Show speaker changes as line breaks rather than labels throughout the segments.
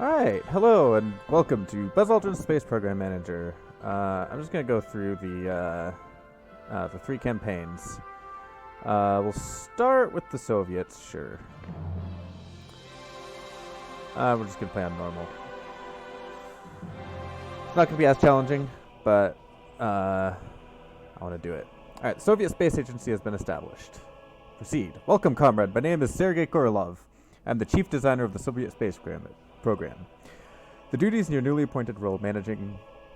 Alright, hello and welcome to Buzz Aldrin's Space Program Manager. I'm just going to go through the three campaigns. We'll start with the Soviets, sure. We're just going to play on normal. It's not going to be as challenging, but I want to do it. Alright, the Soviet Space Agency has been established. Proceed. Welcome, comrade. My name is Sergei Korolov. I'm the chief designer of the Soviet Space Program. The duties in your newly appointed role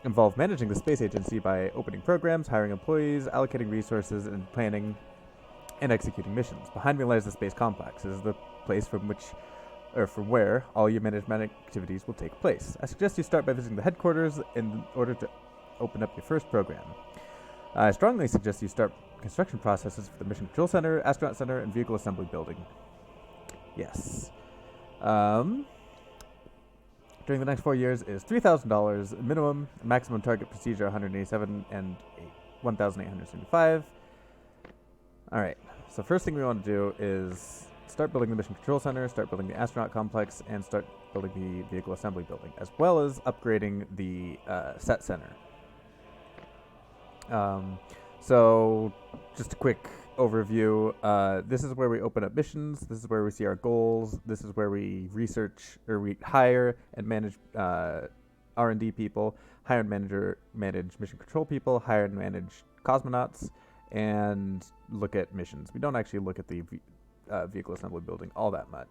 involve managing the space agency by opening programs, hiring employees, allocating resources, and planning and executing missions. Behind me lies the space complex. This is the place from where all your management activities will take place. I suggest you start by visiting the headquarters in order to open up your first program. I strongly suggest you start construction processes for the Mission Control Center, Astronaut Center, and Vehicle Assembly Building. Yes. During the next 4 years is $3,000 minimum, maximum target procedure 187 and 1,875. Alright, so first thing we want to do is start building the Mission Control Center, start building the Astronaut Complex, and start building the Vehicle Assembly Building, as well as upgrading the Set Center. So, just a quick overview. This is where we open up missions. This is where we see our goals. This is where we research, or we hire and manage R&D people, hire and manage mission control people, hire and manage cosmonauts, and look at missions. We don't actually look at the vehicle assembly building all that much.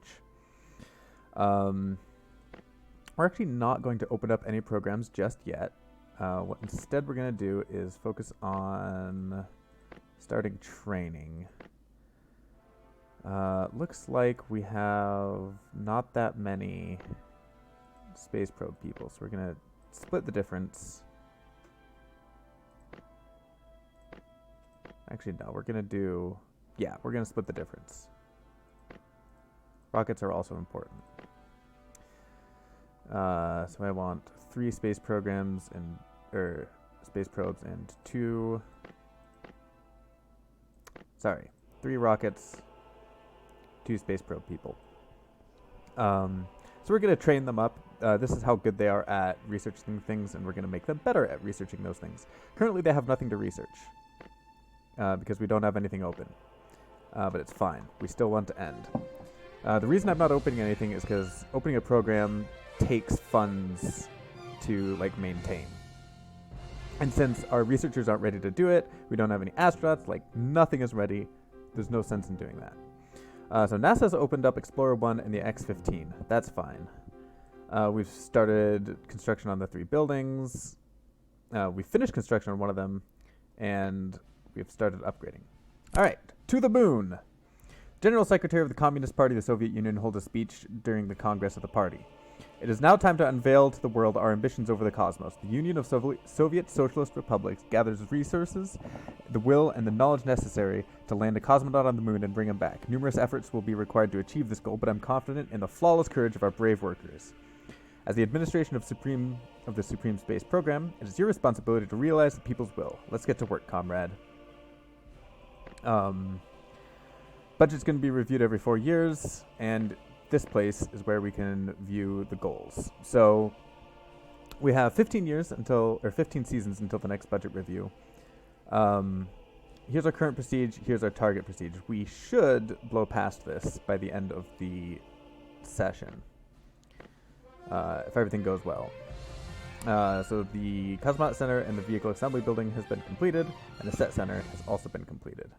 We're actually not going to open up any programs just yet. What instead we're going to do is focus on starting training. Looks like we have not that many space probe people, so we're going to split the difference. Actually, no, we're going to split the difference. Rockets are also important. So I want 3 space programs space probes and 3 rockets, 2 space probe people. So we're going to train them up. This is how good they are at researching things, and we're going to make them better at researching those things. Currently, they have nothing to research because we don't have anything open. But it's fine. We still want to end. The reason I'm not opening anything is because opening a program takes funds to maintain. And since our researchers aren't ready to do it, we don't have any astronauts, nothing is ready. There's no sense in doing that. So NASA's opened up Explorer 1 and the X-15. That's fine. We've started construction on the 3 buildings. We finished construction on one of them, and we've started upgrading. All right, to the moon. General Secretary of the Communist Party of the Soviet Union holds a speech during the Congress of the party. It is now time to unveil to the world our ambitions over the cosmos. The Union of Soviet Socialist Republics gathers resources, the will, and the knowledge necessary to land a cosmonaut on the moon and bring him back. Numerous efforts will be required to achieve this goal, but I'm confident in the flawless courage of our brave workers. As the administration of the Supreme Space Program, it is your responsibility to realize the people's will. Let's get to work, comrade. Budget's going to be reviewed every 4 years, and this place is where we can view the goals. So we have 15 seasons until the next budget review. Here's our current prestige. Here's our target prestige. We should blow past this by the end of the session, if everything goes well. So the Cosmonaut Center and the Vehicle Assembly Building has been completed, and the Set Center has also been completed.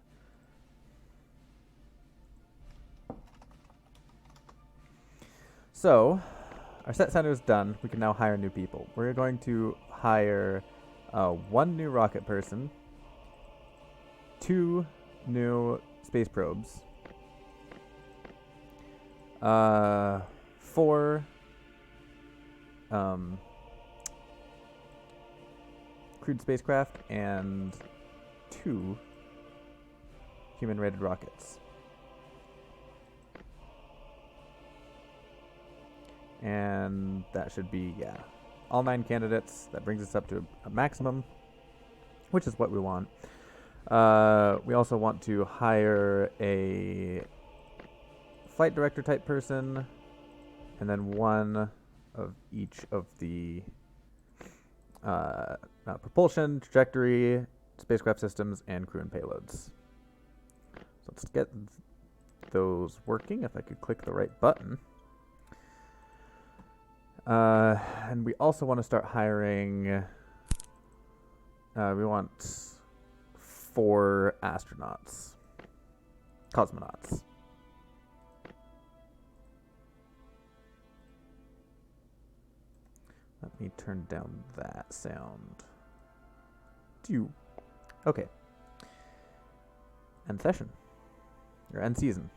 So, our Set Center is done. We can now hire new people. We're going to hire 1 new rocket person, 2 new space probes, 4 crewed spacecraft, and 2 human-rated rockets. And that should be, all 9 candidates. That brings us up to a maximum, which is what we want. We also want to hire a flight director type person, and then 1 of each of the propulsion, trajectory, spacecraft systems, and crew and payloads. So let's get those working. If I could click the right button. And we also want to start hiring. We want 4 astronauts, cosmonauts. Let me turn down that sound. Okay. End session. Or end season.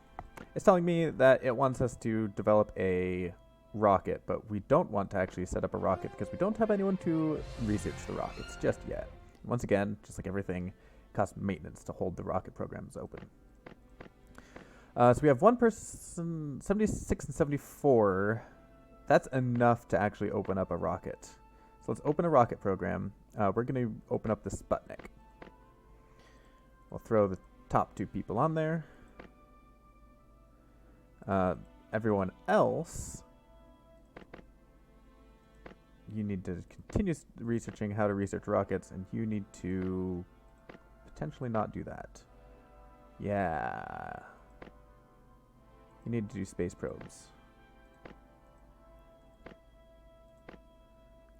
It's telling me that it wants us to develop a rocket, but we don't want to actually set up a rocket because we don't have anyone to research the rockets just yet. Once again, just like everything, it costs maintenance to hold the rocket programs open. So we have one person, 76 and 74. That's enough to actually open up a rocket. So let's open a rocket program. We're going to open up the Sputnik. We'll throw the top 2 people on there. Everyone else, you need to continue researching how to research rockets, and you need to potentially not do that. Yeah. You need to do space probes.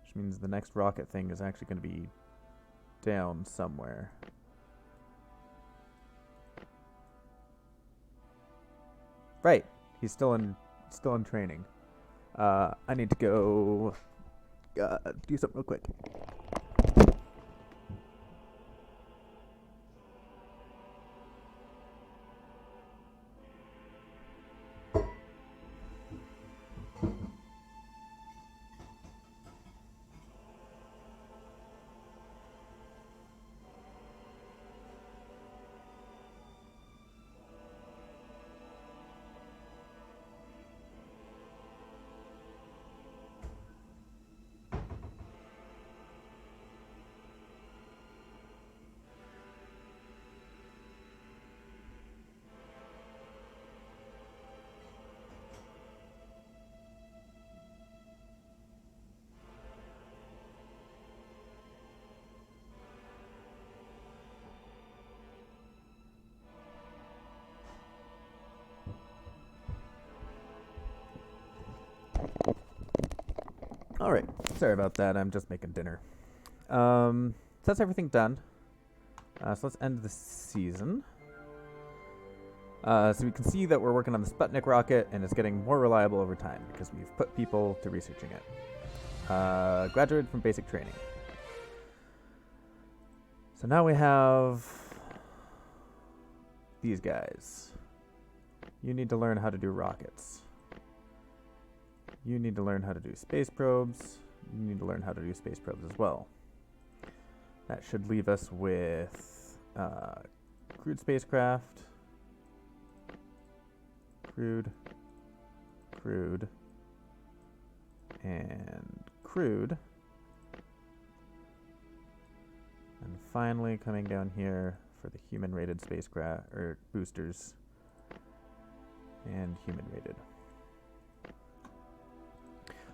Which means the next rocket thing is actually going to be down somewhere. Right. He's still in training. I need to go do something real quick. Alright, sorry about that, I'm just making dinner. So that's everything done. So let's end the season. So we can see that we're working on the Sputnik rocket, and it's getting more reliable over time because we've put people to researching it. Graduated from basic training. So now we have these guys. You need to learn how to do rockets. You need to learn how to do space probes. You need to learn how to do space probes as well. That should leave us with crewed spacecraft, crewed, and crewed. And finally coming down here for the human-rated spacecraft, or boosters, and human-rated.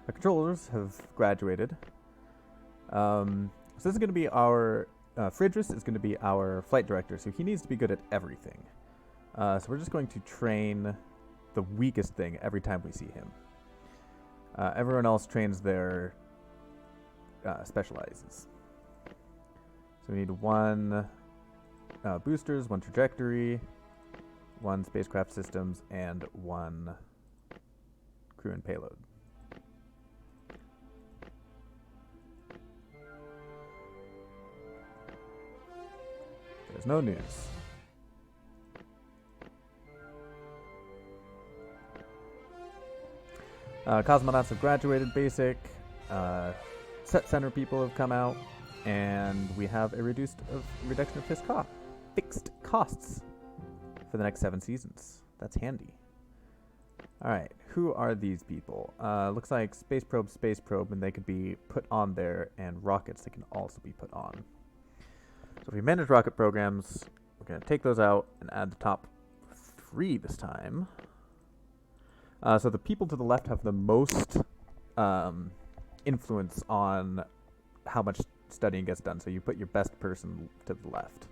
Our controllers have graduated. So this is going to be our... Fridris is going to be our flight director, so he needs to be good at everything. So we're just going to train the weakest thing every time we see him. Everyone else trains their specializes. So we need 1 boosters, 1 trajectory, 1 spacecraft systems, and 1 crew and payload. There's no news. Cosmonauts have graduated basic. Set center people have come out, and we have a reduction of fixed costs for the next 7 seasons. That's handy. All right, who are these people? Looks like space probe, and they could be put on there, and rockets that can also be put on. So if we manage rocket programs, we're going to take those out and add the top 3 this time. So the people to the left have the most influence on how much studying gets done. So you put your best person to the left.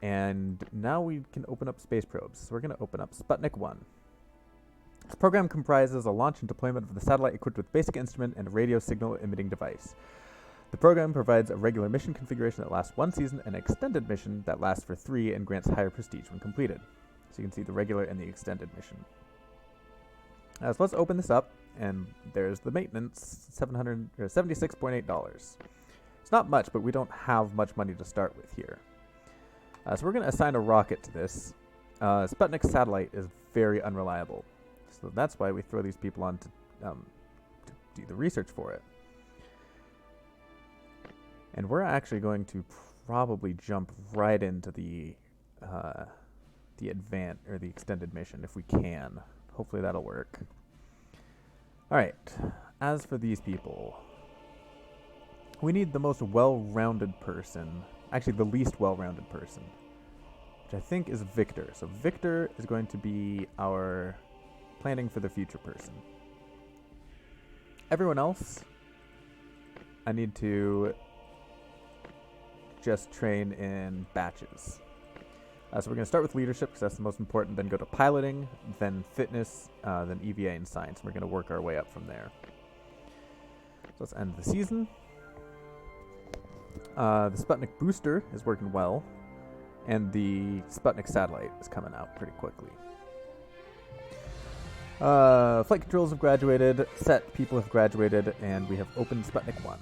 And now we can open up space probes. So we're going to open up Sputnik 1. This program comprises a launch and deployment of the satellite equipped with basic instrument and a radio signal emitting device. The program provides a regular mission configuration that lasts 1 season and an extended mission that lasts for 3 and grants higher prestige when completed. So you can see the regular and the extended mission. So let's open this up, and there's the maintenance, $76.8. It's not much, but we don't have much money to start with here. So we're going to assign a rocket to this. Sputnik's satellite is very unreliable, so that's why we throw these people on to do the research for it. And we're actually going to probably jump right into the extended mission if we can. Hopefully that'll work. All right. As for these people, we need the most well-rounded person. Actually, the least well-rounded person, which I think is Victor. So Victor is going to be our planning for the future person. Everyone else, I need to just train in batches. So we're going to start with leadership because that's the most important, then go to piloting, then fitness, then EVA and science. We're going to work our way up from there. So let's end the season. The Sputnik booster is working well, and the Sputnik satellite is coming out pretty quickly. Flight controls have graduated, set people have graduated, and we have opened Sputnik 1.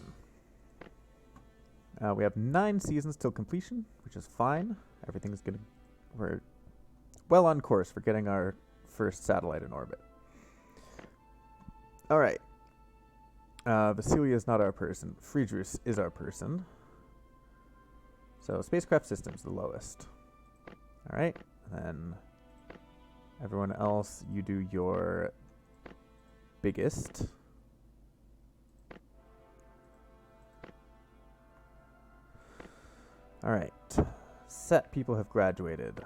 We have 9 seasons till completion, which is fine. Everything's good. We're well on course for getting our first satellite in orbit. All right. Vasilia is not our person. Friedrich is our person. So spacecraft systems, the lowest. All right. Then everyone else, you do your biggest. All right. Set people have graduated.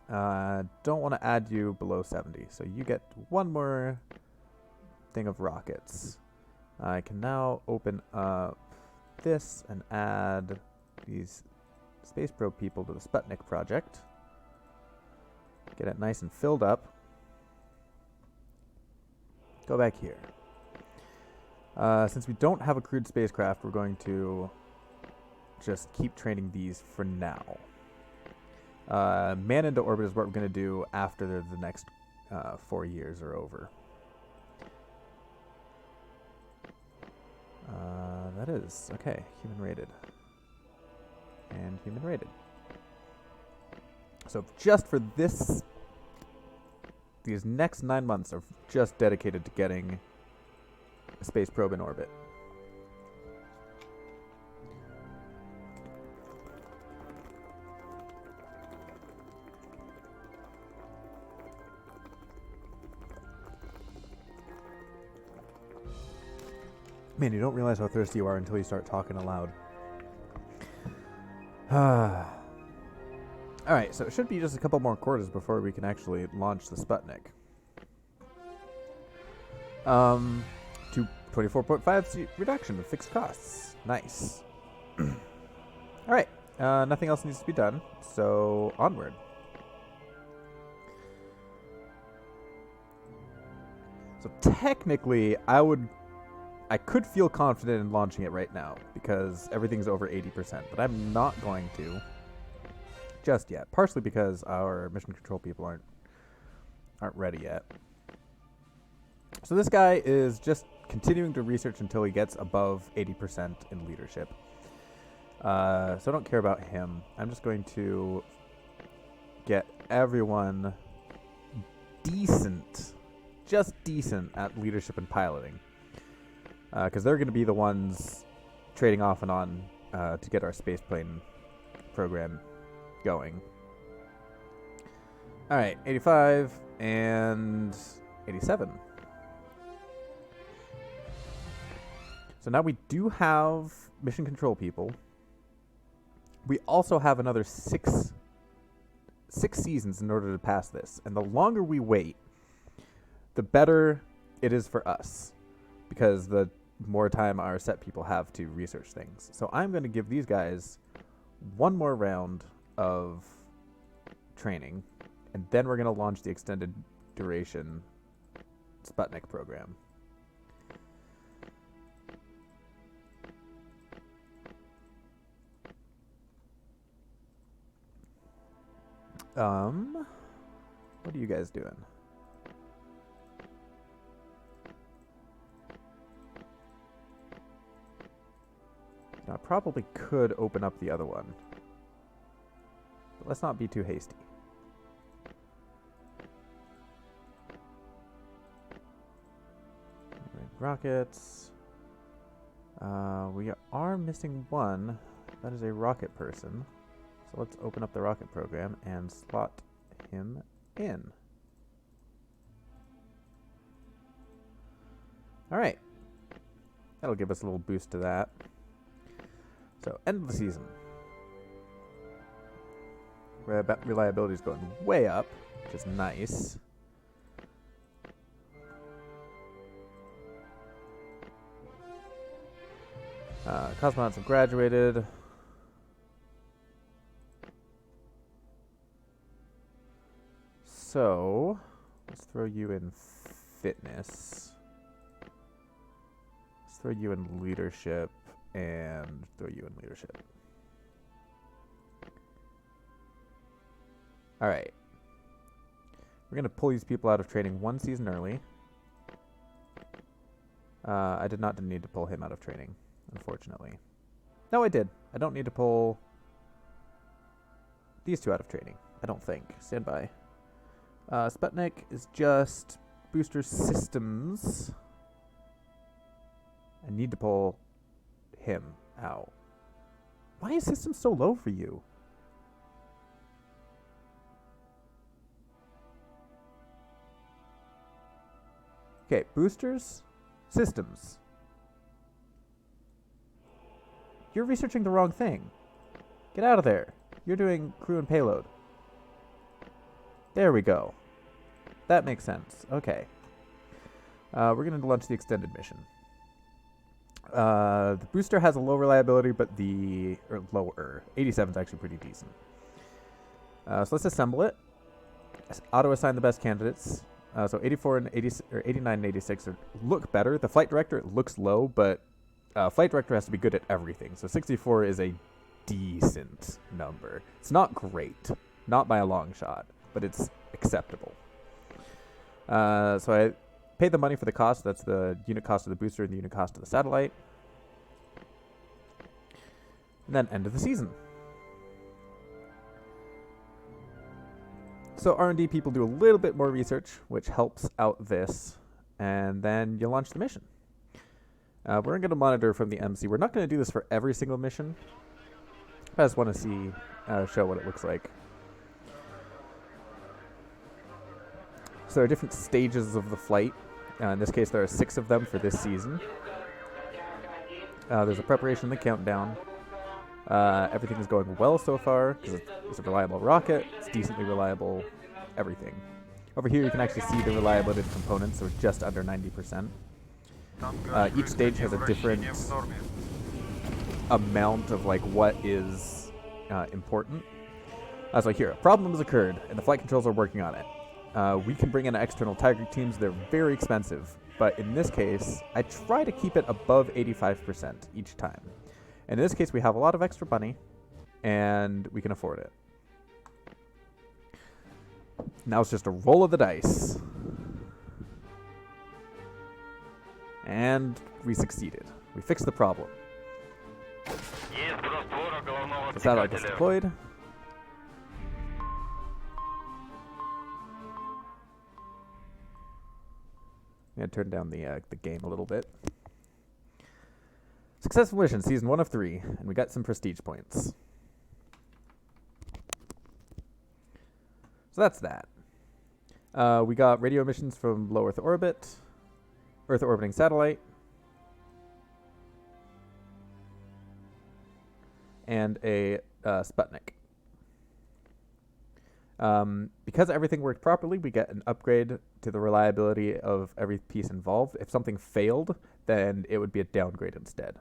Don't want to add you below 70, so you get one more thing of rockets. I can now open up this and add these space probe people to the Sputnik project. Get it nice and filled up. Go back here. Since we don't have a crewed spacecraft, we're going to just keep training these for now. Man into orbit is what we're going to do after the next 4 years are over. That is, okay, human rated. And human rated. So just for these next 9 months are just dedicated to getting a space probe in orbit. Man, you don't realize how thirsty you are until you start talking aloud. Alright, so it should be just a couple more quarters before we can actually launch the Sputnik. To 24.5 reduction of fixed costs. Nice. Alright, nothing else needs to be done, so onward. So technically, I could feel confident in launching it right now because everything's over 80%, but I'm not going to just yet. Partially because our mission control people aren't ready yet. So this guy is just continuing to research until he gets above 80% in leadership. So I don't care about him. I'm just going to get everyone just decent at leadership and piloting. Because they're going to be the ones trading off and on to get our spaceplane program going. All right, 85 and 87. So now we do have mission control people. We also have another six seasons in order to pass this. And the longer we wait, the better it is for us, because the more time our set people have to research things. So I'm going to give these guys one more round of training, and then we're going to launch the extended duration Sputnik program. What are you guys doing? Now, I probably could open up the other one, but let's not be too hasty. Rockets. We are missing one. That is a rocket person. So let's open up the rocket program and slot him in. Alright. That'll give us a little boost to that. So, end of the season. Reliability is going way up, which is nice. Cosmonauts have graduated. So, let's throw you in fitness. Let's throw you in leadership and throw you in leadership. Alright. We're going to pull these people out of training one season early. I did not need to pull him out of training, unfortunately. No, I did. I don't need to pull these two out of training, I don't think. Stand by. Sputnik is just booster systems. I need to pull him out. Why is systems so low for you? Okay, boosters, systems. You're researching the wrong thing. Get out of there. You're doing crew and payload. There we go. That makes sense. Okay. We're going to launch the extended mission. The booster has a low reliability, but lower. 87 is actually pretty decent. So let's assemble it. Auto-assign the best candidates. So 84 and 89 and 86 look better. The flight director looks low, but flight director has to be good at everything. So 64 is a decent number. It's not great, not by a long shot, but it's acceptable. So I paid the money for the cost. That's the unit cost of the booster and the unit cost of the satellite. And then end of the season. So R&D people do a little bit more research, which helps out this, and then you launch the mission. We're going to monitor from the MC. We're not going to do this for every single mission. I just want to see, show what it looks like. So there are different stages of the flight. In this case, there are 6 of them for this season. There's a preparation and the countdown. Everything is going well so far because it's a reliable rocket. It's decently reliable, everything. Over here, you can actually see the reliability of the components, so it's just under 90%. Each stage has a different amount of what is important. So here, a problem has occurred, and the flight controls are working on it. We can bring in external Tiger teams. They're very expensive, but in this case, I try to keep it above 85% each time. And in this case, we have a lot of extra money, and we can afford it. Now it's just a roll of the dice. And we succeeded. We fixed the problem. The satellite gets deployed. I'm going to turn down the game a little bit. Successful mission, season 1 of 3, and we got some prestige points. So that's that. We got radio missions from low Earth orbit, Earth orbiting satellite, and a Sputnik. Because everything worked properly, we get an upgrade to the reliability of every piece involved. If something failed, then it would be a downgrade instead.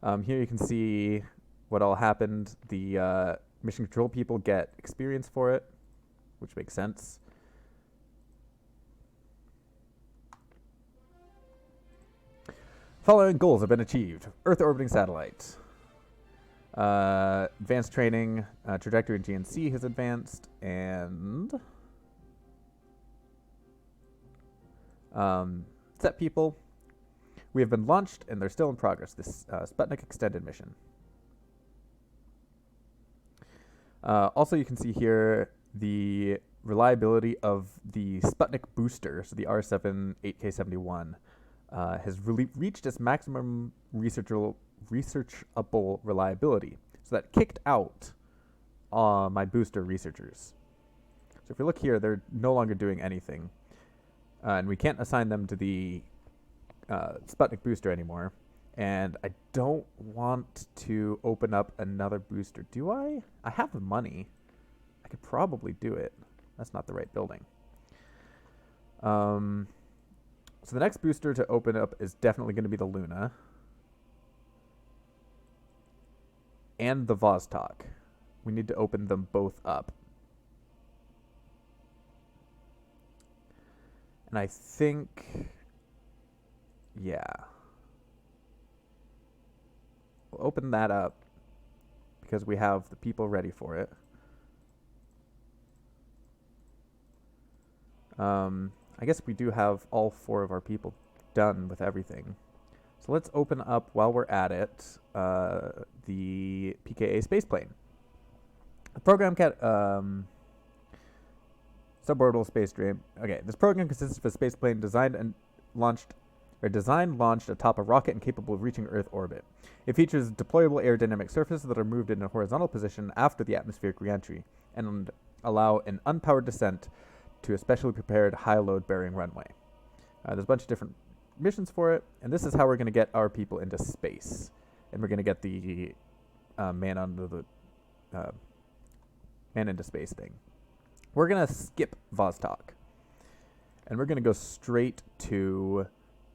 Here you can see what all happened. The mission control people get experience for it, which makes sense. Following goals have been achieved. Earth orbiting satellite. Advanced training, trajectory in GNC has advanced, and set people. We have been launched, and they're still in progress. This Sputnik extended mission. Also, you can see here the reliability of the Sputnik booster, so the R7 8K71, has reached its maximum researchable reliability. So that kicked out my booster researchers. So if we look here, they're no longer doing anything. And we can't assign them to the Sputnik booster anymore. And I don't want to open up another booster. Do I? I have the money. I could probably do it. That's not the right building. So the next booster to open up is definitely going to be the Luna. And the Vostok. We need to open them both up. And I think... yeah. We'll open that up because we have the people ready for it. I guess we do have all 4 of our people done with everything. So let's open up, while we're at it, the PKA spaceplane. The program suborbital space dream. Okay, this program consists of a spaceplane designed, launched atop a rocket and capable of reaching Earth orbit. It features deployable aerodynamic surfaces that are moved in a horizontal position after the atmospheric reentry and allow an unpowered descent to a specially prepared high-load bearing runway. There's a bunch of different missions for it, and this is how we're going to get our people into space. And we're going to get the man into space thing. We're going to skip Vostok, and we're going to go straight to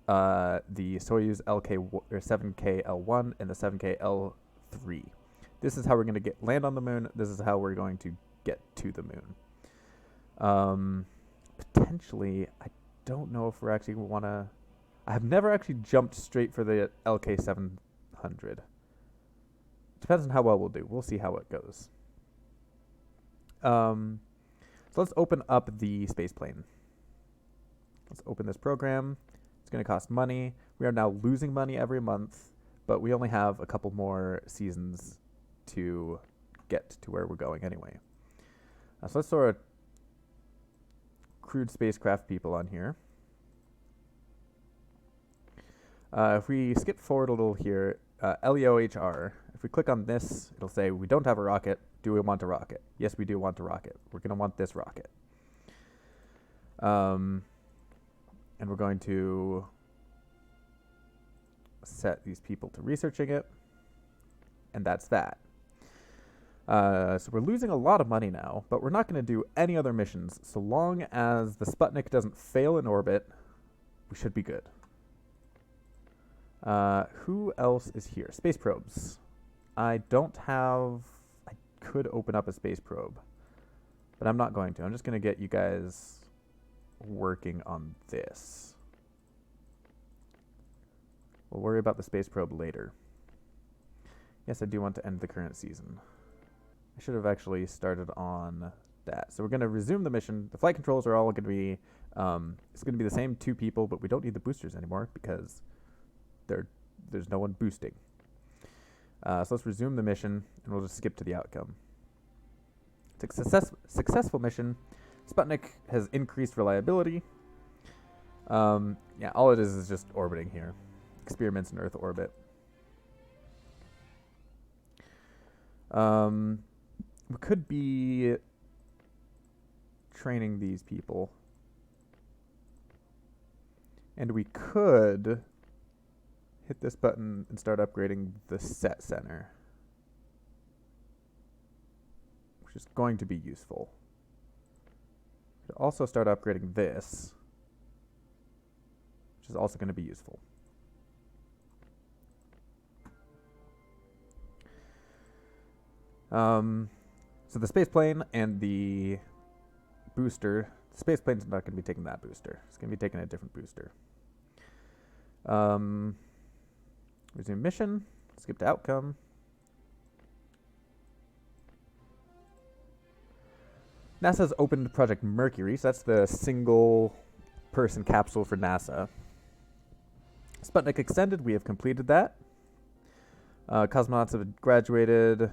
the Soyuz 7K-L1 and the 7K-L3. This is how we're going to land on the moon. This is how we're going to get to the moon. Potentially, I don't know if we're actually want to... I have never actually jumped straight for the LK700. Depends on how well we'll do. We'll see how it goes. So let's open up the spaceplane. Let's open this program. It's going to cost money. We are now losing money every month, but we only have a couple more seasons to get to where we're going anyway. So let's throw a crewed spacecraft people on here. If we skip forward a little here, LEOHR, if we click on this, it'll say we don't have a rocket. Do we want a rocket? Yes, we do want a rocket. We're going to want this rocket. And we're going to set these people to researching it. And that's that. So we're losing a lot of money now, but we're not going to do any other missions. So long as the Sputnik doesn't fail in orbit, we should be good. Who else is here? Space probes. I could open up a space probe, but I'm not going to. I'm just going to get you guys working on this. We'll worry about the space probe later. Yes, I do want to end the current season. I should have actually started on that. So we're going to resume the mission. The flight controls are all going to be, it's going to be the same 2 people, but we don't need the boosters anymore because there's no one boosting. So let's resume the mission, and we'll just skip to the outcome. It's a successful mission. Sputnik has increased reliability. Yeah, all it is just orbiting here. Experiments in Earth orbit. We could be training these people. And we could hit this button and start upgrading the set center, which is going to be useful. We'll also start upgrading this, which is also going to be useful. So the space plane and the booster. The space plane's not going to be taking that booster. It's going to be taking a different booster. Resume mission. Skip to outcome. NASA's opened Project Mercury, so that's the single-person capsule for NASA. Sputnik Extended, we have completed that. Cosmonauts have graduated.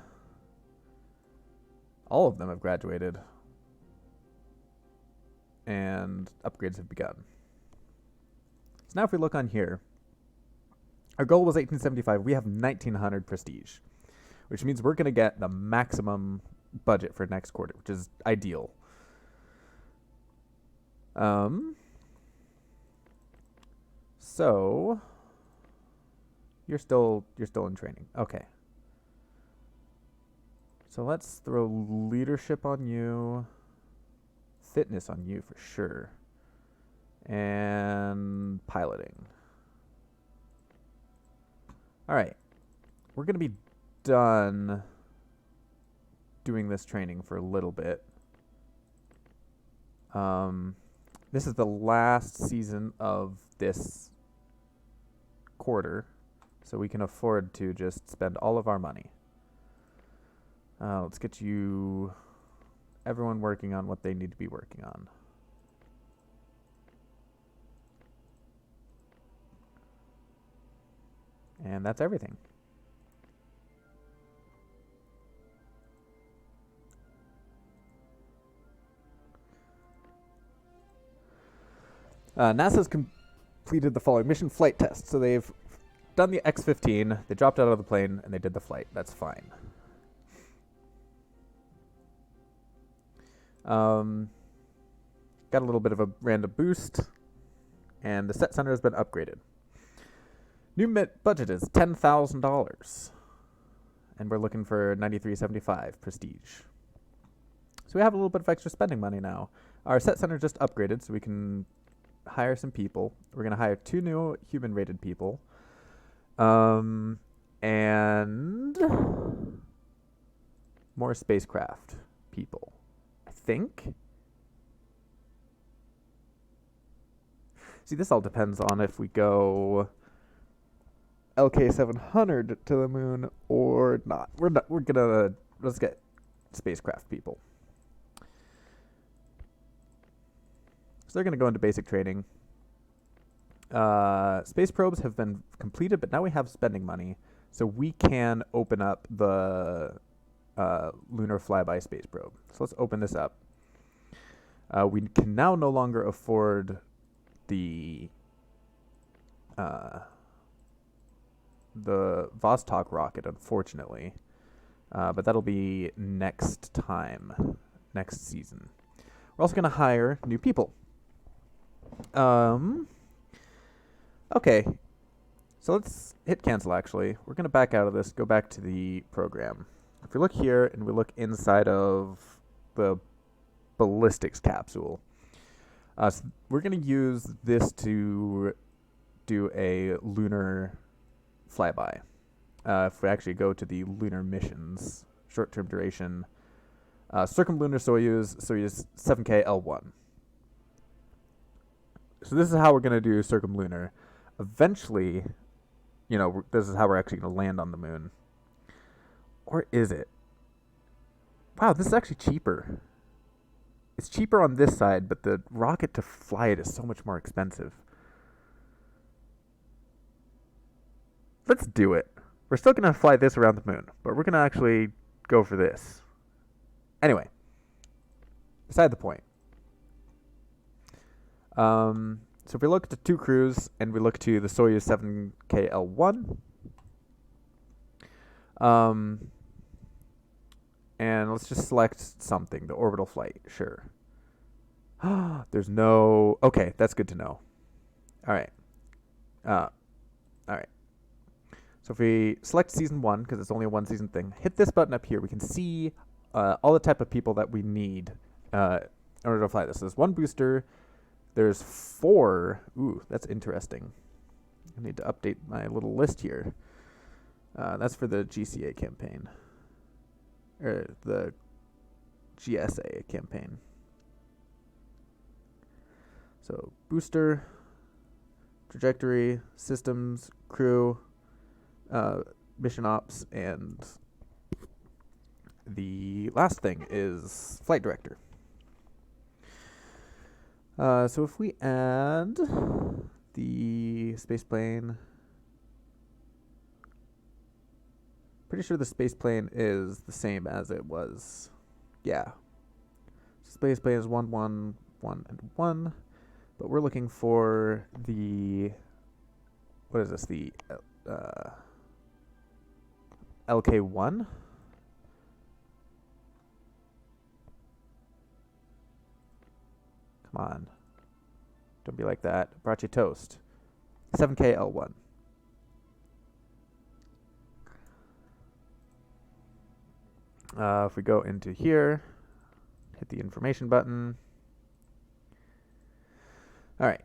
All of them have graduated. And upgrades have begun. So now if we look on here, our goal was 1875. We have 1900 prestige, which means we're going to get the maximum budget for next quarter, which is ideal. So you're still in training. Okay. So let's throw leadership on you, fitness on you for sure, and piloting. All right. We're going to be done doing this training for a little bit. This is the last season of this quarter, so we can afford to just spend all of our money. Let's get everyone working on what they need to be working on. And that's everything. NASA's completed the following mission flight test. So they've done the X-15, they dropped out of the plane, and they did the flight. That's fine. Got a little bit of a random boost, and the set center has been upgraded. New budget is $10,000, and we're looking for 9375 prestige. So we have a little bit of extra spending money now. Our set center just upgraded, so we can hire some people. We're going to hire 2 new human-rated people. And more spacecraft people, I think. See, this all depends on if we go LK-700 to the moon or not. Let's get spacecraft people. So they're going to go into basic training. Space probes have been completed, but now we have spending money, so we can open up the Lunar Flyby space probe. So let's open this up. We can now no longer afford the Vostok rocket, unfortunately, but that'll be next season. We're also going to hire new people. Okay, so let's hit cancel, actually. We're going to back out of this, go back to the program. If we look here and we look inside of the ballistics capsule, so we're going to use this to do a lunar flyby. If we actually go to the lunar missions, short-term duration, circumlunar Soyuz 7K L1. So this is how we're going to do circumlunar. Eventually, this is how we're actually going to land on the moon. Or is it? Wow, this is actually cheaper. It's cheaper on this side, but the rocket to fly it is so much more expensive. Let's do it. We're still going to fly this around the moon, but we're going to actually go for this. Anyway, beside the point. So if we look at the 2 crews and we look to the Soyuz 7K L1, and let's just select something, the orbital flight, sure. There's no, okay, that's good to know. All right. So if we select season 1, because it's only a 1 season thing, hit this button up here, we can see all the type of people that we need in order to fly this. There's 1 booster. There's 4. Ooh, that's interesting. I need to update my little list here. That's for the GCA campaign. Or the GSA campaign. So, booster, trajectory, systems, crew, mission ops, and the last thing is flight director. So if we add the spaceplane, pretty sure the spaceplane is the same as it was. Yeah. Spaceplane is 1, 1, 1, and 1. But we're looking for the, what is this, the LK1? Come on. Don't be like that. Brought you toast. 7K L1. If we go into here, hit the information button. All right.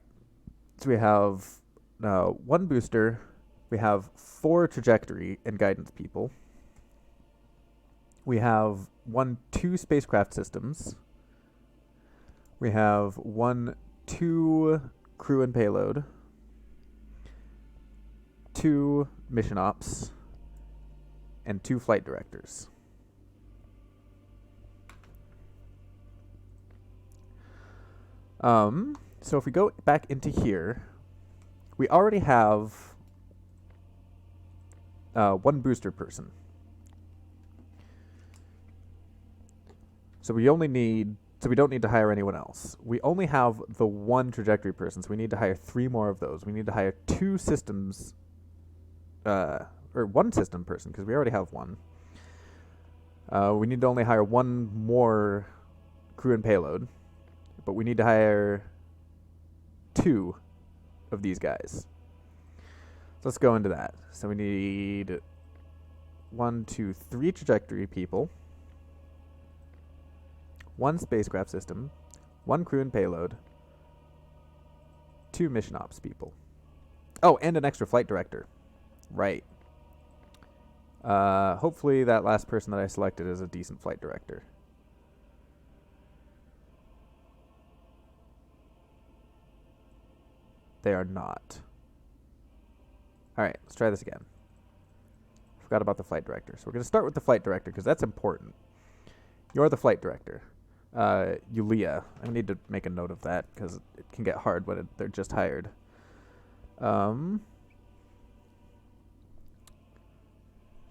So we have 1 booster. We have 4 trajectory and guidance people. We have 2 spacecraft systems. We have 2 crew and payload. 2 mission ops. And 2 flight directors. So if we go back into here, we already have 1 booster person. So we don't need to hire anyone else. We only have the 1 trajectory person, so we need to hire 3 more of those. We need to hire 2 systems, or 1 system person, because we already have 1. We need to only hire 1 more crew and payload, but we need to hire 2 of these guys. So let's go into that. So we need 1, 2, 3 trajectory people, 1 spacecraft system, 1 crew and payload, 2 mission ops people. Oh, and an extra flight director. Right. Hopefully that last person that I selected is a decent flight director. They are not. Alright, let's try this again. Forgot about the flight director. So we're going to start with the flight director because that's important. You're the flight director. Yulia. I need to make a note of that because it can get hard when they're just hired.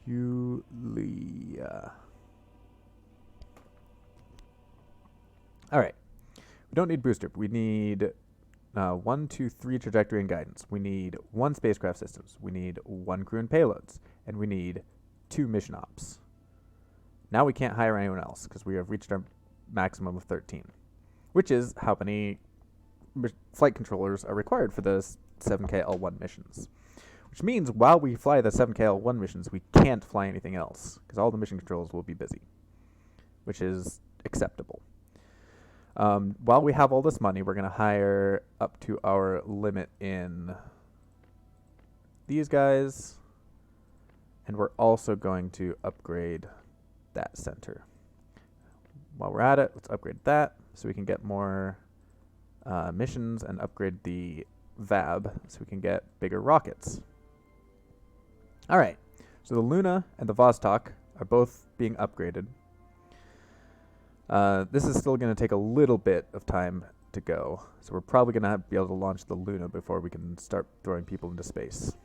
Yulia. Alright. We don't need booster. We need 1, 2, 3 trajectory and guidance. We need 1 spacecraft systems. We need 1 crew and payloads. And we need 2 mission ops. Now we can't hire anyone else because we have reached our maximum of 13, which is how many flight controllers are required for the 7KL1 missions. Which means while we fly the 7KL1 missions, we can't fly anything else because all the mission controls will be busy, which is acceptable. While we have all this money, we're going to hire up to our limit in these guys, and we're also going to upgrade that center. While we're at it, let's upgrade that so we can get more missions and upgrade the VAB so we can get bigger rockets. All right, so the Luna and the Vostok are both being upgraded. This is still going to take a little bit of time to go, so we're probably going to be able to launch the Luna before we can start throwing people into space.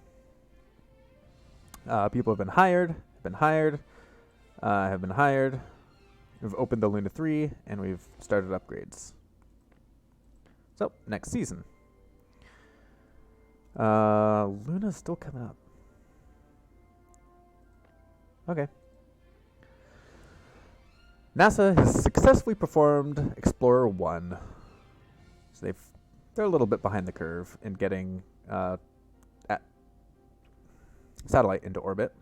People have been hired, have been hired. We've opened the Luna 3, and we've started upgrades. So, next season. Luna's still coming up. Okay. NASA has successfully performed Explorer 1. So they're a little bit behind the curve in getting satellite into orbit.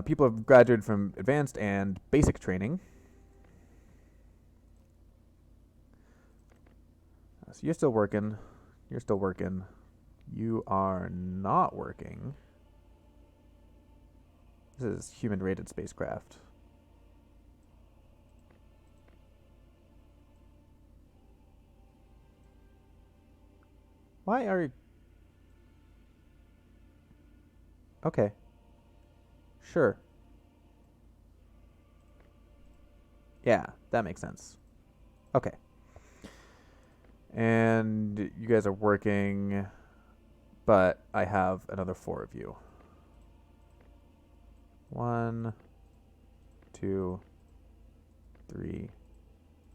People have graduated from advanced and basic training. So you're still working. You're still working. You are not working. This is human-rated spacecraft. Why are you... Okay. Sure. Yeah, that makes sense. Okay. And you guys are working, but I have another 4 of you. 1, 2, 3,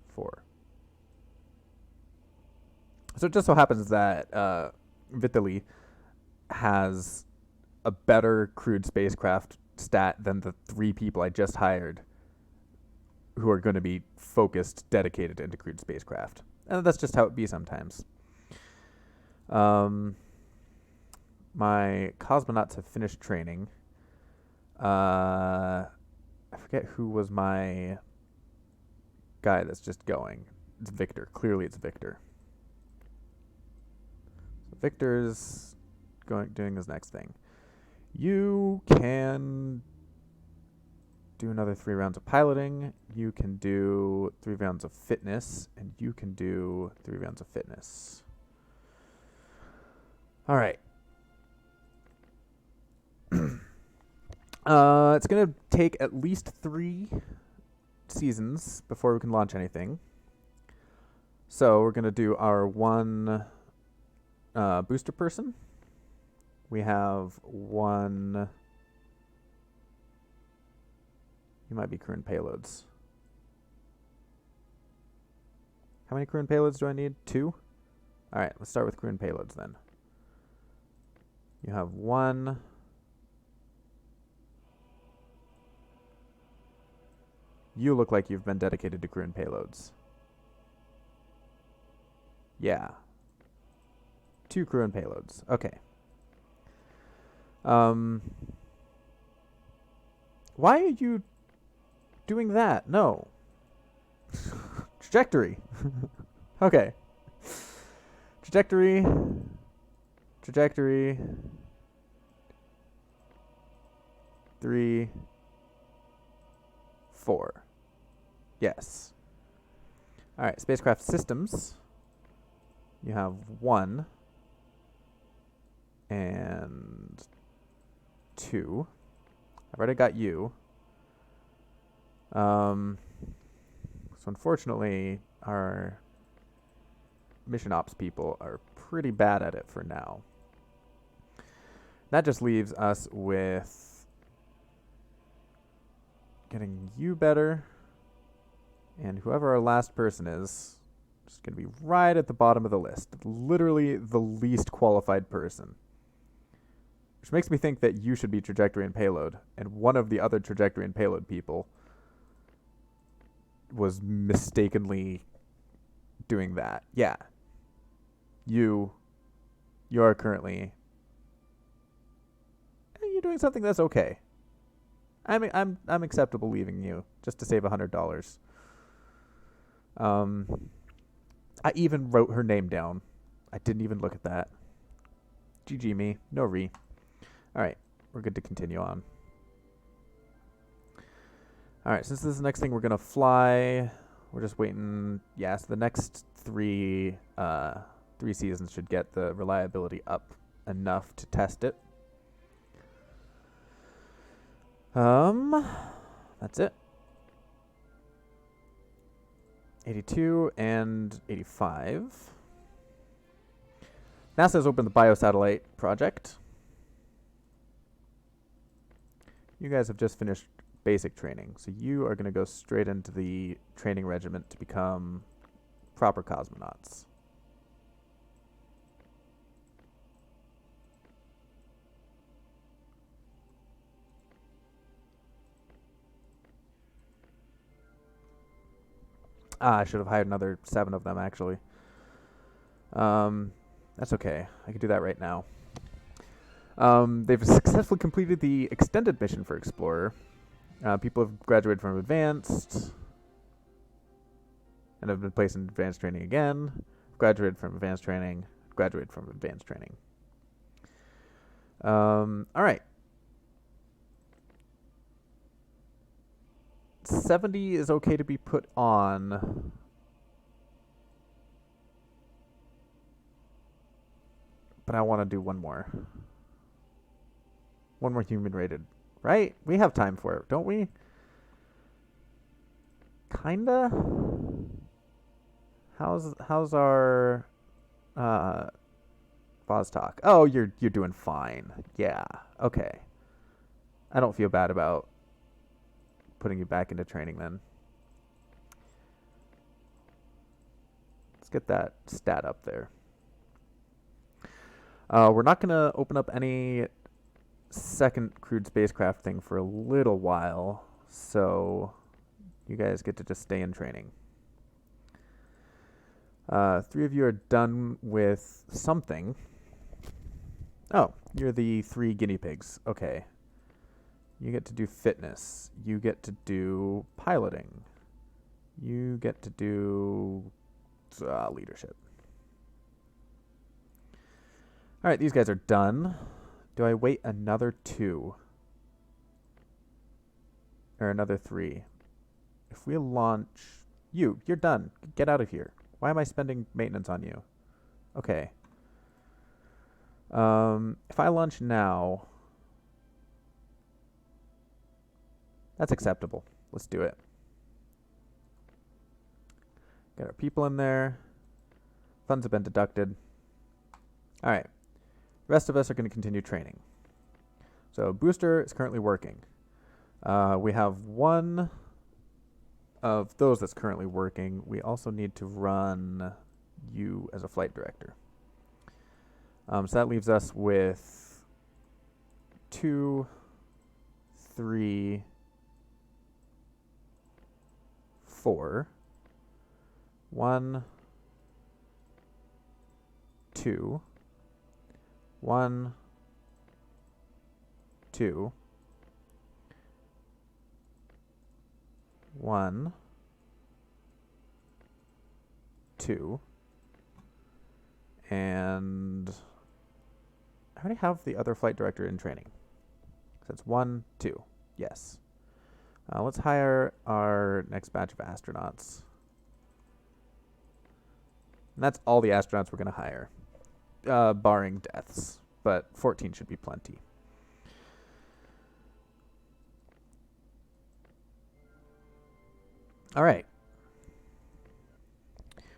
4. So it just so happens that Vitaly has a better crewed spacecraft stat than the 3 people I just hired who are going to be focused, dedicated into crewed spacecraft. And that's just how it be sometimes. My cosmonauts have finished training. I forget who was my guy that's just going. It's Victor. Clearly it's Victor. So Victor's doing his next thing. You can do another 3 rounds of piloting. You can do 3 rounds of fitness, and you can do 3 rounds of fitness. All right. It's going to take at least 3 seasons before we can launch anything. So we're going to do our 1 booster person. We have 1... You might be crew and payloads. How many crew and payloads do I need? 2? Alright, let's start with crew and payloads then. You have 1. You look like you've been dedicated to crew and payloads. Yeah. 2 crew and payloads. Okay. Why are you doing that? No. Trajectory. Okay. Trajectory. 3, 4. Yes. All right, spacecraft systems. You have 1 and 2. I've already got you. So unfortunately, our mission ops people are pretty bad at it for now. That just leaves us with getting you better, and whoever our last person is going to be right at the bottom of the list. Literally the least qualified person. Which makes me think that you should be trajectory and payload, and one of the other trajectory and payload people was mistakenly doing that. Yeah. You are currently... You're doing something that's okay. I'm acceptable leaving you just to save $100. I even wrote her name down. I didn't even look at that. GG me. No re. Alright, we're good to continue on. Alright, since this is the next thing we're going to fly, we're just waiting. Yeah, so the next 3 seasons should get the reliability up enough to test it. That's it. 82 and 85. NASA has opened the biosatellite project. You guys have just finished basic training, so you are going to go straight into the training regiment to become proper cosmonauts. I should have hired another 7 of them, actually. That's okay. I can do that right now. They've successfully completed the extended mission for Explorer. People have graduated from advanced and have been placed in advanced training again. Graduated from advanced training. Graduated from advanced training. All right. 70 is okay to be put on. But I want to do one more. One more human rated. Right? We have time for it, don't we? Kinda. How's our Vostok? Oh, you're doing fine. Yeah. Okay. I don't feel bad about putting you back into training then. Let's get that stat up there. We're not going to open up any second crewed spacecraft thing for a little while, so you guys get to just stay in training. 3 of you are done with something. Oh, you're the 3 guinea pigs. Okay. You get to do fitness. You get to do piloting. You get to do leadership. All right, these guys are done. Do I wait another 2? Or another 3? If we launch... You're done. Get out of here. Why am I spending maintenance on you? Okay. If I launch now... That's acceptable. Let's do it. Got our people in there. Funds have been deducted. All right. The rest of us are going to continue training. So booster is currently working. We have 1 of those that's currently working. We also need to run you as a flight director. So that leaves us with 2, 3, 4. 1, 2. 1, 2, 1, 2, and I already have the other flight director in training. So it's 1, 2, yes. Let's hire our next batch of astronauts. And that's all the astronauts we're going to hire. Barring deaths, but 14 should be plenty. All right.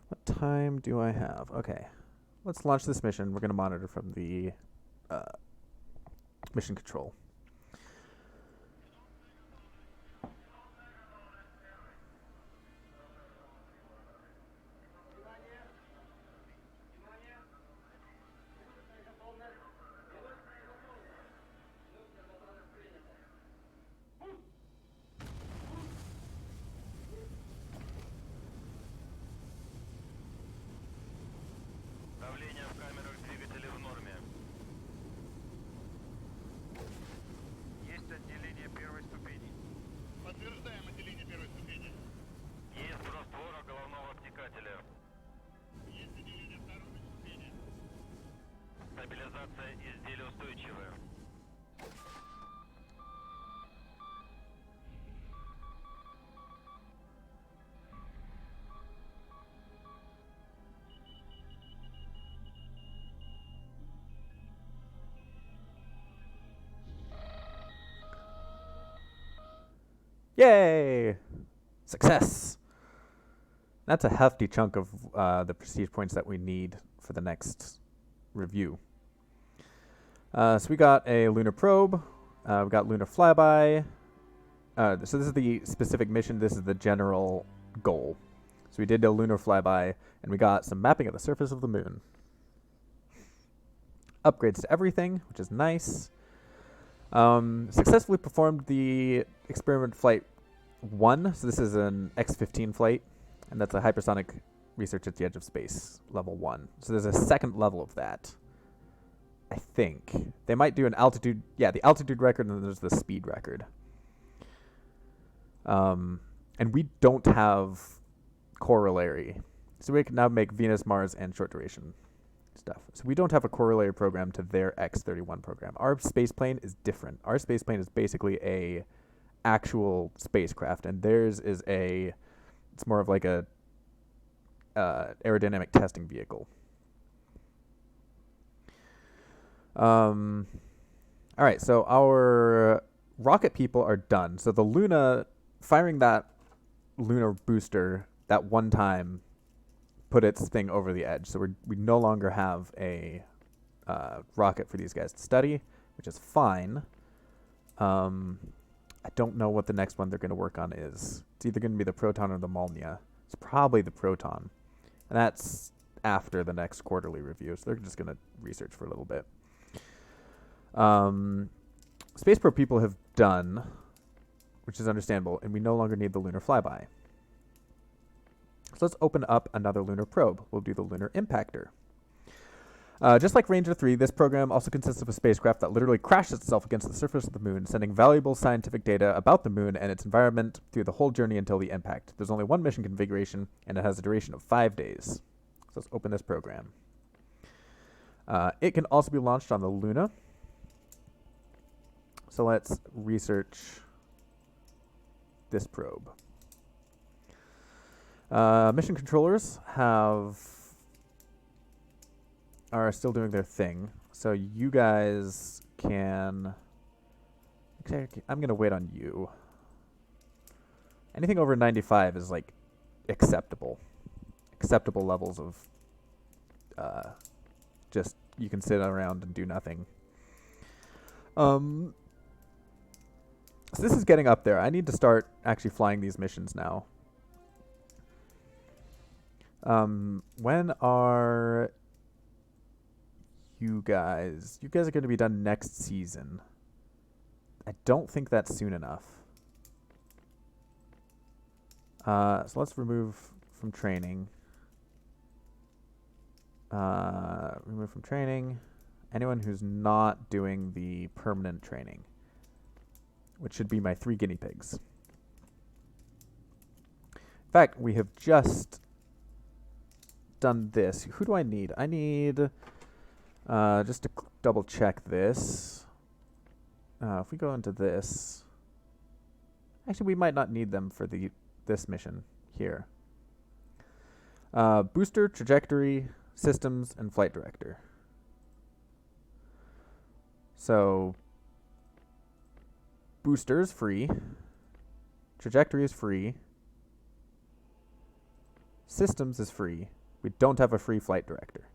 What time do I have? Okay. Let's launch this mission. We're going to monitor from the mission control. Yay! Success! That's a hefty chunk of the prestige points that we need for the next review. So we got a lunar probe. We got Lunar Flyby. So this is the specific mission. This is the general goal. So we did a Lunar Flyby, and we got some mapping of the surface of the moon. Upgrades to everything, which is nice. Successfully performed the experiment flight 1. So this is an X-15 flight, and that's a hypersonic research at the edge of space, level 1. So there's a second level of that. I think. They might do an altitude. Yeah, the altitude record, and then there's the speed record. And we don't have corollary. So we can now make Venus, Mars, and short duration stuff. So we don't have a corollary program to their X-31 program. Our space plane is different. Our space plane is basically a actual spacecraft, and theirs is it's more of like a aerodynamic testing vehicle. All right, so our rocket people are done. So the Luna, firing that lunar booster that one time put its thing over the edge. So we no longer have a rocket for these guys to study, which is fine. I don't know what the next one they're going to work on is. It's either going to be the Proton or the Molnia. It's probably the Proton. And that's after the next quarterly review, so they're just going to research for a little bit. Space Probe people have done, which is understandable, and we no longer need the Lunar Flyby. So let's open up another lunar probe. We'll do the Lunar Impactor. Just like Ranger 3, this program also consists of a spacecraft that literally crashes itself against the surface of the moon, sending valuable scientific data about the moon and its environment through the whole journey until the impact. There's only one mission configuration, and it has a duration of 5 days. So let's open this program. It can also be launched on the Luna. So let's research this probe. Mission controllers are still doing their thing. So you guys can... I'm going to wait on you. Anything over 95 is like acceptable. Acceptable levels of just you can sit around and do nothing. So this is getting up there. I need to start actually flying these missions now. When are you guys? You guys are going to be done next season. I don't think that's soon enough. So let's remove from training. Remove from training anyone who's not doing the permanent training, which should be my 3 guinea pigs. In fact, we have just done this. Who do I need? I need, just to double check this. If we go into this, actually we might not need them for this mission here. Booster, trajectory, systems, and flight director. So booster is free, trajectory is free, systems is free. We don't have a free flight director,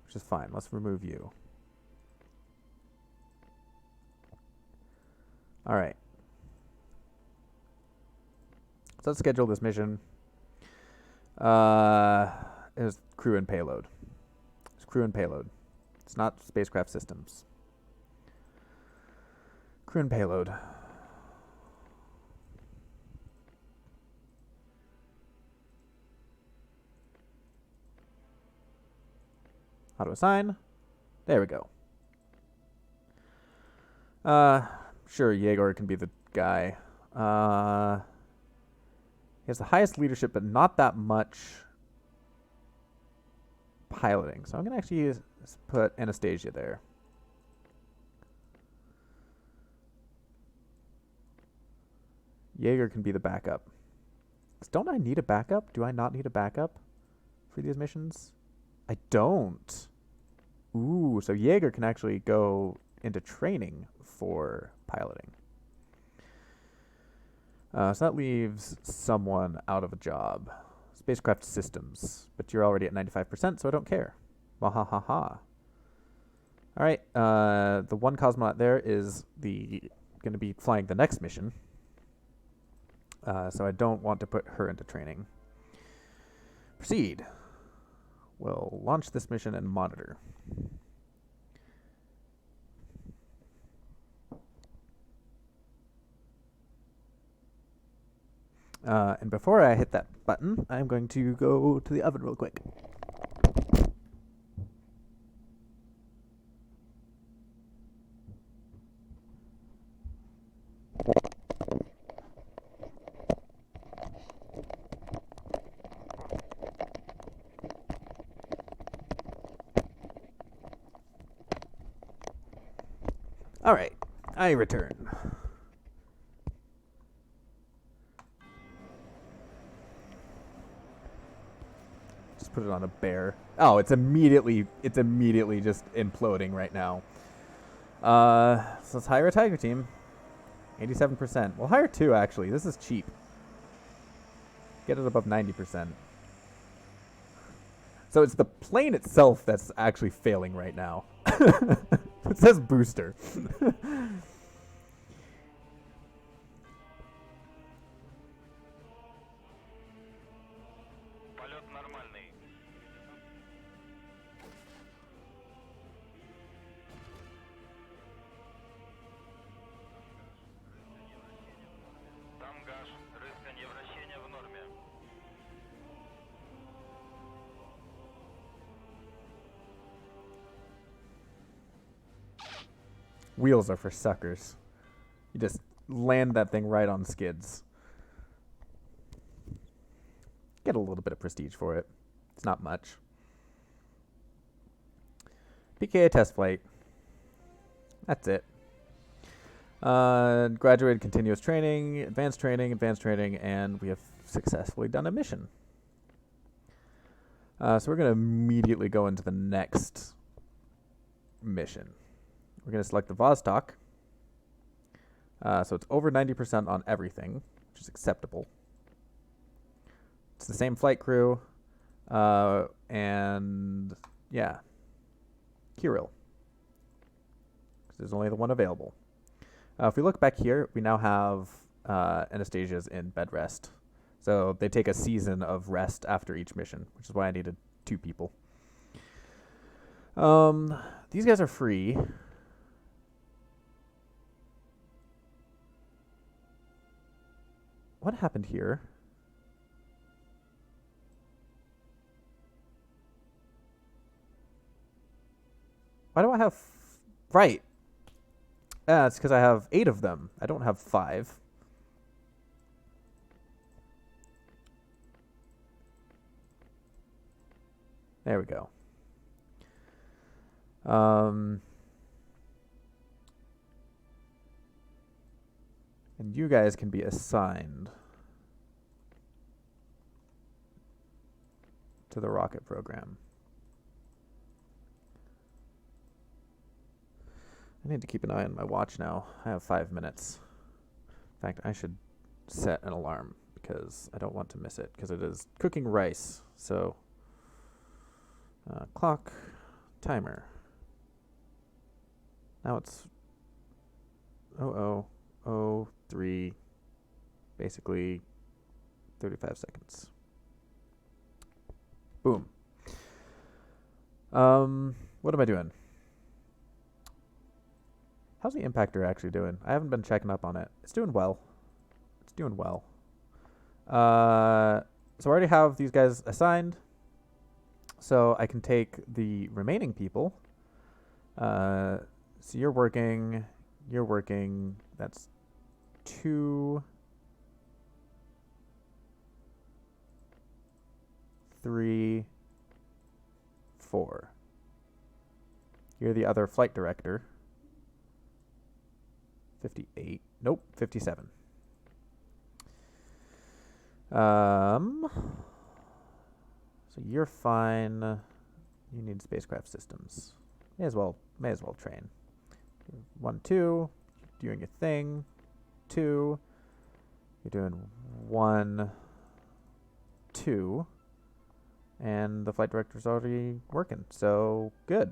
which is fine. Let's remove you. All right. So let's schedule this mission. It's crew and payload. It's crew and payload. It's not spacecraft systems. Crew and payload. Auto assign. There we go. Sure, Yegor can be the guy. He has the highest leadership, but not that much piloting. So I'm going to actually put Anastasia there. Jaeger can be the backup. Don't I need a backup? Do I not need a backup for these missions? I don't. Ooh, so Jaeger can actually go into training for piloting. So that leaves someone out of a job. Spacecraft systems. But you're already at 95%, so I don't care. Wahahaha. Alright, the one cosmonaut there is going to be flying the next mission. So I don't want to put her into training. Proceed. We'll launch this mission and monitor. And before I hit that button, I'm going to go to the oven real quick. Alright, I return. Just put it on a bear. Oh, it's immediately just imploding right now. So let's hire a tiger team. 87%. We'll hire 2 actually. This is cheap. Get it above 90%. So it's the plane itself that's actually failing right now. It says booster. Wheels are for suckers. You just land that thing right on skids. Get a little bit of prestige for it. It's not much. PKA test flight. That's it. Graduated continuous training, advanced training, and we have successfully done a mission. So we're going to immediately go into the next mission. We're going to select the Vostok. So it's over 90% on everything, which is acceptable. It's the same flight crew. And yeah, Kirill. There's only the one available. If we look back here, we now have Anastasia's in bed rest. So they take a season of rest after each mission, which is why I needed 2 people. These guys are free. What happened here? Why do I have... Right. It's because I have 8 of them. I don't have 5. There we go. And you guys can be assigned to the rocket program. I need to keep an eye on my watch now. I have 5 minutes. In fact, I should set an alarm because I don't want to miss it because it is cooking rice. So, clock, timer. Now it's 00:03, basically 35 seconds. Boom. What am I doing? How's the impactor actually doing? I haven't been checking up on it. It's doing well. It's doing well. So I already have these guys assigned. So I can take the remaining people. So you're working. That's 2, 3, 4. You're the other flight director. 58. Nope, 57. So you're fine. You need spacecraft systems. May as well train. 1, 2, doing your thing. 2, you're doing 1, 2, and the flight director's already working. So good.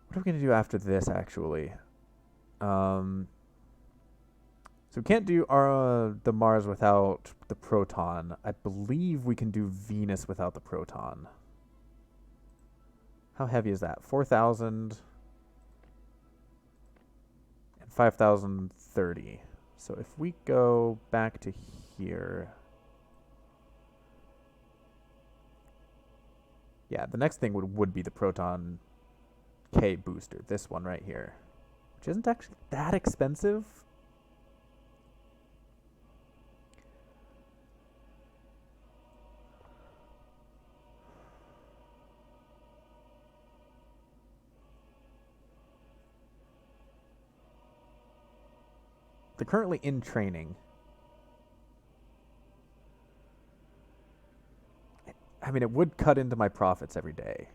What are we going to do after this, actually? So we can't do the Mars without the Proton. I believe we can do Venus without the Proton. How heavy is that? 4,000 and 5,030. So if we go back to here... Yeah, the next thing would be the Proton K booster. This one right here. Which isn't actually that expensive. They're currently in training. I mean, it would cut into my profits every day.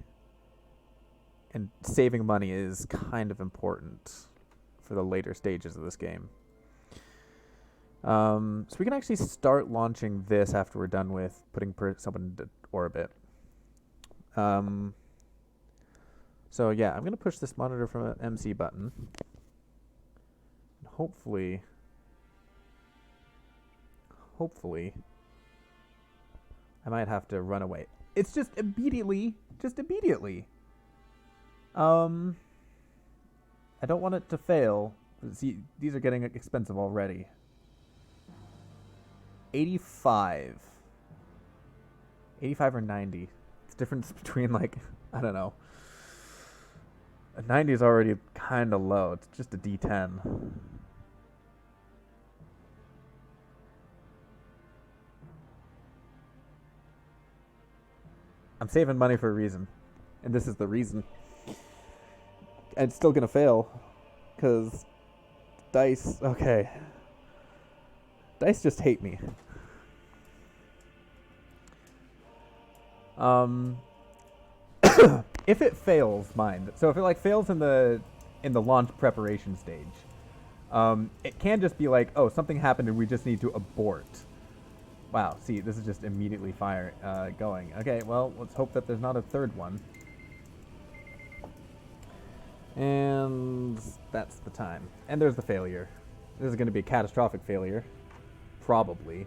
And saving money is kind of important for the later stages of this game. So we can actually start launching this after we're done with putting someone into orbit. So yeah, I'm going to push this monitor from an MC button. And hopefully, I might have to run away. It's just immediately. I don't want it to fail. See, these are getting expensive already. 85 or 90. It's difference between, like, I don't know. A 90 is already kind of low. It's just a D10. I'm saving money for a reason. And this is the reason. And it's still going to fail. Because dice... Okay. Dice just hate me. If it fails, mind. So if it like fails in the launch preparation stage, it can just be like, oh, something happened and we just need to abort. Wow, see, this is just immediately going. Okay, well, let's hope that there's not a third one. And that's the time. And there's the failure. This is going to be a catastrophic failure. Probably.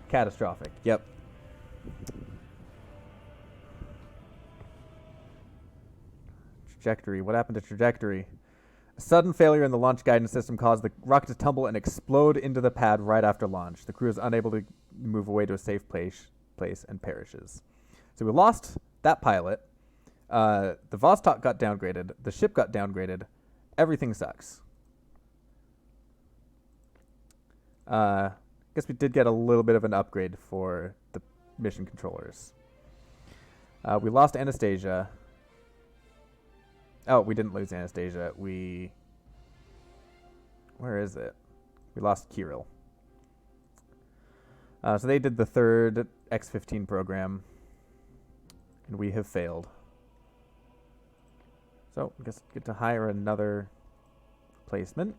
Catastrophic, yep. Trajectory. What happened to trajectory? A sudden failure in the launch guidance system caused the rocket to tumble and explode into the pad right after launch. The crew is unable to move away to a safe place and perishes. So we lost that pilot. The Vostok got downgraded. The ship got downgraded. Everything sucks. I guess we did get a little bit of an upgrade for the mission controllers. We lost Anastasia. Oh, we didn't lose Anastasia. Where is it? We lost Kirill. So they did the third X-15 program, and we have failed. So I guess get to hire another replacement.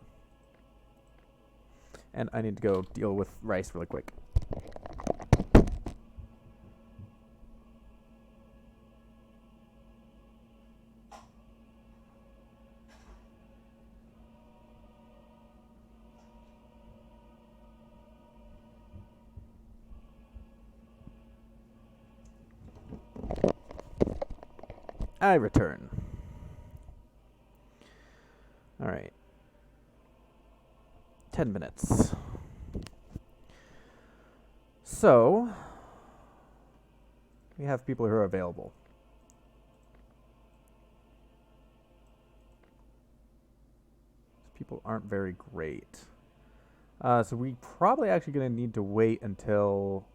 And I need to go deal with Rice really quick. I return. All right. 10 minutes. So, we have people who are available. These people aren't very great. So we probably actually going to need to wait until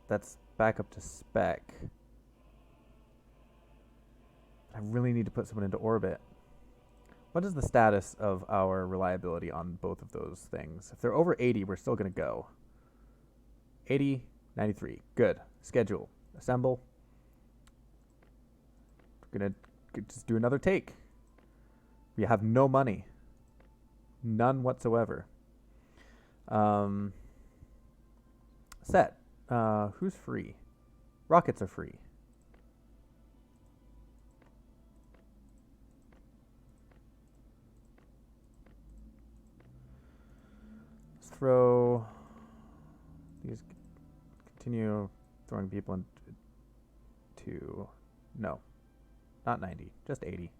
that's back up to spec. I really need to put someone into orbit. What is the status of our reliability on both of those things? If they're over 80, we're still going to go. 80, 93. Good. Schedule. Assemble. We're going to just do another take. We have no money. None whatsoever. Set. Who's free? Rockets are free. Throw these, continue throwing people into, no, not 90, just 80.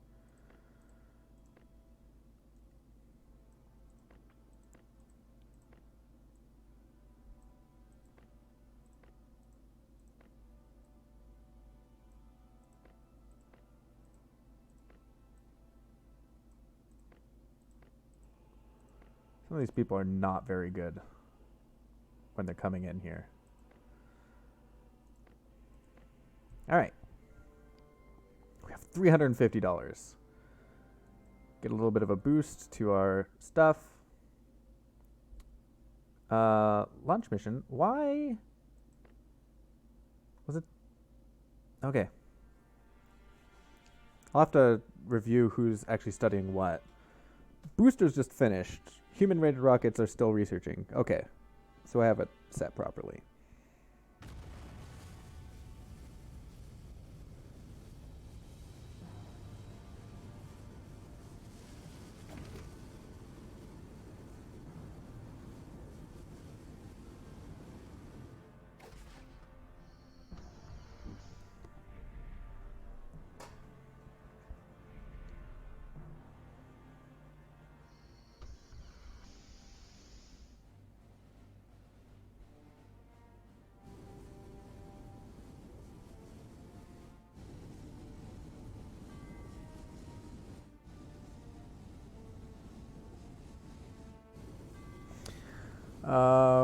Some of these people are not very good when they're coming in here. All right. We have $350. Get a little bit of a boost to our stuff. Launch mission. Why was it? Okay. I'll have to review who's actually studying what. Boosters just finished. Human-rated rockets are still researching. Okay. So I have it set properly.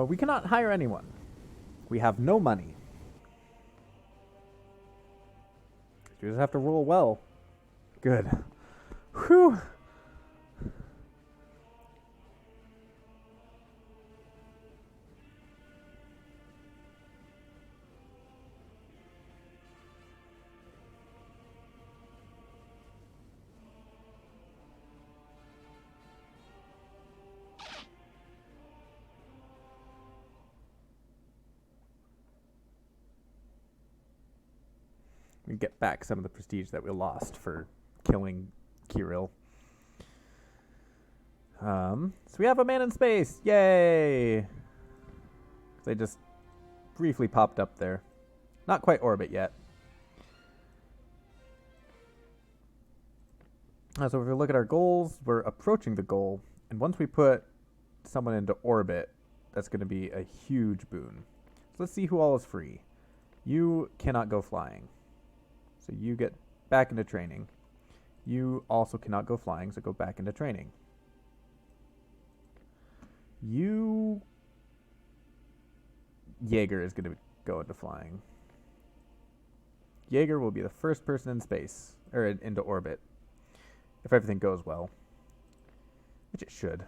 We cannot hire anyone. We have no money. You just have to roll well. Good. Whew. We get back some of the prestige that we lost for killing Kirill. So we have a man in space. Yay! They just briefly popped up there. Not quite orbit yet. So if we look at our goals, we're approaching the goal. And once we put someone into orbit, that's going to be a huge boon. So let's see who all is free. You cannot go flying. So you get back into training. You also cannot go flying, so go back into training. Jaeger is going to go into flying. Jaeger will be the first person in space, or into orbit, if everything goes well. Which it should.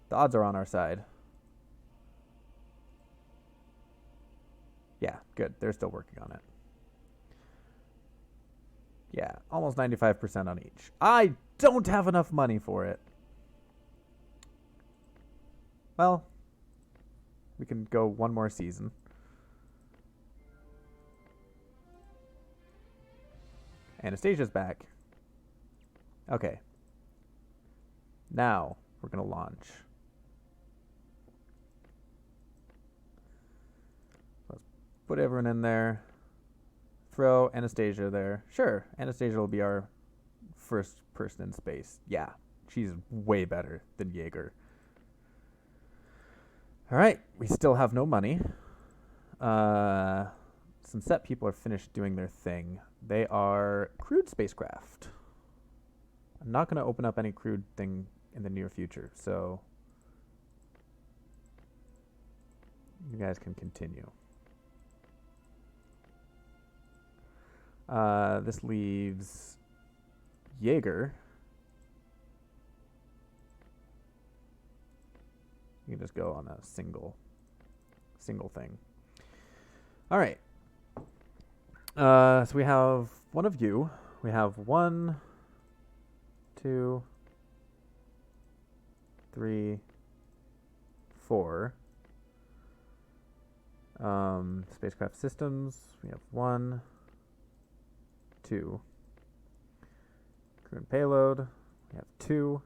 The odds are on our side. Yeah, good. They're still working on it. Yeah, almost 95% on each. I don't have enough money for it. Well, we can go one more season. Anastasia's back. Okay. Now we're going to launch. Let's put everyone in there. Throw Anastasia there. Sure, Anastasia will be our first person in space. Yeah, she's way better than Jaeger. All right, we still have no money. Some set people are finished doing their thing. They are crewed spacecraft. I'm not going to open up any crewed thing in the near future, so you guys can continue. This leaves Jaeger. You can just go on a single thing. All right. So we have one of you. We have 1, 2, 3, 4. Spacecraft systems. We have 1, 2. Crew and payload. We have 2.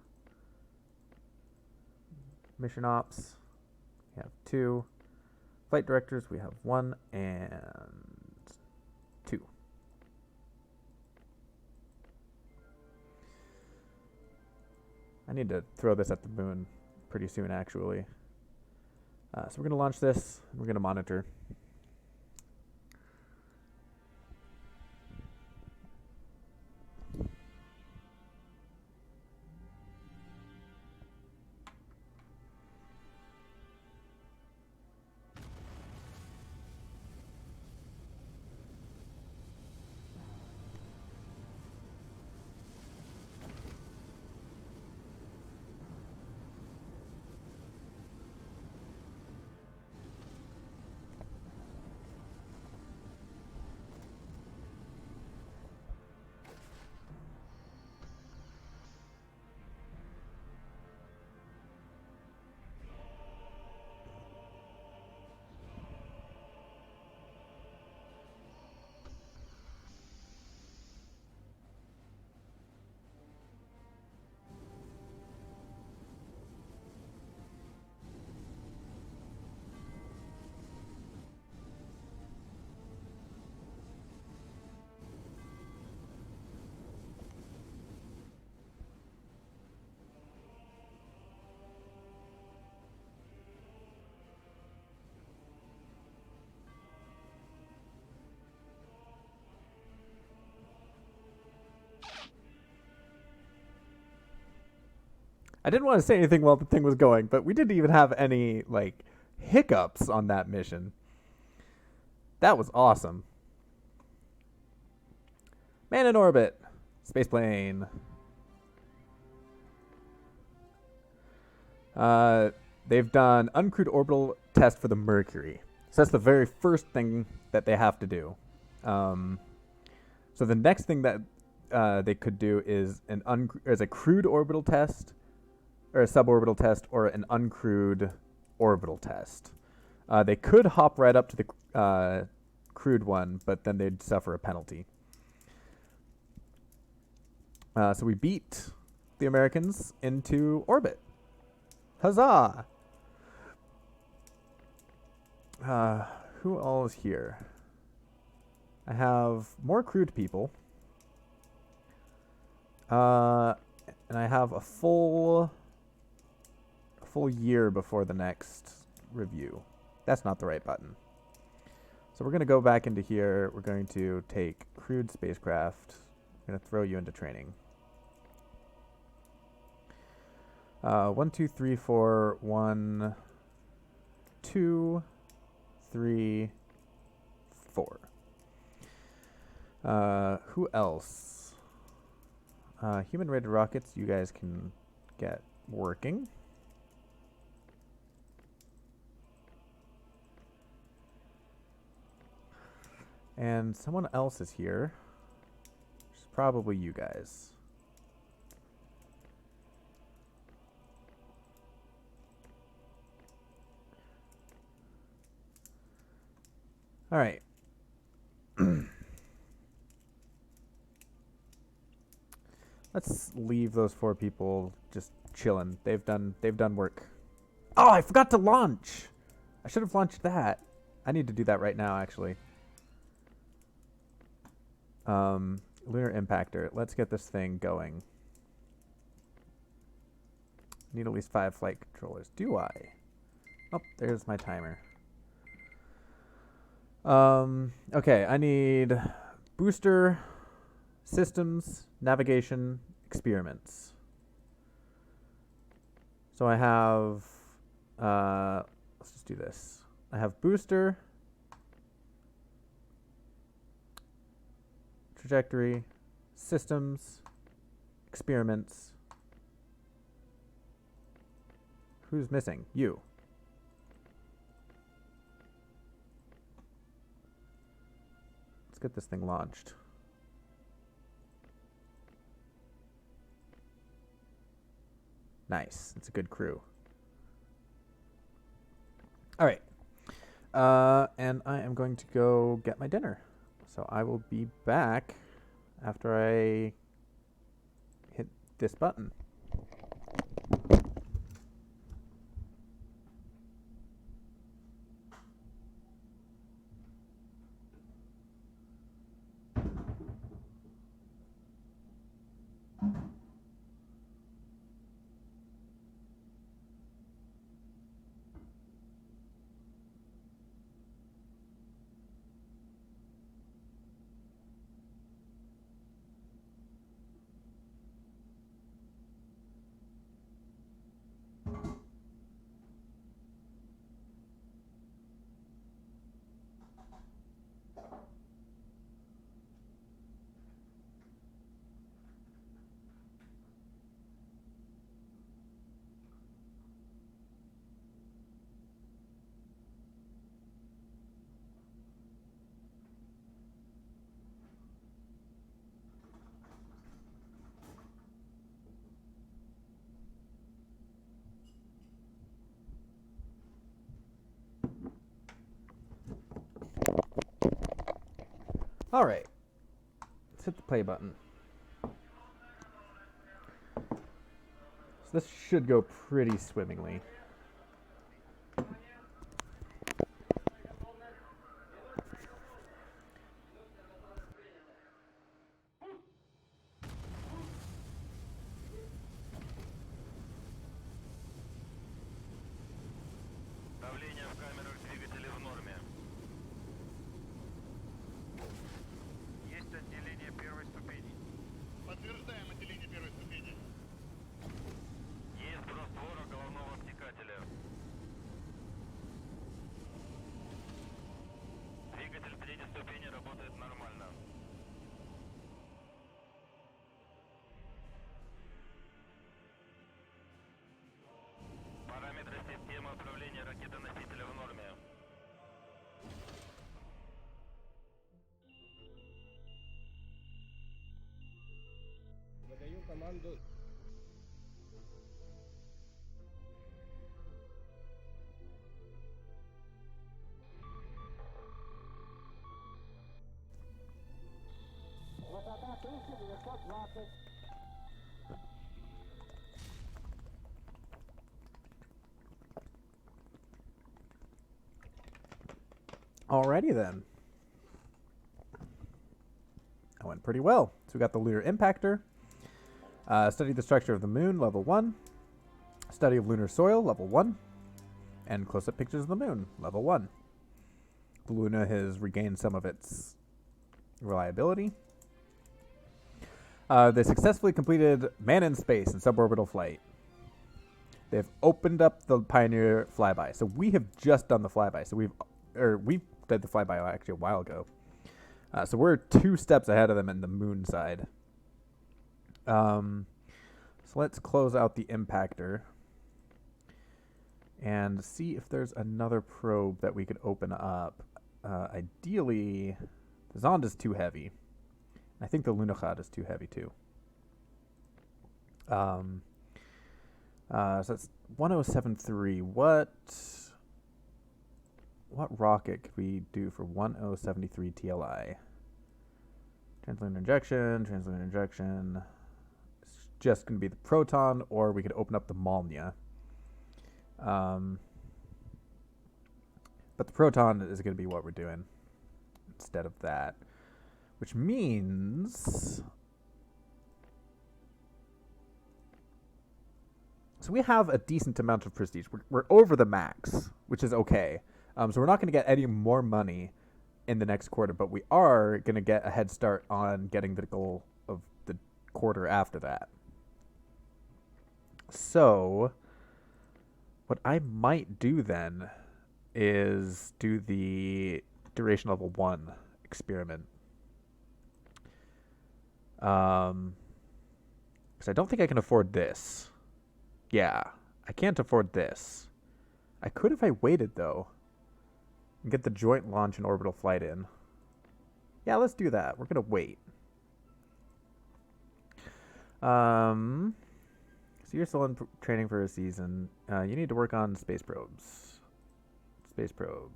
Mission ops. We have 2. Flight directors. We have 1 and 2. I need to throw this at the moon pretty soon, actually. So we're going to launch this, and we're going to monitor. I didn't want to say anything while the thing was going, but we didn't even have any, like, hiccups on that mission. That was awesome. Man in orbit. Spaceplane. They've done uncrewed orbital test for the Mercury. So that's the very first thing that they have to do. So the next thing that they could do is a crewed orbital test, or a suborbital test, or an uncrewed orbital test. They could hop right up to the crewed one, but then they'd suffer a penalty. So we beat the Americans into orbit. Huzzah! Who all is here? I have more crewed people. And I have a full year before the next review. That's not the right button. So we're going to go back into here. We're going to take crewed spacecraft. I'm going to throw you into training. 1, 2, 3, 4, 1, 2, 3, 4. Who else? Human rated rockets, you guys can get working. And someone else is here. Which is probably you guys. All right. Let's leave those 4 people just chilling. They've done work. Oh, I forgot to launch. I should have launched that. I need to do that right now, actually. Lunar impactor. Let's get this thing going. Need at least 5 flight controllers. Do I? Oh, there's my timer. Okay, I need booster, systems, navigation, experiments. So I have, let's just do this. I have booster, trajectory, systems, experiments. Who's missing? You. Let's get this thing launched. Nice. It's a good crew. All right. And I am going to go get my dinner. So I will be back after I hit this button. All right, let's hit the play button. So this should go pretty swimmingly.
Давление в камерах двигателя в норме. Есть отделение первой ступени.
Подтверждаем отделение первой ступени.
Есть
Alrighty then. That went pretty well. So we got the lunar impactor. Study the structure of the moon, level 1. Study of lunar soil, level 1. And close-up pictures of the moon, level 1. The Luna has regained some of its reliability. They successfully completed man in space and suborbital flight. They've opened up the Pioneer flyby. So we have just done the flyby. So we did the flyby actually a while ago. So we're 2 steps ahead of them in the moon side. So let's close out the impactor and see if there's another probe that we could open up. Ideally, the Zond is too heavy. I think the Lunachad is too heavy too. So it's 1073. What rocket could we do for 1073 TLI? Translunar injection. It's just going to be the Proton, or we could open up the Molnia. But the Proton is going to be what we're doing instead of that. Which means... So we have a decent amount of prestige. We're over the max, which is okay. So we're not going to get any more money in the next quarter, but we are going to get a head start on getting the goal of the quarter after that. So what I might do then is do the duration level 1 experiment. Because I don't think I can afford this. Yeah, I can't afford this. I could if I waited, though, and get the joint launch and orbital flight in. Yeah, let's do that. We're going to wait. So you're still in training for a season. You need to work on space probes. Space probes.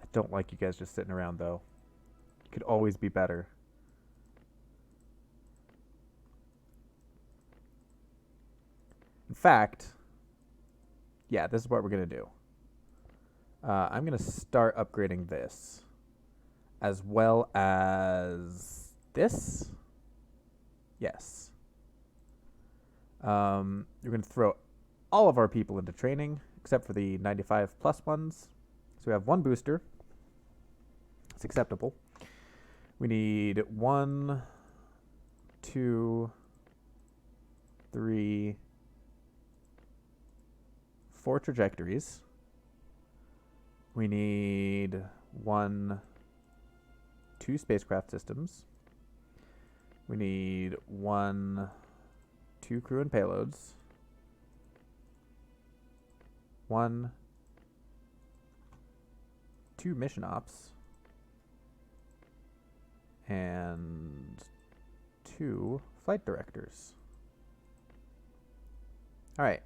I don't like you guys just sitting around, though. You could always be better. In fact, yeah, this is what we're going to do. I'm going to start upgrading this, as well as this. Yes. We're going to throw all of our people into training, except for the 95 plus ones. So we have 1 booster. It's acceptable. We need 1, 2, 3, 4 trajectories. We need 1, 2 spacecraft systems. We need 1, 2 crew and payloads. 1, 2 mission ops. And 2 flight directors. All right.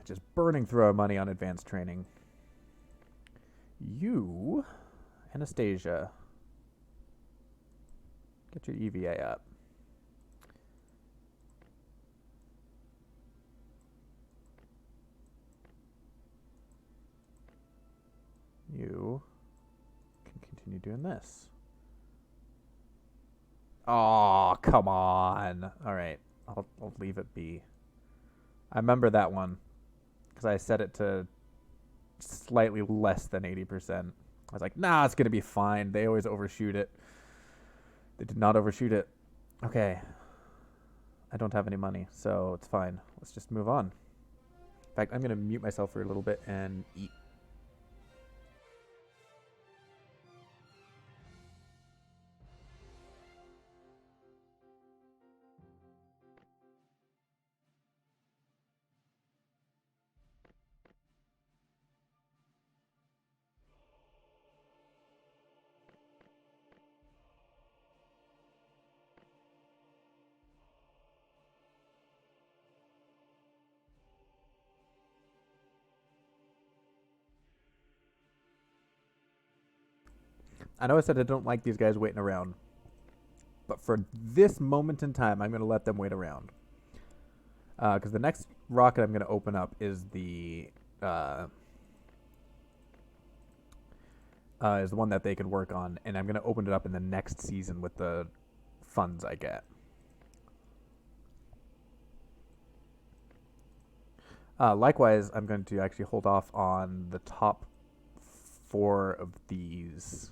Just burning through our money on advanced training. You, Anastasia, get your EVA up. You can continue doing this. Oh, come on. All right, I'll leave it be. I remember that one because I set it to slightly less than 80%. I was like, nah, it's going to be fine. They always overshoot it. They did not overshoot it. Okay. I don't have any money, so it's fine. Let's just move on. In fact, I'm going to mute myself for a little bit and eat. I know I said I don't like these guys waiting around, but for this moment in time, I'm going to let them wait around. Because the next rocket I'm going to open up is the one that they could work on, and I'm going to open it up in the next season with the funds I get. Likewise, I'm going to actually hold off on the top 4 of these.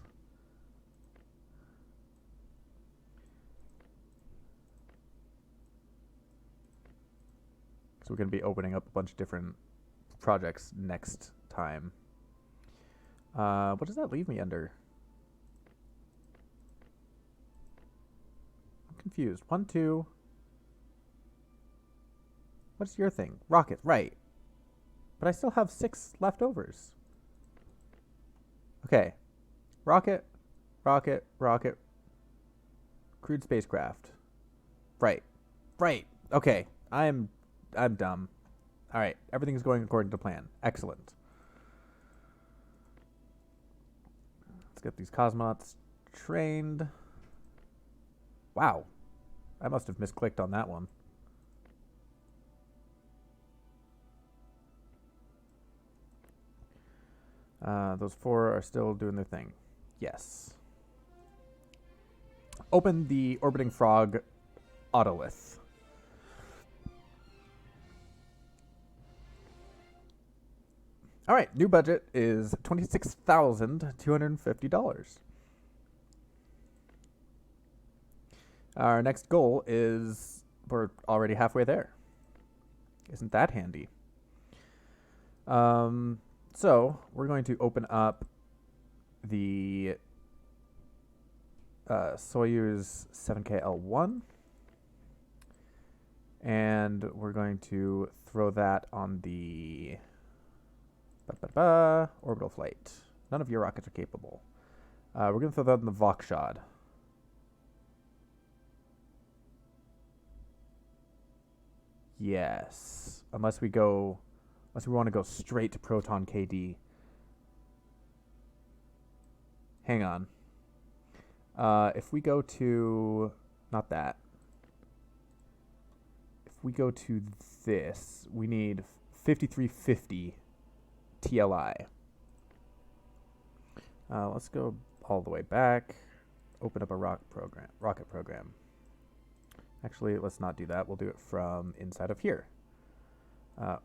So we're going to be opening up a bunch of different projects next time. What does that leave me under? I'm confused. 1, 2. What's your thing? Rockets, right. But I still have 6 leftovers. Okay. Rocket, rocket, rocket. Crewed spacecraft. Right. Right. Okay. I'm dumb. All right. Everything's going according to plan. Excellent. Let's get these cosmonauts trained. Wow. I must have misclicked on that one. Those 4 are still doing their thing. Yes. Open the orbiting frog autolith. All right, new budget is $26,250. Our next goal is we're already halfway there. Isn't that handy? So we're going to open up the Soyuz 7KL1, and we're going to throw that on the orbital flight. None of your rockets are capable. We're going to throw that on the Vokshad. Yes, unless we want to go straight to Proton KD. Hang on. If we go to... Not that. If we go to this, we need 5350 TLI. Let's go all the way back. Open up a rocket program. Actually, let's not do that. We'll do it from inside of here.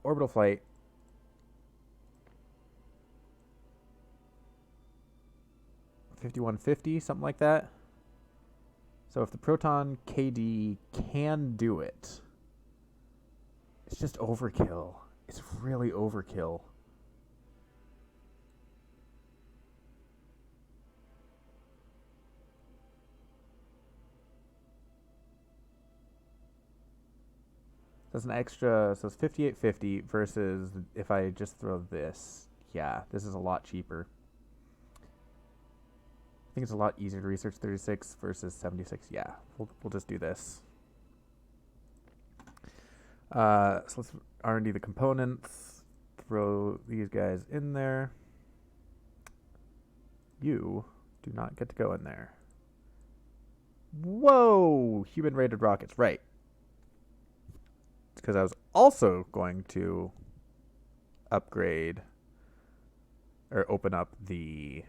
Orbital flight. $51.50, something like that. So if the Proton KD can do it, it's just overkill. It's really overkill. So it's an extra, so it's $58.50 versus if I just throw this. Yeah, this is a lot cheaper. I think it's a lot easier to research 36 versus 76. Yeah, we'll just do this. So let's R&D the components. Throw these guys in there. You do not get to go in there. Whoa! Human-rated rockets. Right. It's because I was also going to upgrade or open up the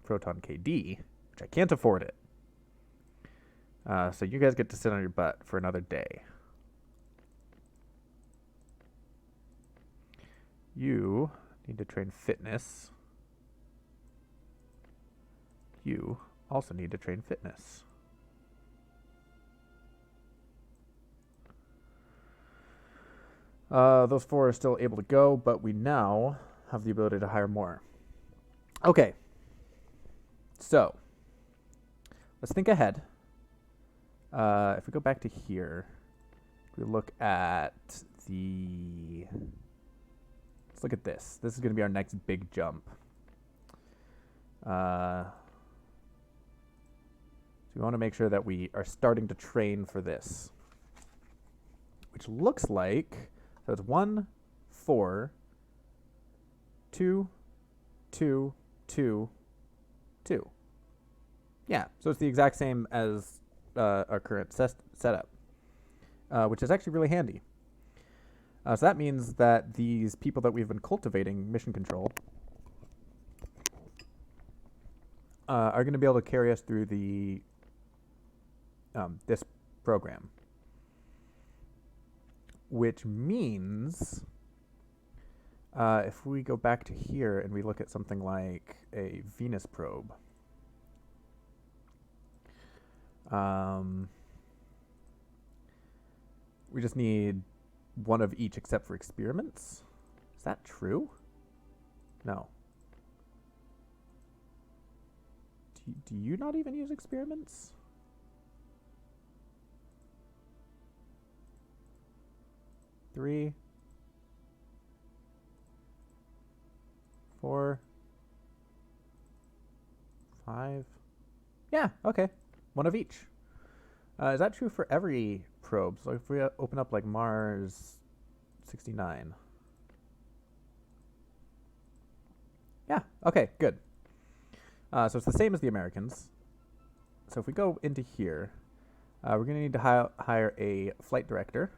Proton KD, which I can't afford it. So you guys get to sit on your butt for another day. You need to train fitness. You also need to train fitness. Those 4 are still able to go, but we now have the ability to hire more. Okay. So, let's think ahead. If we go back to here, we look at the... Let's look at this. This is going to be our next big jump. So we want to make sure that we are starting to train for this. Which looks like... So it's 1, 4, 2, 2, 2, 2. Yeah, so it's the exact same as our current setup, which is actually really handy. So that means that these people that we've been cultivating mission control are going to be able to carry us through the this program, which means if we go back to here and we look at something like a Venus probe, we just need one of each except for experiments. Is that true? No. Do you not even use experiments? Three, 4, 5. Yeah, okay. One of each. Is that true for every probe? So if we open up like Mars 69. Yeah, okay, good. So it's the same as the Americans. So if we go into here, we're going to need to hire a flight director.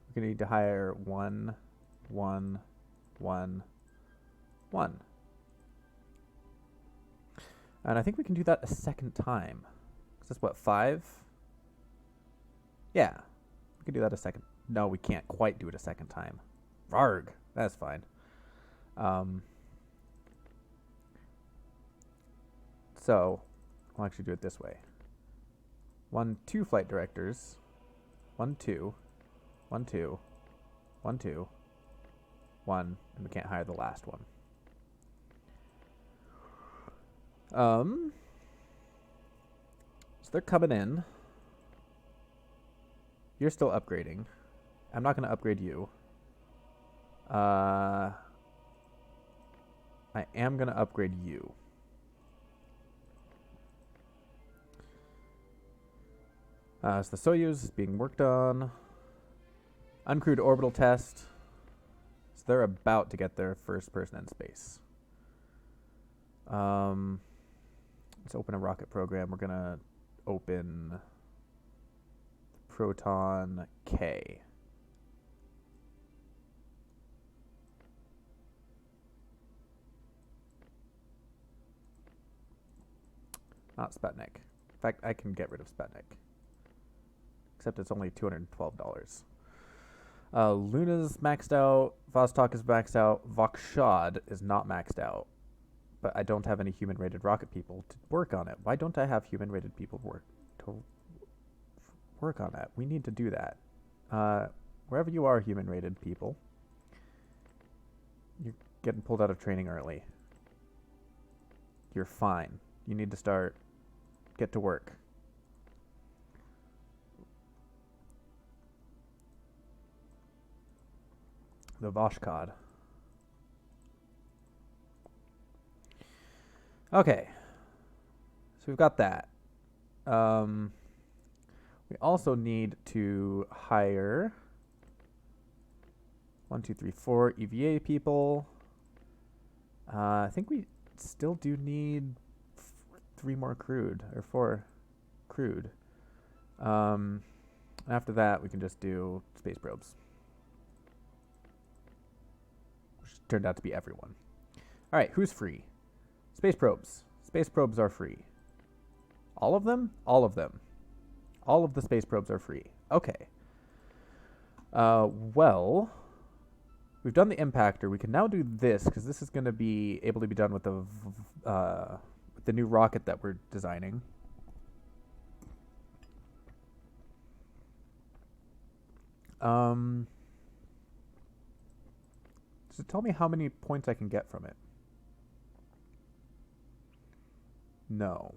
We're going to need to hire 1, 1, 1, 1. And I think we can do that a second time. That's what, 5? Yeah, we can do that a second. No, we can't quite do it a second time. Varg, that's fine. So I'll actually do it this way. 1, 2 flight directors. 1, 2, 1, 2, 1, 2, 1, and we can't hire the last one. So they're coming in. You're still upgrading. I'm not going to upgrade you. I am going to upgrade you. So the Soyuz is being worked on. Uncrewed orbital test. So they're about to get their first person in space. Let's open a rocket program. We're going to open Proton K. Not Sputnik. In fact, I can get rid of Sputnik. Except it's only $212. Luna's maxed out. Vostok is maxed out. Vokshad is not maxed out. But I don't have any human-rated rocket people to work on it. Why don't I have human-rated people work on that? We need to do that. Wherever you are, human-rated people, you're getting pulled out of training early. You're fine. You need to get to work. The Voshkod. Okay. So we've got that. We also need to hire 1, 2, 3, 4 EVA people. I think we still do need 3 more crewed, or 4 crewed. After that, we can just do space probes, which turned out to be everyone. All right, who's free? Space probes. Space probes are free. All of them? All of them. All of the space probes are free. Okay. Well, we've done the impactor. We can now do this, because this is going to be able to be done with the new rocket that we're designing. So tell me how many points I can get from it. No.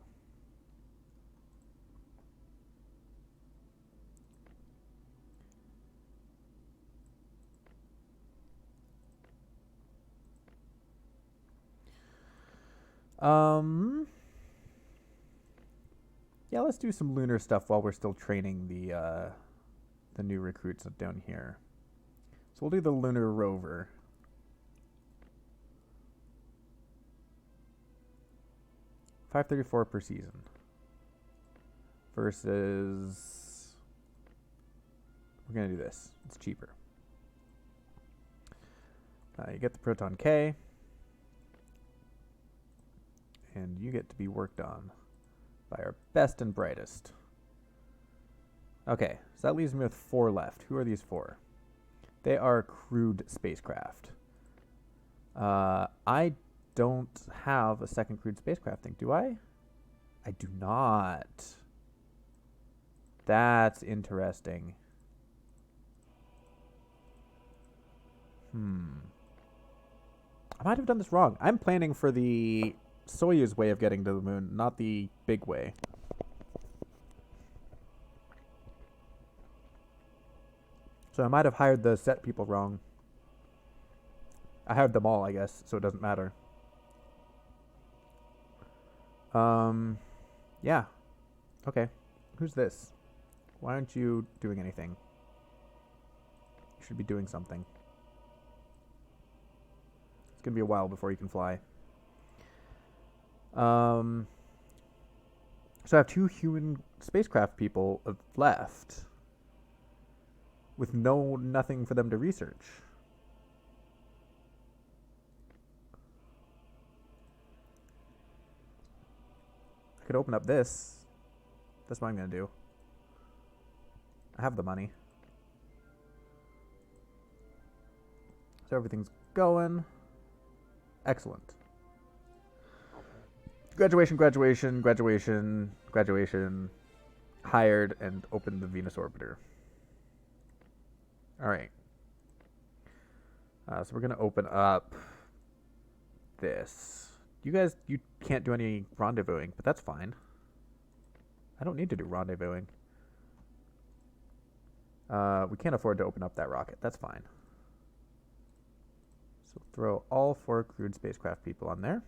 Yeah, let's do some lunar stuff while we're still training the new recruits down here. So we'll do the Lunar Rover. $534 per season. Versus... We're going to do this. It's cheaper. You get the Proton K. And you get to be worked on by our best and brightest. Okay, so that leaves me with 4 left. Who are these 4? They are crewed spacecraft. I don't have a second crewed spacecraft thing, do I? I do not. That's interesting. I might have done this wrong. I'm planning for the Soyuz way of getting to the moon, not the big way. So I might have hired the set people wrong. I hired them all, I guess, so it doesn't matter. Yeah. Okay. Who's this? Why aren't you doing anything? You should be doing something. It's gonna be a while before you can fly. So I have 2 human spacecraft people left with nothing for them to research. I could open up this. That's what I'm going to do. I have the money. So everything's going. Excellent. Graduation, graduation, graduation, graduation. Hired and opened the Venus orbiter. Alright. So we're going to open up this. You can't do any rendezvousing, but that's fine. I don't need to do rendezvousing. We can't afford to open up that rocket. That's fine. So throw all 4 crewed spacecraft people on there.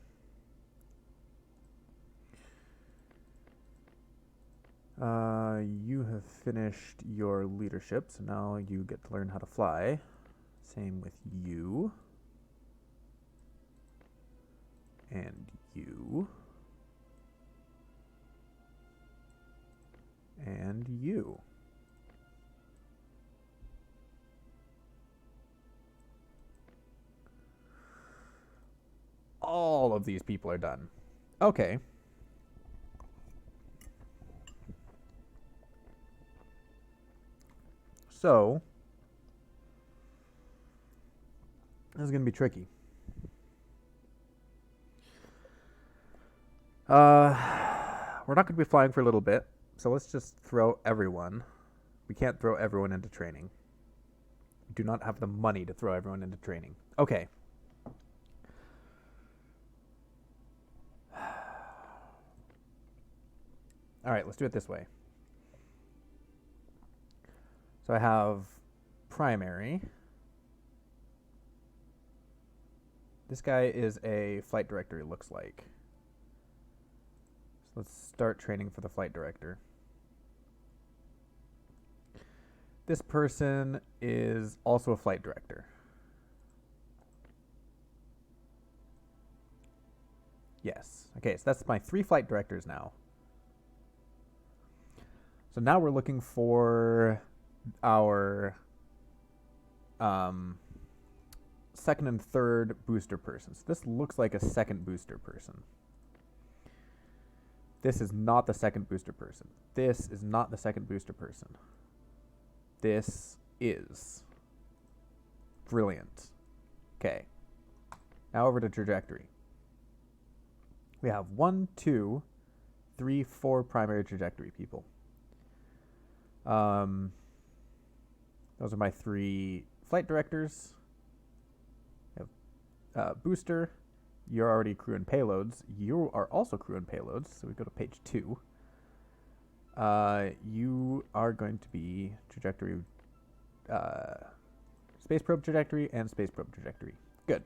You have finished your leadership, so now you get to learn how to fly. Same with you. And you. And you. All of these people are done. Okay. So, this is going to be tricky. We're not going to be flying for a little bit, so let's just throw everyone. We can't throw everyone into training. We do not have the money to throw everyone into training. Okay. All right, let's do it this way. So I have primary. This guy is a flight director, it looks like. So let's start training for the flight director. This person is also a flight director. Yes. Okay, so that's my 3 flight directors now. So now we're looking for our second and third booster persons. This looks like a second booster person. This is not the second booster person. This is not the second booster person. This is. Brilliant. Okay. Now over to trajectory. We have 1, 2, 3, 4 primary trajectory people. Those are my 3 flight directors. I have booster. You're already crew and payloads. You are also crew and payloads, so we go to page 2. You are going to be trajectory, space probe trajectory and space probe trajectory. Good.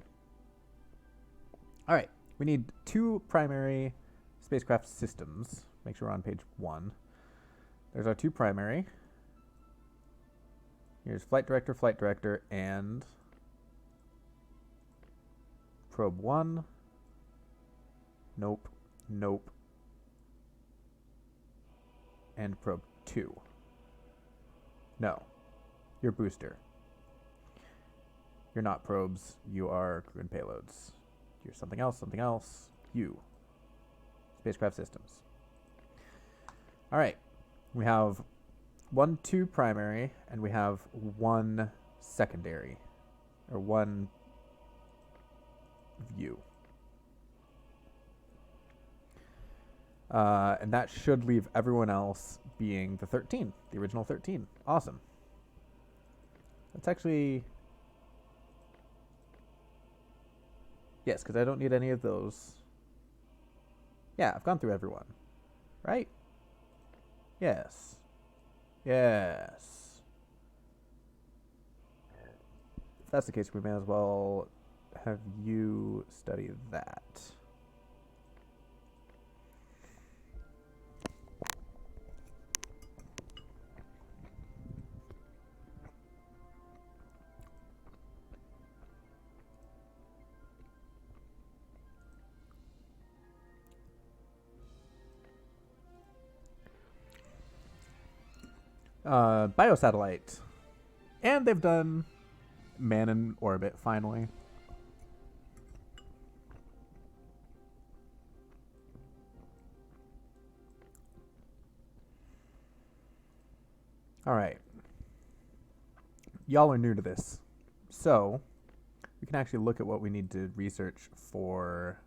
All right, we need 2 primary spacecraft systems. Make sure we're on page 1. There's our 2 primary. Here's flight director, and probe 1. Nope, nope, and probe 2. No. You're booster. You're not probes. You are crew and payloads. You're something else, something else. You. Spacecraft systems. Alright. We have 1, 2 primary, and we have 1 secondary. Or 1 view. And that should leave everyone else being the 13, the original 13. Awesome. That's actually... Yes, because I don't need any of those. Yeah, I've gone through everyone. Right? Yes. Yes. If that's the case, we may as well have you study that. Biosatellite. And they've done man in orbit, finally. Alright. Y'all are new to this. So, we can actually look at what we need to research for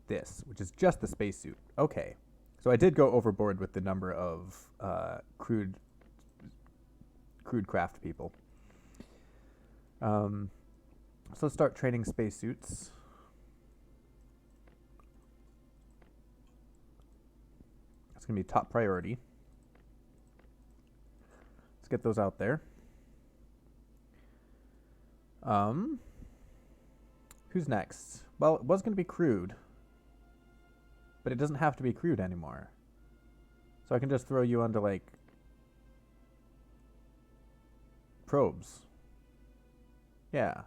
this, which is just the spacesuit. Okay. So I did go overboard with the number of crude craft people. So let's start training spacesuits. That's going to be top priority. Let's get those out there. Who's next? Well, it was going to be crewed. But it doesn't have to be crewed anymore. So I can just throw you onto, like, probes. Yeah.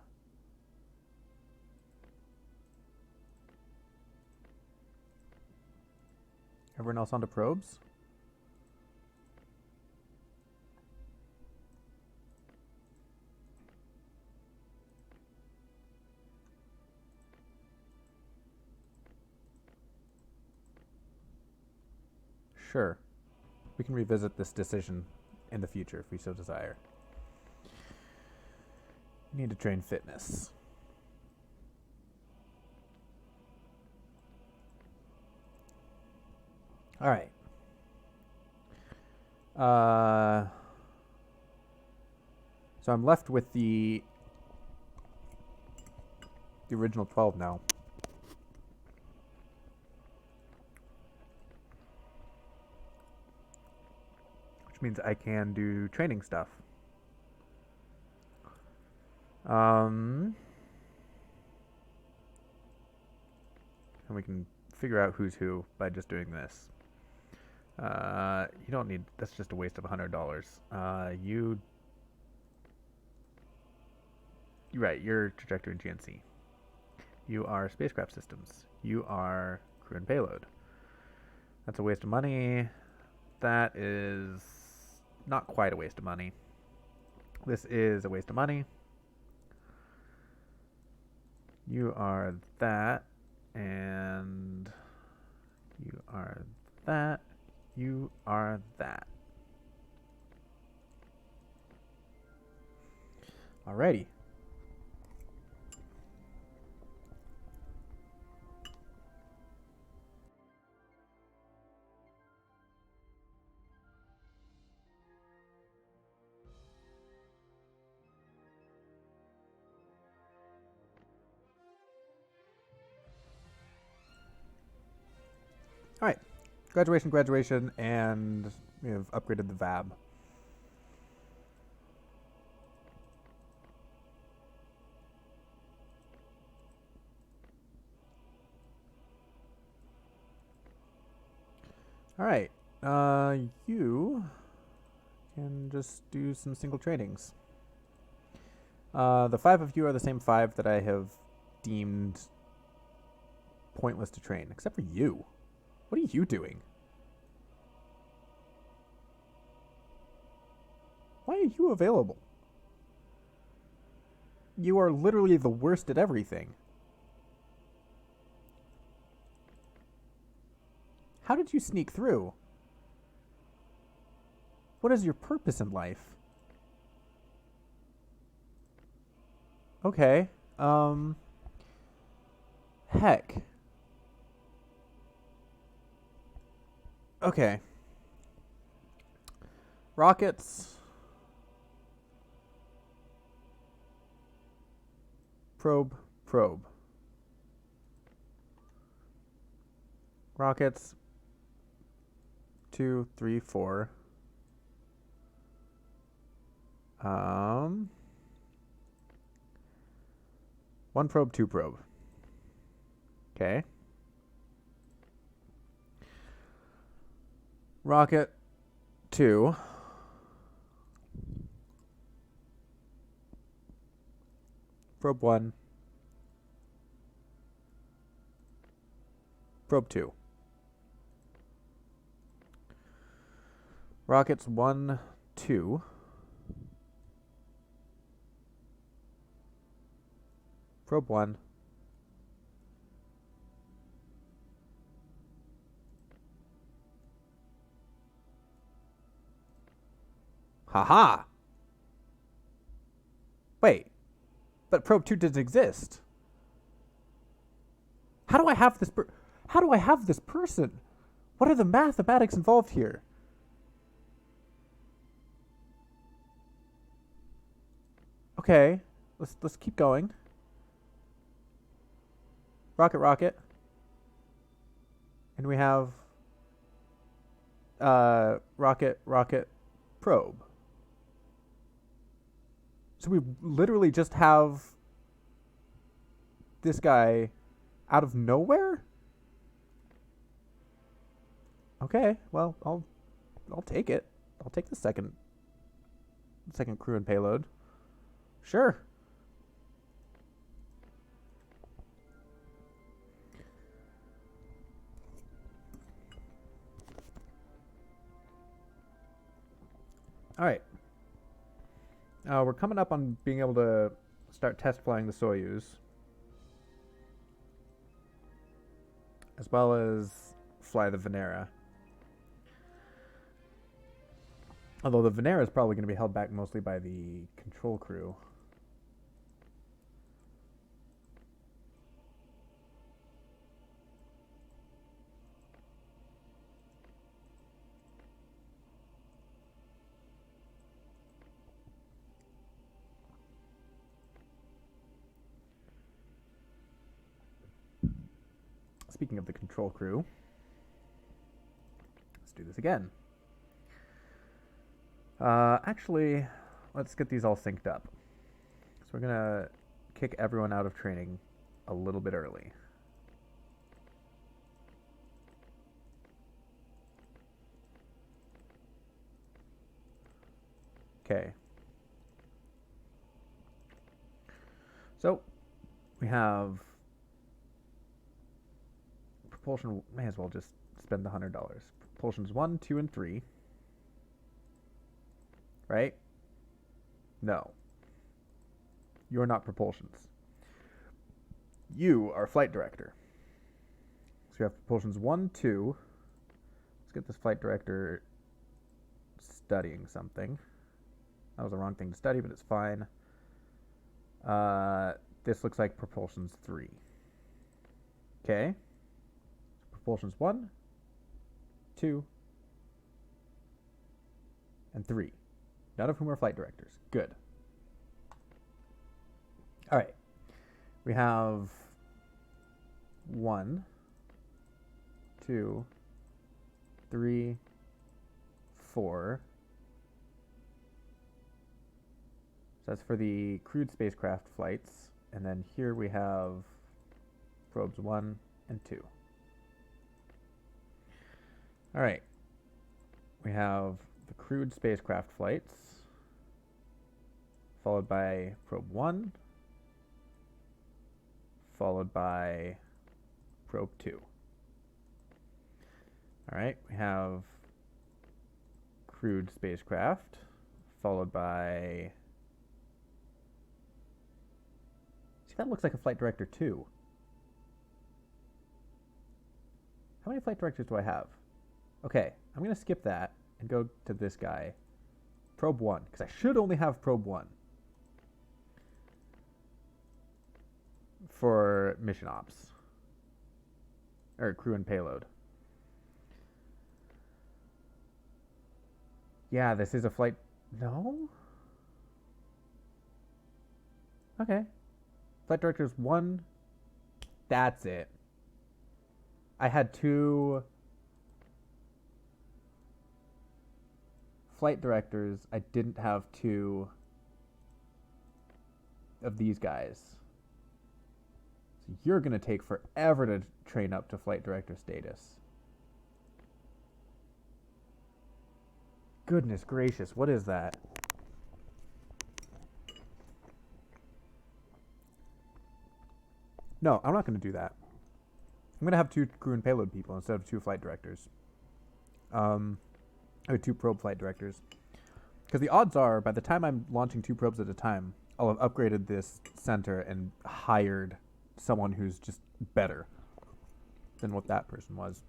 Everyone else onto probes? Sure. We can revisit this decision in the future if we so desire. You need to train fitness. Alright. So I'm left with the original 12 now. Which means I can do training stuff. And we can figure out who's who by just doing this. You don't need... That's just a waste of $100. You're right, you're trajectory GNC. You are spacecraft systems. You are crew and payload. That's a waste of money. That is not quite a waste of money. This is a waste of money. You are that. And you are that. You are that. Alrighty. Alright. Graduation, and we have upgraded the VAB. Alright. You can just do some single trainings. The 5 of you are the same 5 that I have deemed pointless to train, except for you. What are you doing? Why are you available? You are literally the worst at everything. How did you sneak through? What is your purpose in life? Okay. Heck. Okay. Rockets. Probe. Rockets. 2, 3, 4. One probe, 2 probe. Okay. Rocket 2. Probe 1. Probe 2. Rockets 1, 2. Probe 1. Haha! Wait. But probe 2 doesn't exist. How do I have this person? What are the mathematics involved here? Okay. Let's keep going. Rocket. And we have rocket probe. So we literally just have this guy out of nowhere? Okay, well, I'll take it. I'll take the second crew and payload. Sure. All right. We're coming up on being able to start test flying the Soyuz, as well as fly the Venera. Although the Venera is probably going to be held back mostly by the control crew. Speaking of the control crew, let's do this again. Actually, let's get these all synced up. So we're going to kick everyone out of training a little bit early. Okay. So we have propulsion. May as well just spend the $100. Propulsions 1, 2, and 3. Right? No. You're not propulsions. You are flight director. So we have propulsions 1, 2. Let's get this flight director studying something. That was the wrong thing to study, but it's fine. This looks like propulsions 3. Okay. Propulsions 1, 2, and 3. None of whom are flight directors. Good. All right. We have 1, 2, 3, 4. So that's for the crewed spacecraft flights. And then here we have probes 1 and 2. All right. We have the crewed spacecraft flights, followed by probe 1, followed by probe 2. All right, we have crewed spacecraft, followed by... See, that looks like a flight director too. How many flight directors do I have? Okay, I'm going to skip that and go to this guy. Probe 1, because I should only have probe 1 for mission ops. Or crew and payload. Yeah, this is a flight... No? Okay. Flight directors 1. That's it. I had 2 flight directors. I didn't have 2 of these guys. So you're going to take forever to train up to flight director status. Goodness gracious, what is that? No, I'm not going to do that. I'm going to have 2 crew and payload people instead of 2 flight directors. Or 2 probe flight directors. Because the odds are, by the time I'm launching 2 probes at a time, I'll have upgraded this center and hired someone who's just better than what that person was.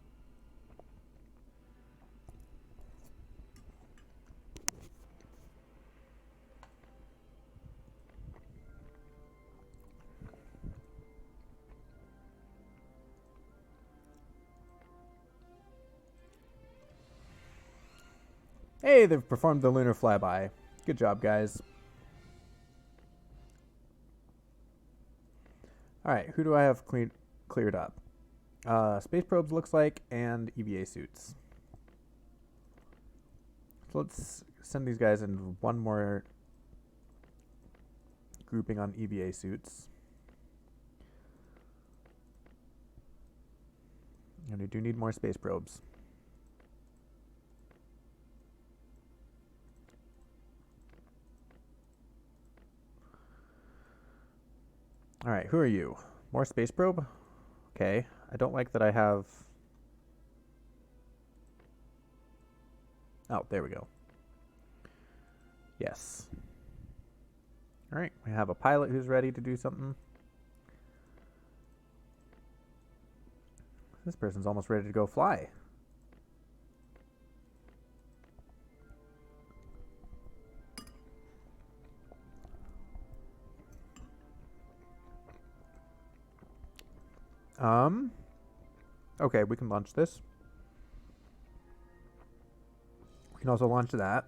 Hey, they've performed the Lunar Flyby. Good job, guys. Alright, who do I have cleared up? Space probes looks like, and EVA suits. So let's send these guys in one more grouping on EVA suits. And we do need more space probes. Alright, who are you? More space probe? Okay. I don't like that I have... Oh, there we go. Yes. Alright, we have a pilot who's ready to do something. This person's almost ready to go fly. Okay, we can launch this. We can also launch that.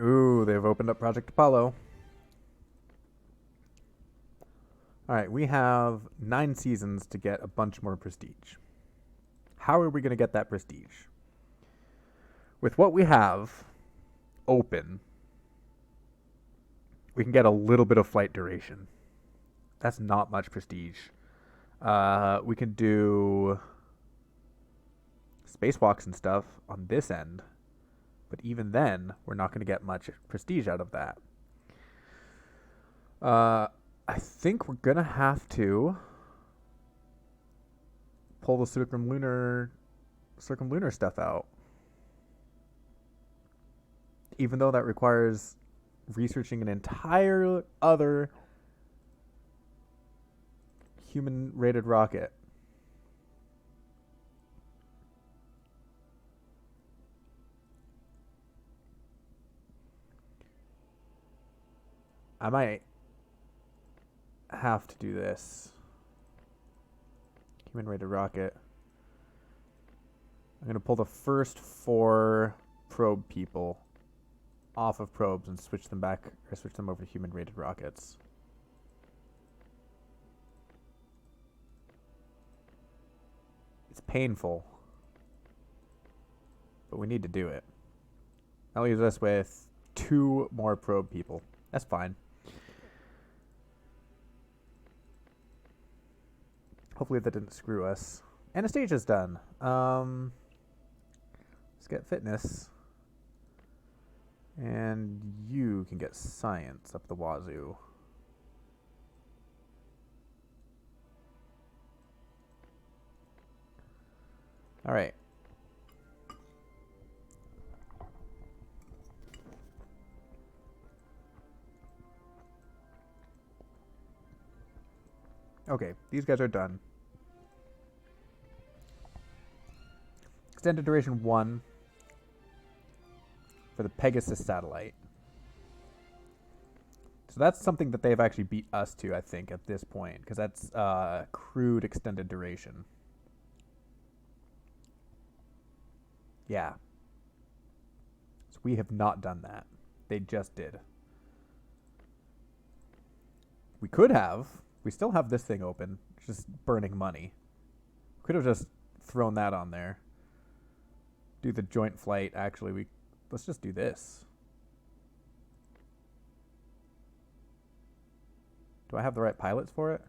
Ooh, they've opened up Project Apollo. Alright, we have 9 seasons to get a bunch more prestige. How are we going to get that prestige? With what we have open, we can get a little bit of flight duration. That's not much prestige. We can do spacewalks and stuff on this end, but even then, we're not going to get much prestige out of that. I think we're going to have to pull the circumlunar stuff out. Even though that requires researching an entire other human-rated rocket. I might have to do this. Human-rated rocket. I'm going to pull the first 4 probe people off of probes and switch them back, or switch them over to human-rated rockets. It's painful, but we need to do it. That leaves us with 2 more probe people. That's fine. Hopefully that didn't screw us. Anastasia's done. Let's get fitness. And you can get science up the wazoo. All right. Okay, these guys are done. Extended duration 1 for the Pegasus satellite. So that's something that they've actually beat us to, I think, at this point, because that's crude extended duration. Yeah. So we have not done that. They just did. We could have. We still have this thing open. It's just burning money. Could have just thrown that on there. Do the joint flight. Actually, let's just do this. Do I have the right pilots for it?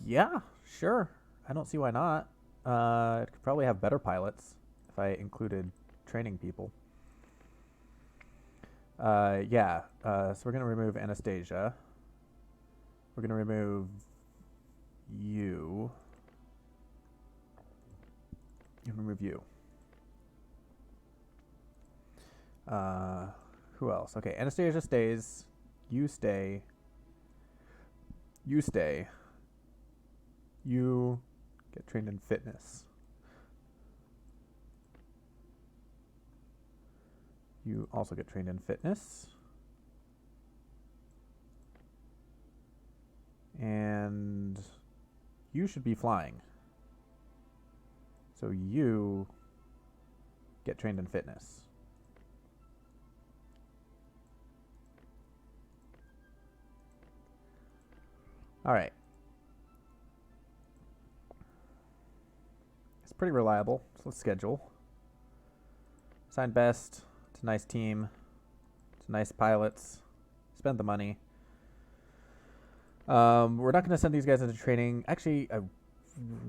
Yeah, sure. I don't see why not. I could probably have better pilots if I included training people. Yeah. So we're gonna remove Anastasia. We're gonna remove you. And remove you. Who else? Okay, Anastasia stays. You stay. You stay. You get trained in fitness. You also get trained in fitness. And you should be flying. So you get trained in fitness. All right. It's pretty reliable. So let's schedule. Assign best. It's a nice team. It's nice pilots. Spend the money. We're not going to send these guys into training. Actually, I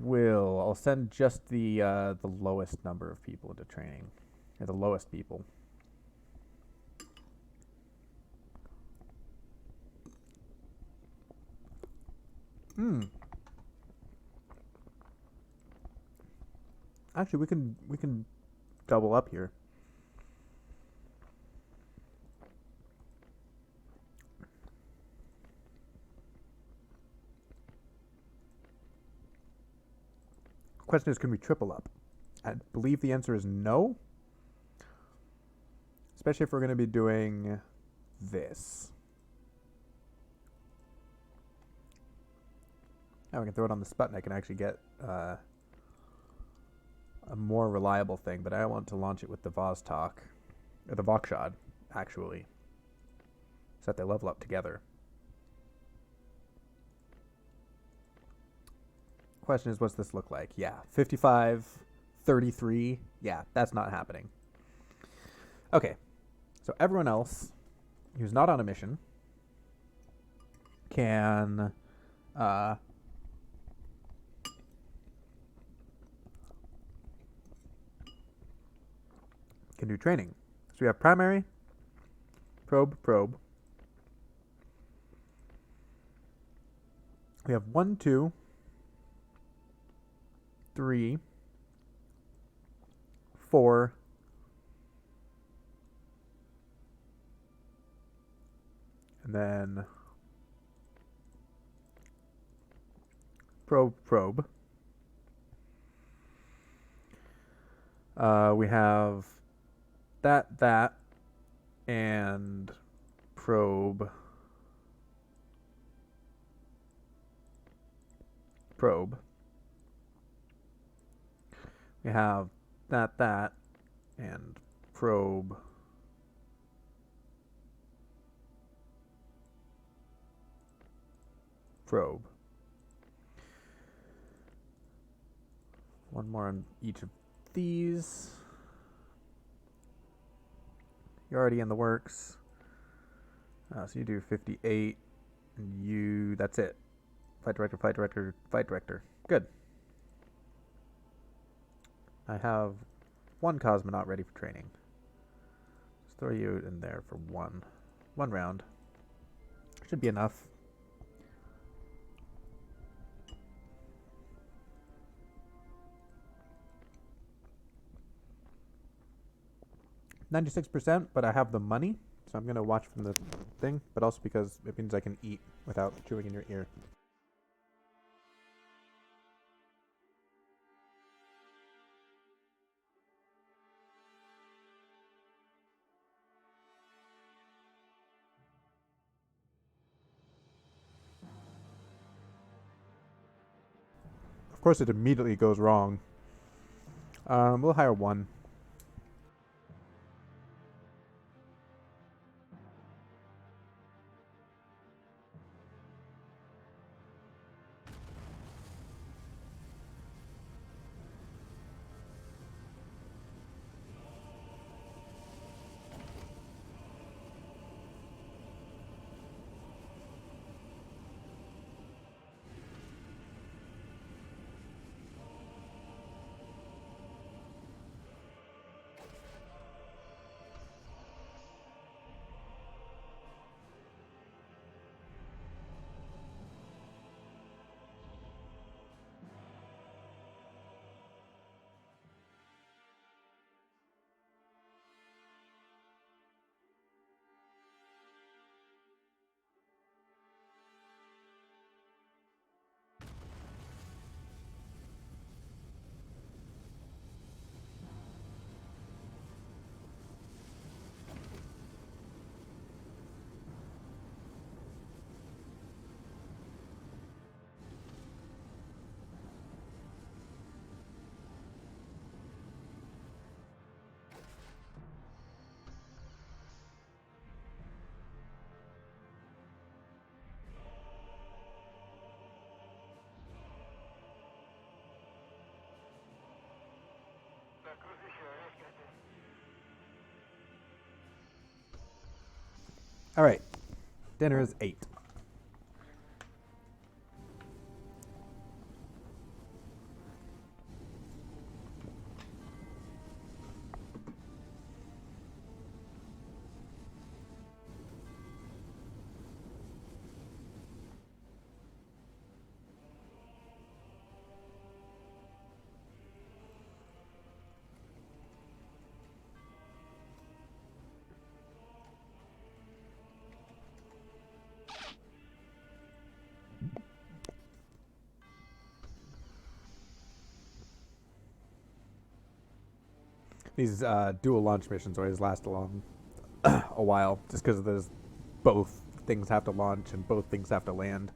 will. I'll send just the lowest number of people into training. Or the lowest people. Actually, we can double up here. Question is, can we triple up? I believe the answer is no. Especially if we're going to be doing this. Now we can throw it on the Sputnik and actually get a more reliable thing, but I want to launch it with the Vostok, or the Vokshad, actually, so that they level up together. Question is, what's this look like? Yeah, 55, 33. Yeah, that's not happening. Okay, so everyone else who's not on a mission can do training. So we have primary, probe. We have 1, 2, 3, 4, and then probe. We have that, and probe. We have that, and probe. One more on each of these. You're already in the works. So you do 58, and that's it. Flight director. Good. I have one cosmonaut ready for training. Let's throw you in there for one round. Should be enough. 96%, but I have the money, so I'm going to watch from the thing, but also because it means I can eat without chewing in your ear. Of course, it immediately goes wrong. We'll hire one. All right, dinner is 8. These dual launch missions always last a while, just because there's both things have to launch and both things have to land.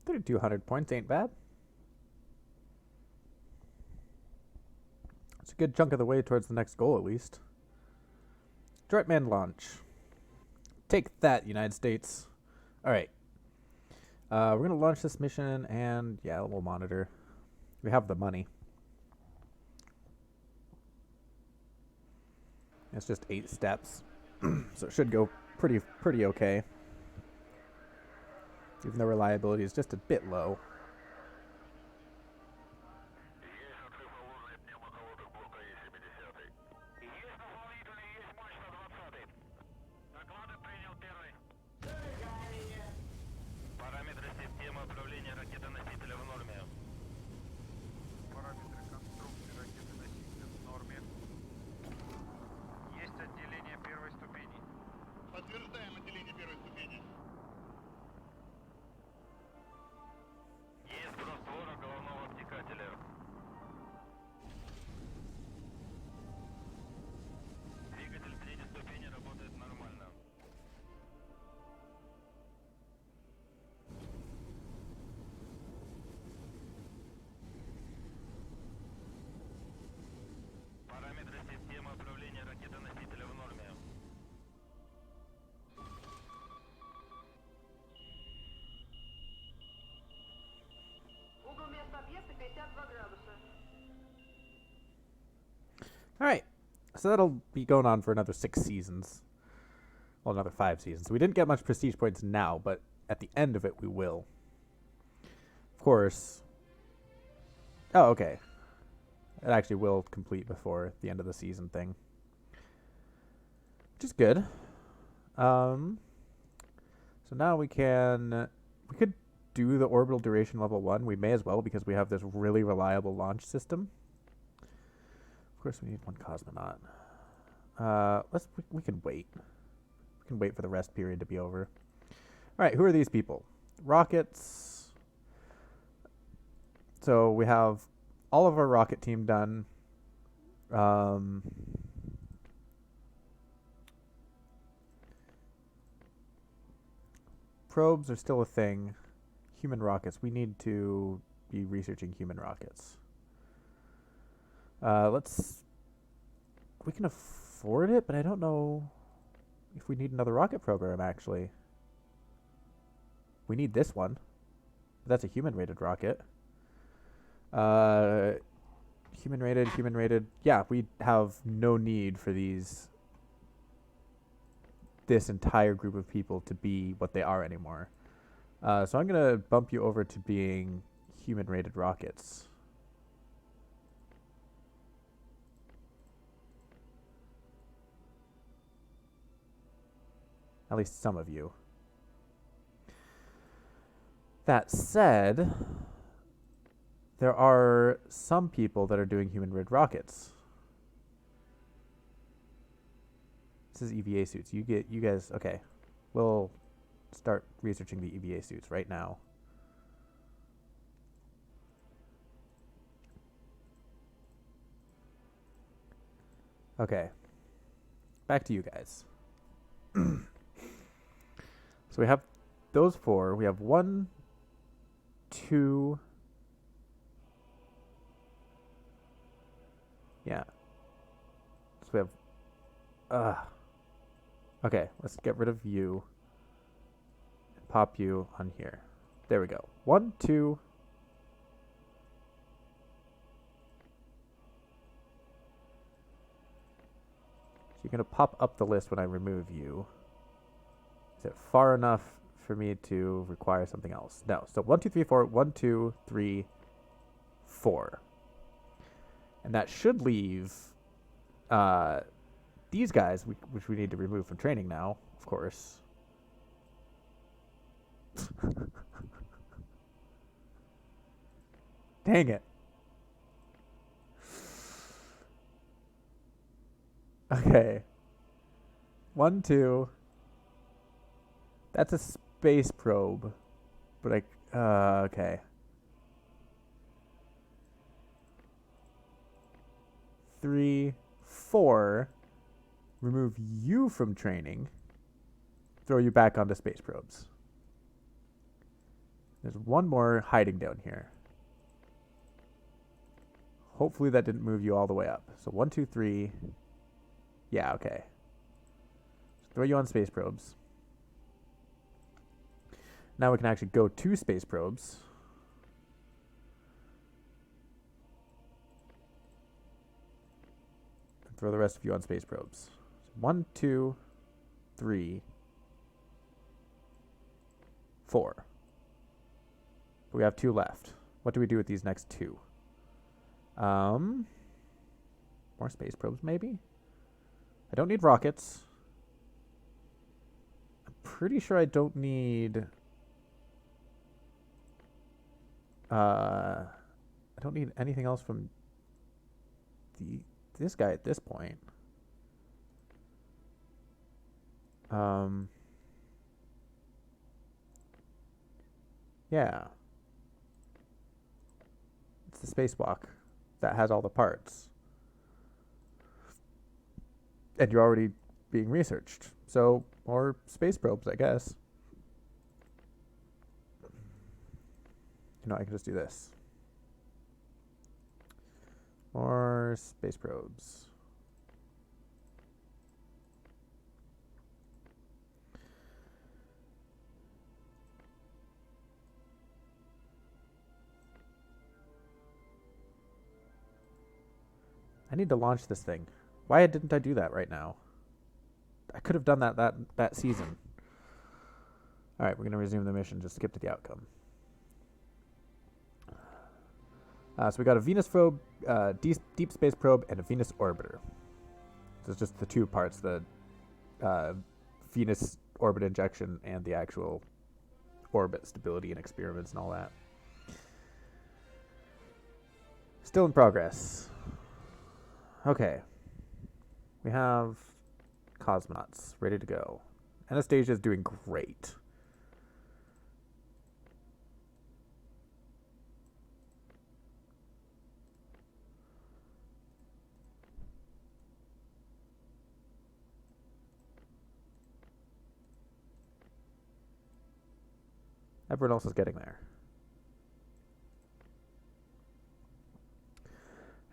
$3,200 points ain't bad. It's a good chunk of the way towards the next goal, at least. Droidman launch. Take that, United States. All right. We're going to launch this mission, and yeah, we'll monitor. We have the money. It's just 8 steps, so it should go pretty okay. Even though reliability is just a bit low.
Параметры системы управления ракетоносителя в норме. Параметры конструкции ракеты-носителя в норме. Есть отделение первой ступени.
Подтверждаем отделение первой ступени.
Есть сброс двора головного обтекателя. Двигатель третьей ступени работает нормально. Параметры системы управления ракетоносителя в норме.
Угол места объекта 52 градуса.
All right. So that'll be going on for another 6 seasons. Well, another 5 seasons. We didn't get much prestige points now, but at the end of it, we will. Of course. Oh, okay. It actually will complete before the end of the season thing, which is good. So now we could do the orbital duration level 1. We may as well because we have this really reliable launch system. Of course, we need one cosmonaut. We can wait. We can wait for the rest period to be over. All right, who are these people? Rockets. So we have all of our rocket team done. Probes are still a thing. Human rockets. We need to be researching human rockets. We can afford it, but I don't know if we need another rocket program, actually. We need this one. That's a human-rated rocket. Human-rated. Yeah, we have no need for this entire group of people to be what they are anymore. So I'm going to bump you over to being human-rated rockets. At least some of you. That said, there are some people that are doing human-rated rockets. This is EVA suits. You guys, okay. We'll start researching the EVA suits right now. Okay. Back to you guys. So we have those 4. We have 1, 2. Yeah. So we have. Okay, let's get rid of you. And pop you on here. There we go. 1, 2. So you're going to pop up the list when I remove you. Is it far enough for me to require something else? No. So 1, 2, 3, 4. 1, 2, 3, 4. And that should leave these guys, which we need to remove from training now, of course. Dang it. Okay. 1, 2. That's a space probe. But okay. 3, 4. Remove you from training. Throw you back onto space probes. There's one more hiding down here. Hopefully that didn't move you all the way up. So 1, 2, 3. Yeah, okay. Throw you on space probes. Now we can actually go to space probes. And throw the rest of you on space probes. So 1, 2, 3, 4. But we have 2 left. What do we do with these next 2? More space probes, maybe? I don't need rockets. I'm pretty sure I don't need... I don't need anything else from this guy at this point. Yeah. It's the spacewalk that has all the parts. And you're already being researched. So, more space probes, I guess. You know, I can just do this. More space probes. I need to launch this thing. Why didn't I do that right now? I could have done that season. Alright, we're going to resume the mission. Just skip to the outcome. So we got a Venus probe, deep space probe, and a Venus orbiter. So it's just the two parts, the Venus orbit injection and the actual orbit stability and experiments and all that. Still in progress. Okay. We have cosmonauts ready to go. Anastasia is doing great. Everyone else is getting there.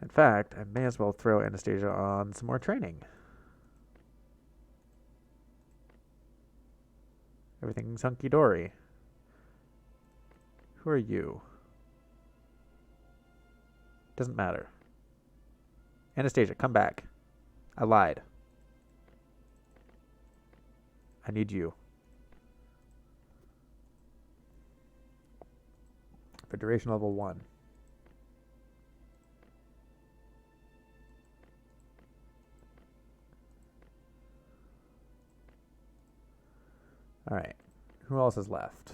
In fact, I may as well throw Anastasia on some more training. Everything's hunky-dory. Who are you? Doesn't matter. Anastasia, come back. I lied. I need you. For duration level 1. Alright. Who else is left?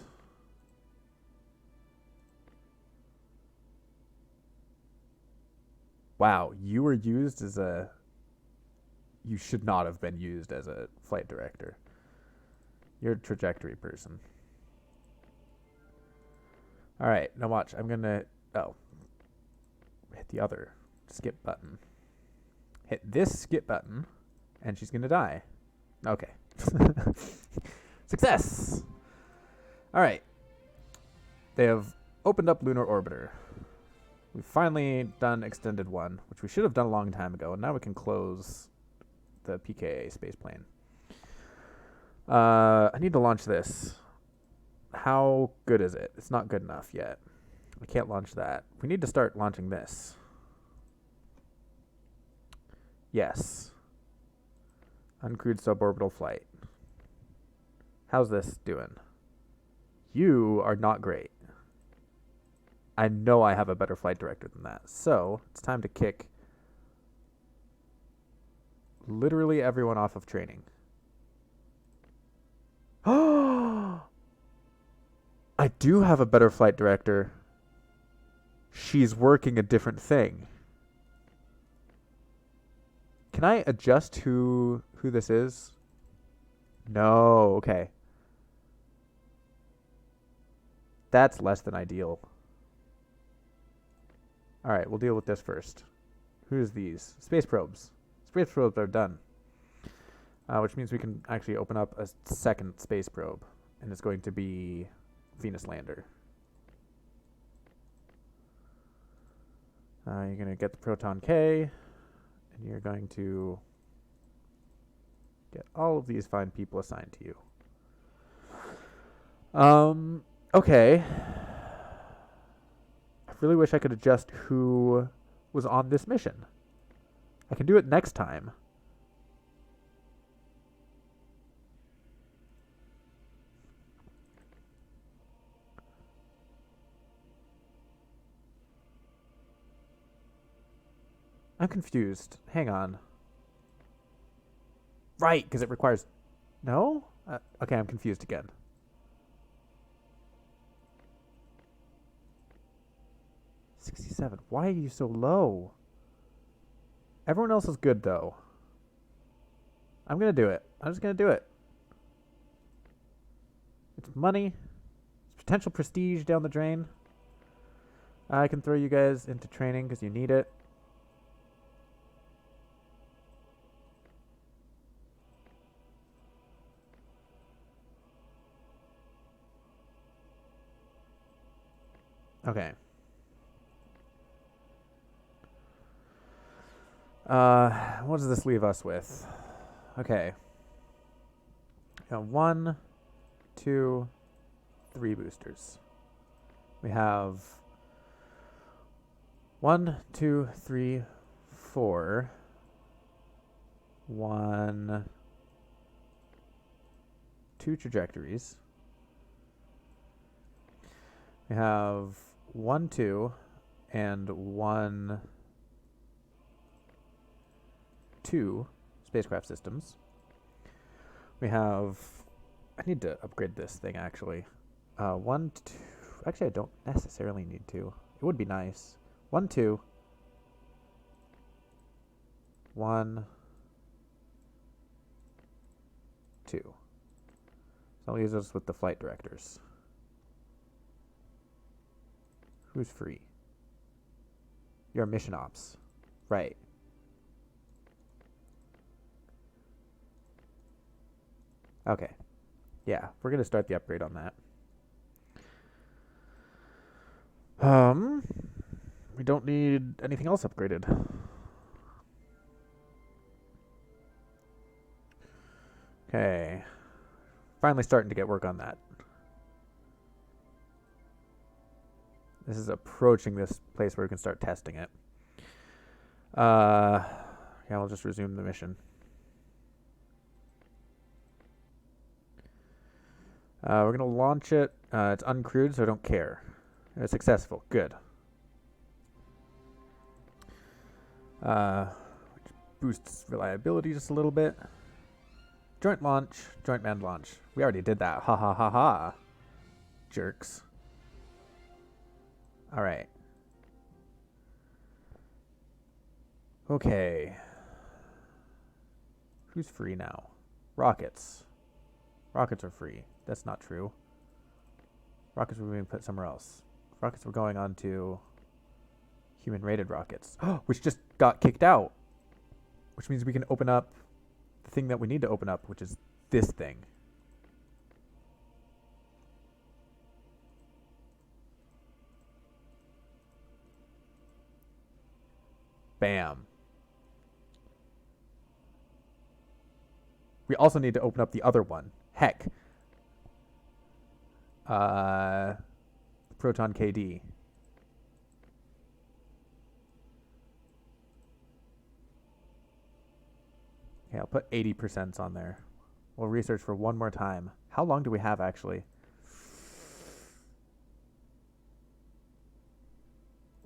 Wow, you were used as a... You should not have been used as a flight director. You're a trajectory person. Alright, now watch. I'm gonna... Oh. Hit the other skip button. Hit this skip button, and she's gonna die. Okay. Success! Alright. They have opened up Lunar Orbiter. We've finally done Extended 1, which we should have done a long time ago, and now we can close the PKA spaceplane. I need to launch this. How good is it? It's not good enough yet. I can't launch that. We need to start launching this. Yes. Uncrewed suborbital flight. How's this doing? You are not great. I know I have a better flight director than that. So, it's time to kick literally everyone off of training. I do have a better flight director. She's working a different thing. Can I adjust who this is? No, okay. That's less than ideal. Alright, we'll deal with this first. Who's these? Space probes. Space probes are done. Which means we can actually open up a second space probe. And it's going to be Venus Lander. You're going to get the Proton K. And you're going to get all of these fine people assigned to you. Okay. I really wish I could adjust who was on this mission. I can do it next time. I'm confused. Hang on. Right, because it requires... No? Okay, I'm confused again. $67. Why are you so low? Everyone else is good, though. I'm going to do it. I'm just going to do it. It's money. It's potential prestige down the drain. I can throw you guys into training because you need it. Okay. What does this leave us with? Okay. 1, 2, 3 boosters. We have 1, 2, 3, 4. 1, 2 trajectories. We have 1, 2, and 1, 2 spacecraft systems. We have... I need to upgrade this thing, actually. 1, 2... Actually, I don't necessarily need to. It would be nice. 1, 2. 1, 2. So I'll use this with the flight directors. Who's free? You're mission ops. Right. Okay. Yeah, we're going to start the upgrade on that. We don't need anything else upgraded. Okay. Finally starting to get work on that. This is approaching this place where we can start testing it. Yeah, we'll just resume the mission. We're going to launch it. It's uncrewed, so I don't care. It's successful. Good. Which boosts reliability just a little bit. Joint launch. Joint manned launch. We already did that. Ha ha ha ha. Jerks. Alright. Okay. Who's free now? Rockets. Rockets are free. That's not true. Rockets were being put somewhere else. Rockets were going on to human-rated rockets. Which just got kicked out. Which means we can open up the thing that we need to open up, which is this thing. Bam. We also need to open up the other one. Heck. Proton KD. Okay, I'll put 80% on there. We'll research for one more time. How long do we have, actually?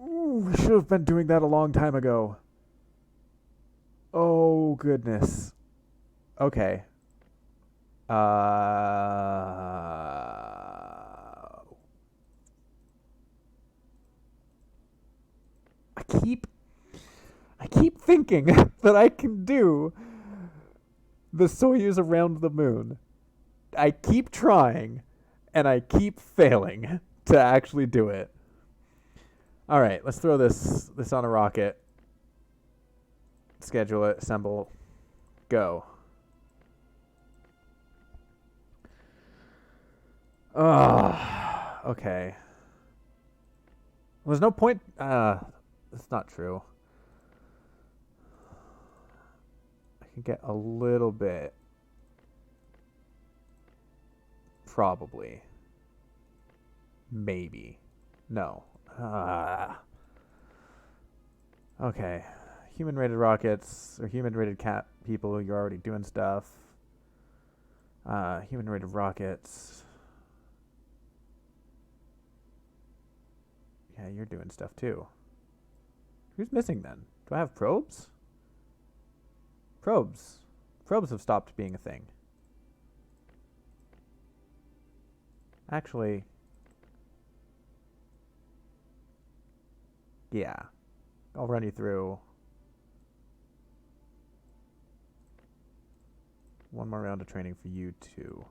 Ooh, we should have been doing that a long time ago. Oh, goodness. Okay. I keep thinking that I can do the Soyuz around the moon. I keep trying, and I keep failing to actually do it. All right, let's throw this on a rocket. Schedule it, assemble, go. Okay. Well, there's no point. That's not true. I can get a little bit. Probably. Maybe. No. Okay. Human-rated rockets, or human-rated cat people, you're already doing stuff. Human-rated rockets. Yeah, you're doing stuff too. Who's missing then? Do I have probes? Probes. Probes have stopped being a thing. Actually, yeah. I'll run you through one more round of training for you two.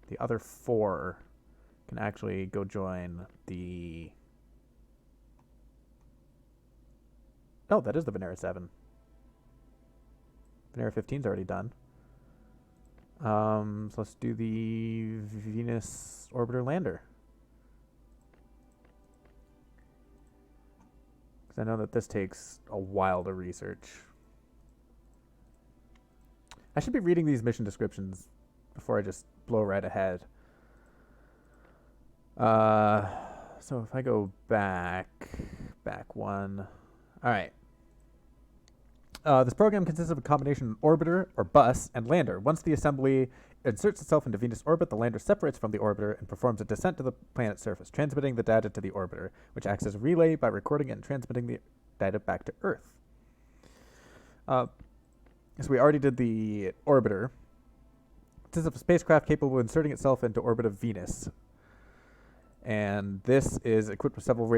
The other 4 can actually go join the... Oh, that is the Venera 7. Venera 15's already done. So let's do the Venus orbiter lander. Because I know that this takes a while to research. I should be reading these mission descriptions before I just blow right ahead. So if I go back one. All right. This program consists of a combination of orbiter or bus and lander. Once the assembly inserts itself into Venus orbit, the lander separates from the orbiter and performs a descent to the planet's surface, transmitting the data to the orbiter, which acts as a relay by recording it and transmitting the data back to Earth. So we already did the orbiter. This is a spacecraft capable of inserting itself into orbit of Venus. And this is equipped with several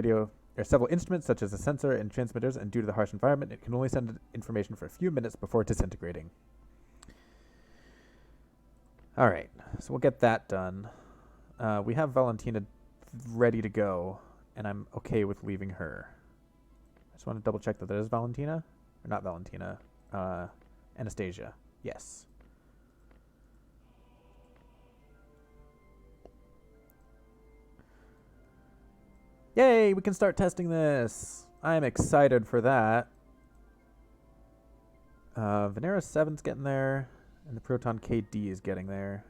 instruments, such as a sensor and transmitters, and due to the harsh environment, it can only send information for a few minutes before disintegrating. All right, so we'll get that done. We have Valentina ready to go, and I'm okay with leaving her. I just want to double check that is Valentina, or not Valentina, Anastasia. Yes. Yay, we can start testing this. I'm excited for that. Venera 7's getting there, and the Proton KD is getting there.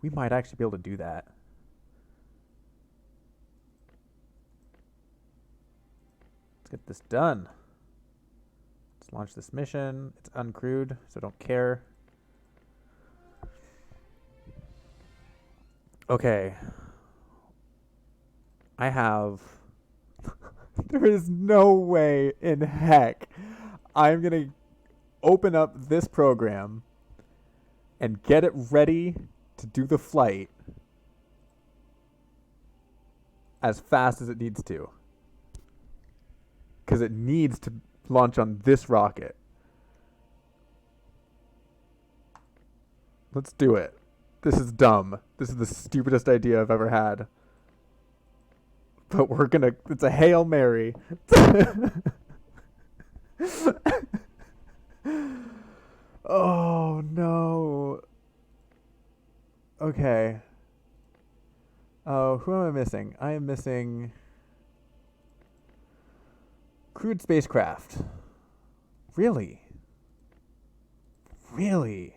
We might actually be able to do that. Let's get this done. Let's launch this mission. It's uncrewed, so don't care. Okay. I have... There is no way in heck I'm going to open up this program and get it ready to do the flight as fast as it needs to. Because it needs to launch on this rocket. Let's do it. This is dumb. This is the stupidest idea I've ever had. But we're gonna... It's a Hail Mary. Oh, no. Okay. Oh, who am I missing? I am missing... Crewed spacecraft. Really? Really?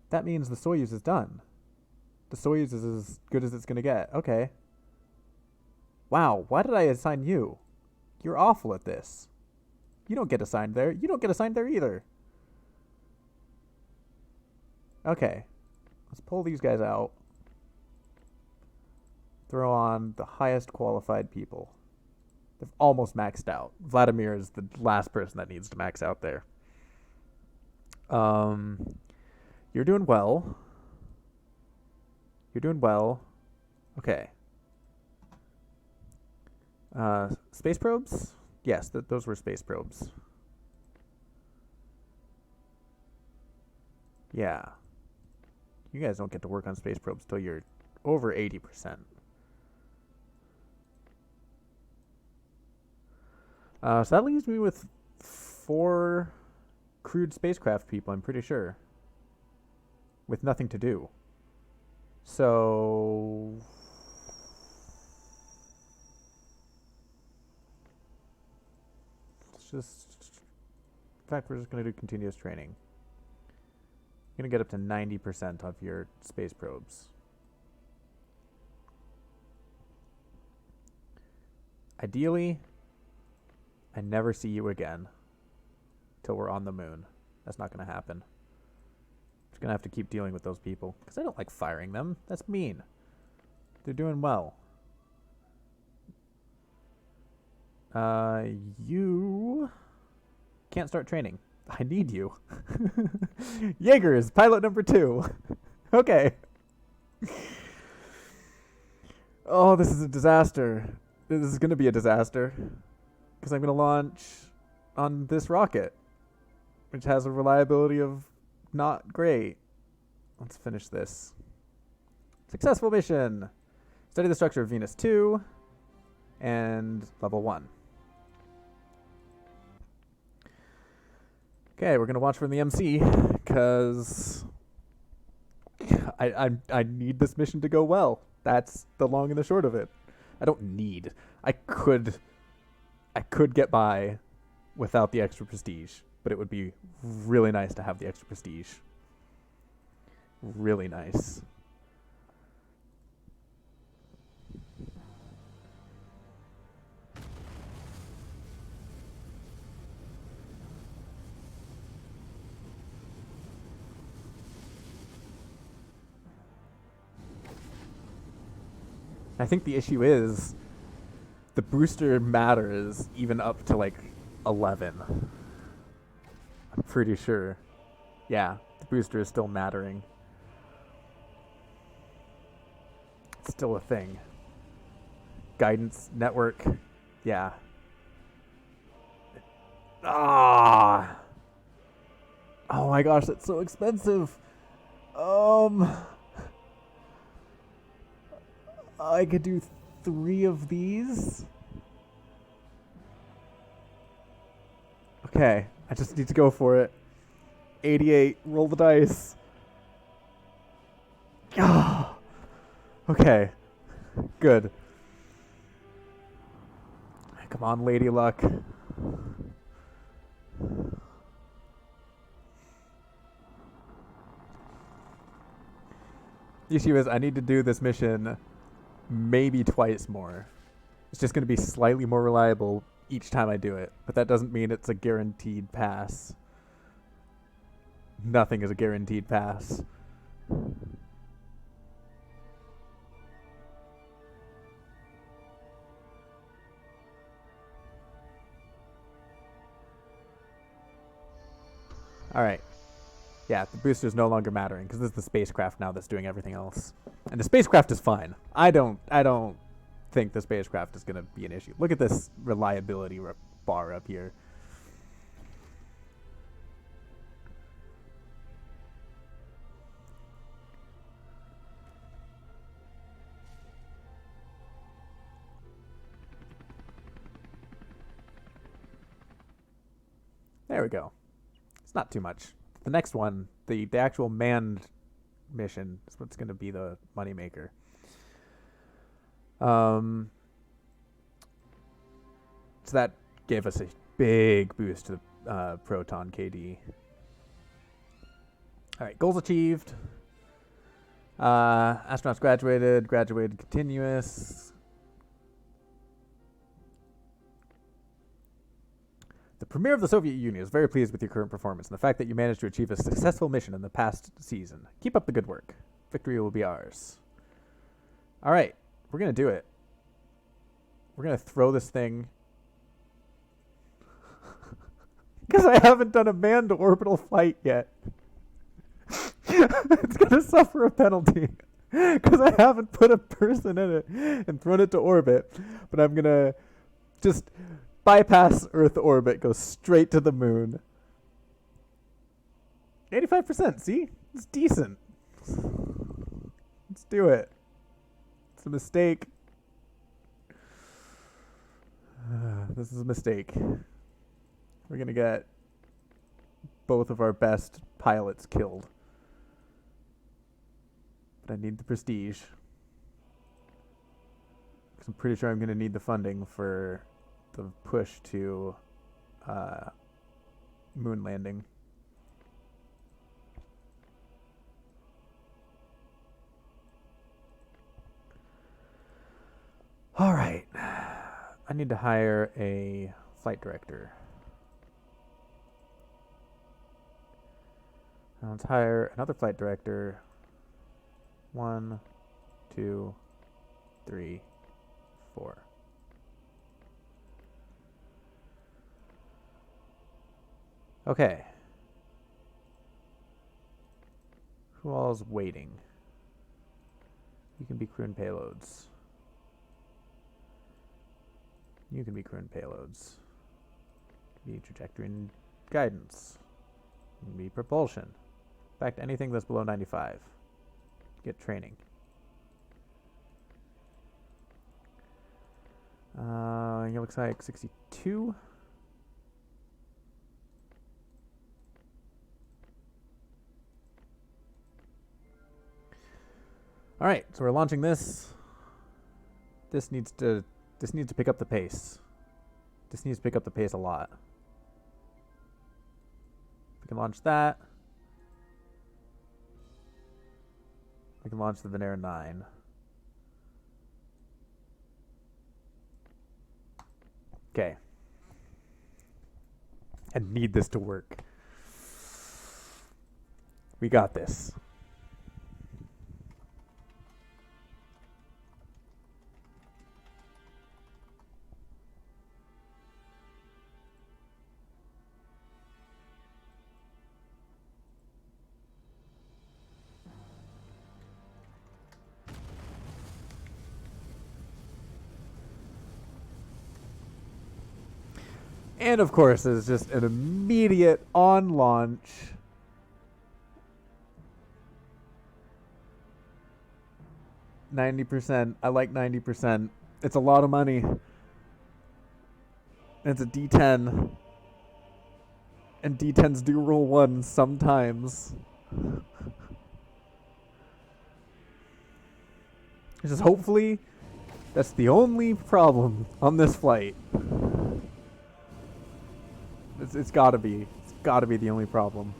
That means the Soyuz is done. The Soyuz is as good as it's going to get. Okay. Wow, why did I assign you? You're awful at this. You don't get assigned there. You don't get assigned there either. Okay. Let's pull these guys out. Throw on the highest qualified people. They've almost maxed out. Vladimir is the last person that needs to max out there. You're doing well. You're doing well. Okay. Space probes? Yes, those were space probes. Yeah. You guys don't get to work on space probes till you're over 80%. So that leaves me with 4 crewed spacecraft people, I'm pretty sure. With nothing to do. So... let's just... In fact, we're just going to do continuous training. You're going to get up to 90% of your space probes. Ideally, I never see you again till we're on the moon. That's not going to happen. Just going to have to keep dealing with those people because I don't like firing them. That's mean. They're doing well. You can't start training. I need you. Jaeger is pilot number 2. Okay. Oh, this is a disaster. This is going to be a disaster. Because I'm going to launch on this rocket, which has a reliability of not great. Let's finish this. Successful mission. Study the structure of Venus 2 and level 1. Okay, we're going to watch from the MC because I need this mission to go well. That's the long and the short of it. I don't need. I could get by without the extra prestige, but it would be really nice to have the extra prestige. Really nice. I think the issue is the booster matters even up to like 11. I'm pretty sure. Yeah, the booster is still mattering. It's still a thing. Guidance network. Yeah. Ah. Oh my gosh, that's so expensive. I could do 3 of these. Okay, I just need to go for it. 88, roll the dice. Ah. Okay, good. Come on, Lady Luck. The issue is I need to do this mission maybe twice more. It's just going to be slightly more reliable each time I do it, but that doesn't mean it's a guaranteed pass. Nothing is a guaranteed pass. Alright. Yeah, the booster's no longer mattering because this is the spacecraft now that's doing everything else. And the spacecraft is fine. I don't think the spacecraft is going to be an issue. Look at this reliability bar up here. There we go. It's not too much. The next one, the actual manned mission, is what's going to be the moneymaker. So that gave us a big boost to the Proton KD. All right, goals achieved. Astronauts graduated continuous. The Premier of the Soviet Union is very pleased with your current performance and the fact that you managed to achieve a successful mission in the past season. Keep up the good work. Victory will be ours. All right, we're going to do it. We're going to throw this thing. Because I haven't done a manned orbital flight yet. It's going to suffer a penalty. Because I haven't put a person in it and thrown it to orbit. But I'm going to just bypass Earth orbit, go straight to the moon. 85%, see? It's decent. Let's do it. It's a mistake. This is a mistake. We're going to get both of our best pilots killed. But I need the prestige. 'Cause I'm pretty sure I'm going to need the funding for the push to moon landing. All right. I need to hire a flight director. Now let's hire another flight director. 1, 2, 3, 4. Okay. Who all's waiting? You can be crew and payloads. You can be crew and payloads. Be trajectory and guidance. You can be propulsion. In fact, anything that's below 95. Get training. It looks like 62. All right, so we're launching this. This needs to pick up the pace. This needs to pick up the pace a lot. We can launch that. We can launch the Venera 9. Okay. I need this to work. We got this. And of course, it's just an immediate on launch. %. I like 90%. It's a lot of money. It's a D10. And D10s do roll 1 sometimes. Just hopefully that's the only problem on this flight. It's gotta be. It's gotta be the only problem.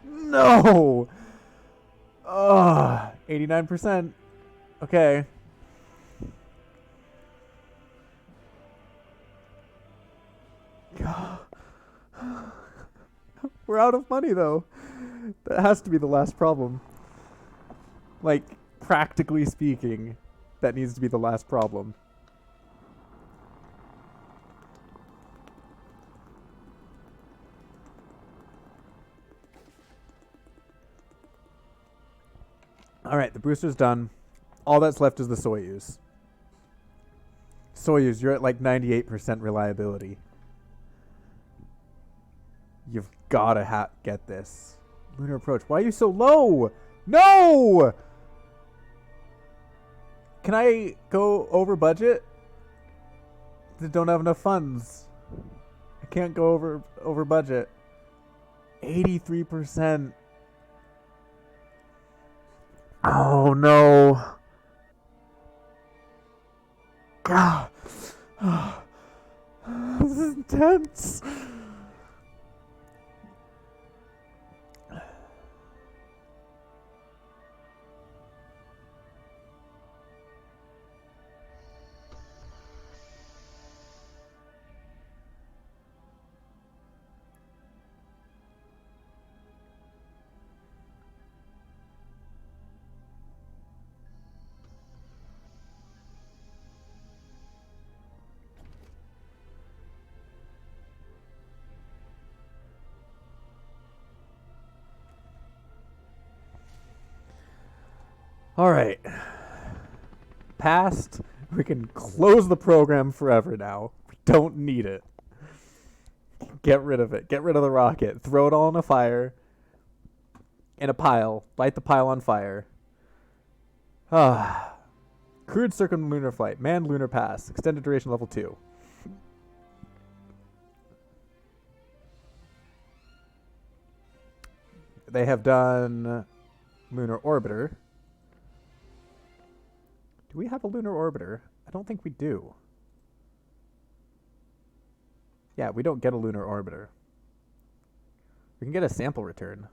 No! 89%. Okay. We're out of money, though. That has to be the last problem. Like, practically speaking, that needs to be the last problem. Alright, the booster's done. All that's left is the Soyuz. Soyuz, you're at like 98% reliability. You've gotta get this. Lunar approach. Why are you so low? No! Can I go over budget? I don't have enough funds. I can't go over budget. 83%. Oh no. God. This is intense. All right. Passed. We can close the program forever now. We don't need it. Get rid of it. Get rid of the rocket. Throw it all in a fire. In a pile. Light the pile on fire. Crewed circumlunar flight. Manned lunar pass. Extended duration level 2. They have done lunar orbiter. Do we have a lunar orbiter? I don't think we do. Yeah, we don't get a lunar orbiter. We can get a sample return.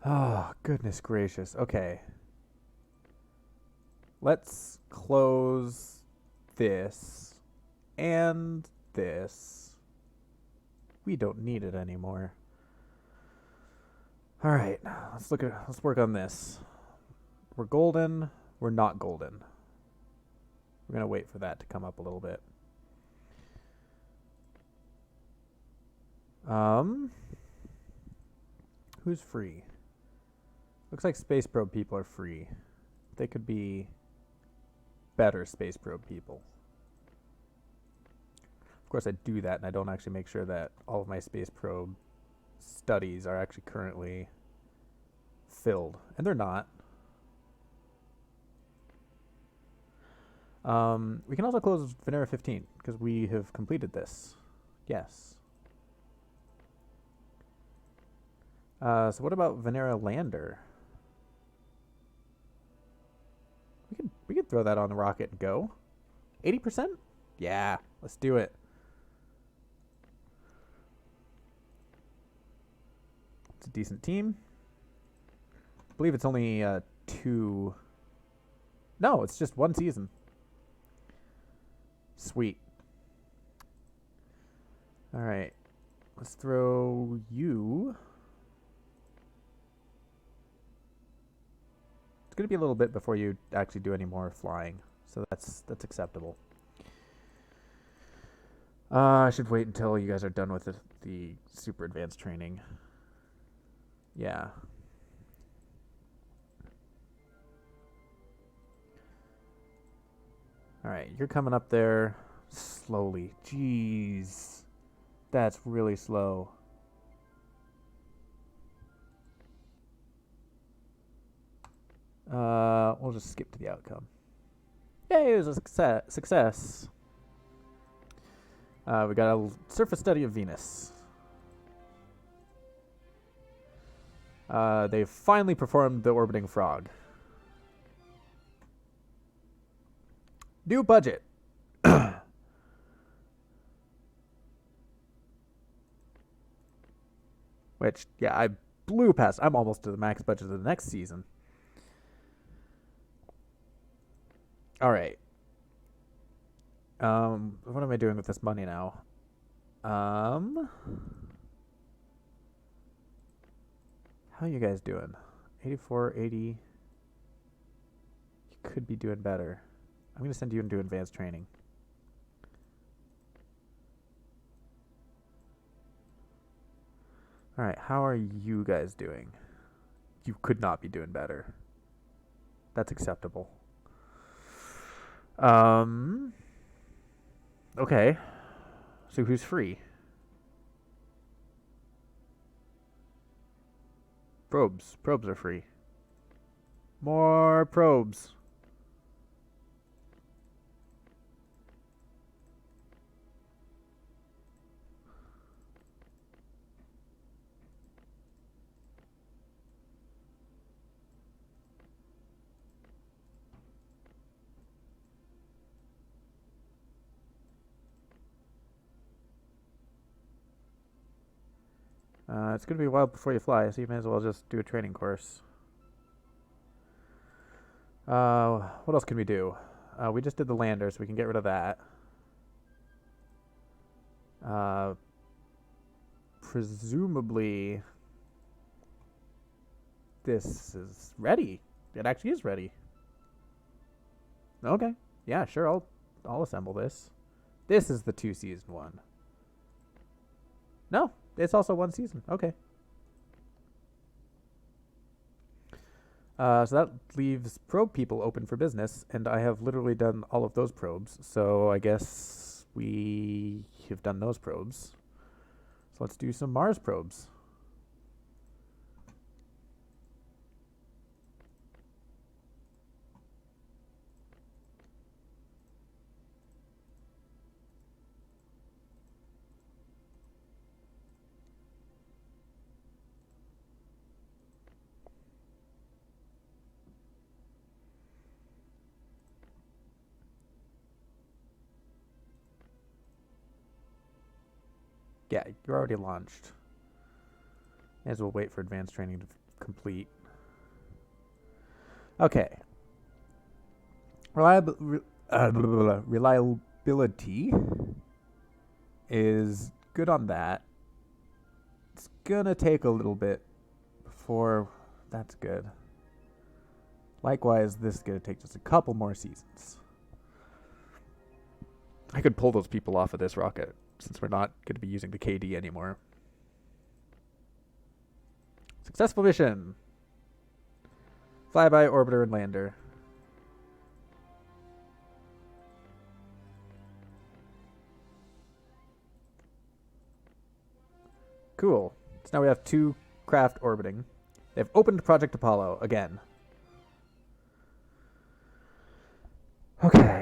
Oh, goodness gracious. Okay. Let's close this and this. We don't need it anymore. All right, let's work on this. We're golden. We're not golden. We're gonna wait for that to come up a little bit. Who's free? Looks like space probe people are free. They could be better space probe people. Of course, I do that, and I don't actually make sure that all of my space probe studies are actually currently filled, and they're not. We can also close Venera 15 because we have completed this. Yes. So what about Venera lander? We could throw that on the rocket and go. 80%? Yeah, let's do it. It's a decent team. I believe it's only 2. No, it's just 1 season. Sweet. All right. Let's throw you. It's going to be a little bit before you actually do any more flying. So that's acceptable. I should wait until you guys are done with the super advanced training. Yeah. Alright, you're coming up there slowly. Jeez. That's really slow. We'll just skip to the outcome. Yay, it was a success. We got a surface study of Venus. They finally performed the orbiting frog. New budget. Which, yeah, I blew past. I'm almost to the max budget of the next season. Alright. What am I doing with this money now? How are you guys doing? 84, 80. You could be doing better. I'm going to send you into advanced training. Alright, how are you guys doing? You could not be doing better. That's acceptable. Okay. So who's free? Probes. Probes are free. More probes. It's going to be a while before you fly, so you may as well just do a training course. What else can we do? We just did the lander, so we can get rid of that. Presumably, this is ready. It actually is ready. Okay. Yeah, sure. I'll assemble this. This is the 2-season one. No, it's also 1 season. Okay. So that leaves probe people open for business, and I have literally done all of those probes. So I guess we have done those probes. So let's do some Mars probes. Yeah, you're already launched. May as well wait for advanced training to complete. Okay. Reliability is good on that. It's gonna take a little bit before that's good. Likewise, this is gonna take just a couple more seasons. I could pull those people off of this rocket, since we're not going to be using the KD anymore. Successful mission. Flyby, orbiter, and lander. Cool. So now we have 2 craft orbiting. They've opened Project Apollo again. Okay.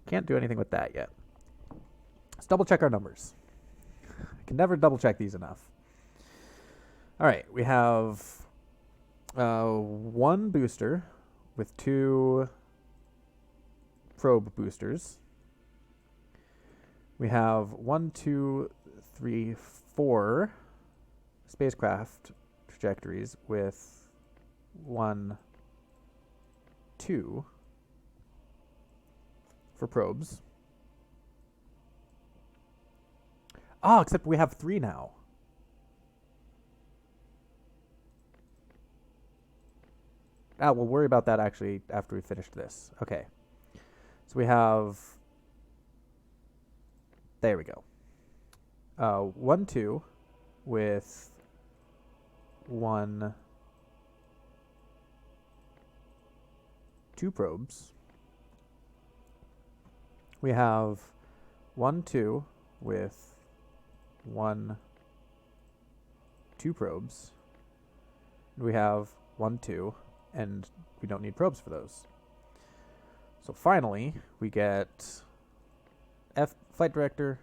Can't do anything with that yet. Let's double check our numbers. I can never double check these enough. All right, we have 1 booster with 2 probe boosters. We have 1, 2, 3, 4 spacecraft trajectories with 1, 2 for probes. Ah, except we have 3 now. we'll worry about that actually after we finish this. Okay. So we have... There we go. 1, 2 with 1, 2 probes. We have 1, 2 with 1, 2 probes. We have 1, 2, and we don't need probes for those. So finally, we get flight director.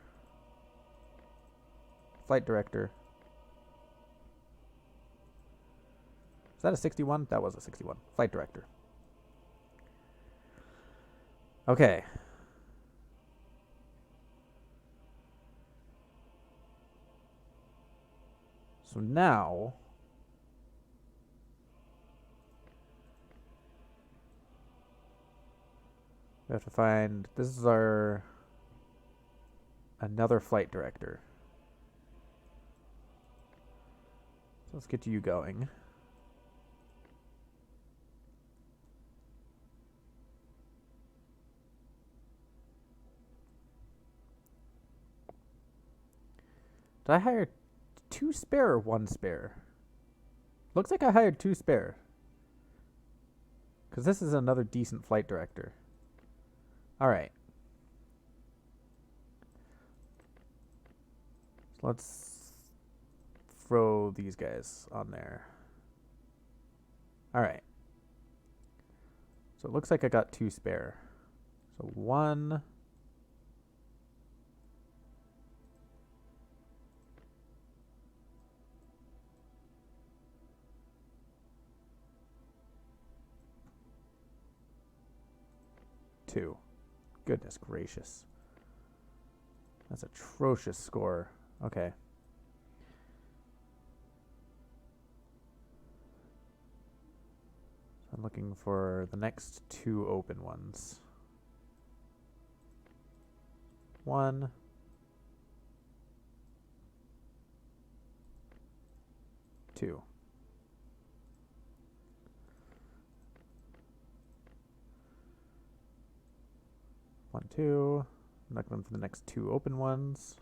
Is that a 61? That was a 61. Flight director. Okay. So now we have to find, this is our another flight director. So let's get you going. Did I hire 2 spare or 1 spare? Looks like I hired 2 spare. Because this is another decent flight director. Alright. So let's throw these guys on there. Alright. So it looks like I got 2 spare. So 1... 2. Goodness gracious. That's atrocious score. Okay. So I'm looking for the next 2 open ones. 1. 2. 1, 2. I'm looking for the next 2 open ones.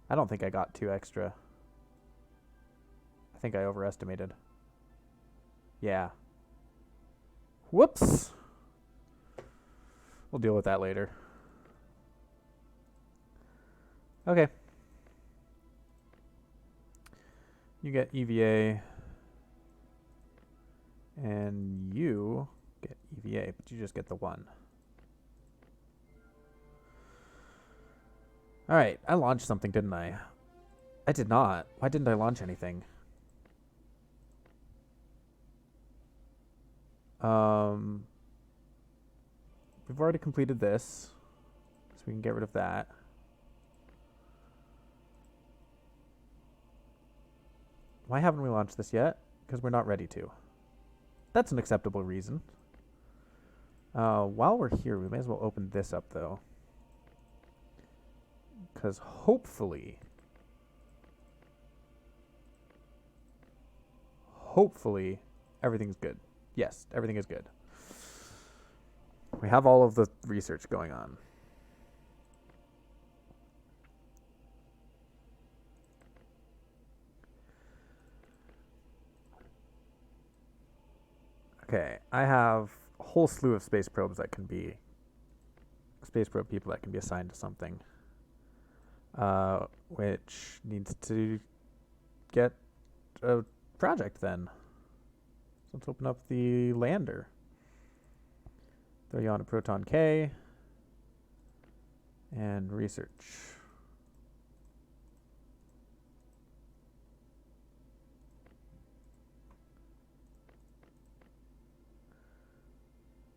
I don't think I got 2 extra. I think I overestimated. Yeah. Whoops! We'll deal with that later. Okay. You get EVA. And you get EVA, but you just get the 1. Alright, I launched something, didn't I? I did not. Why didn't I launch anything? We've already completed this, so we can get rid of that. Why haven't we launched this yet? Because we're not ready to. That's an acceptable reason. While we're here, we may as well open this up, though. Because hopefully everything's good. Yes, everything is good. We have all of the research going on. Okay, I have a whole slew of space probes that can be... Space probe people that can be assigned to something. Which needs to get a project then. So let's open up the lander. Throw you on a Proton K. And research.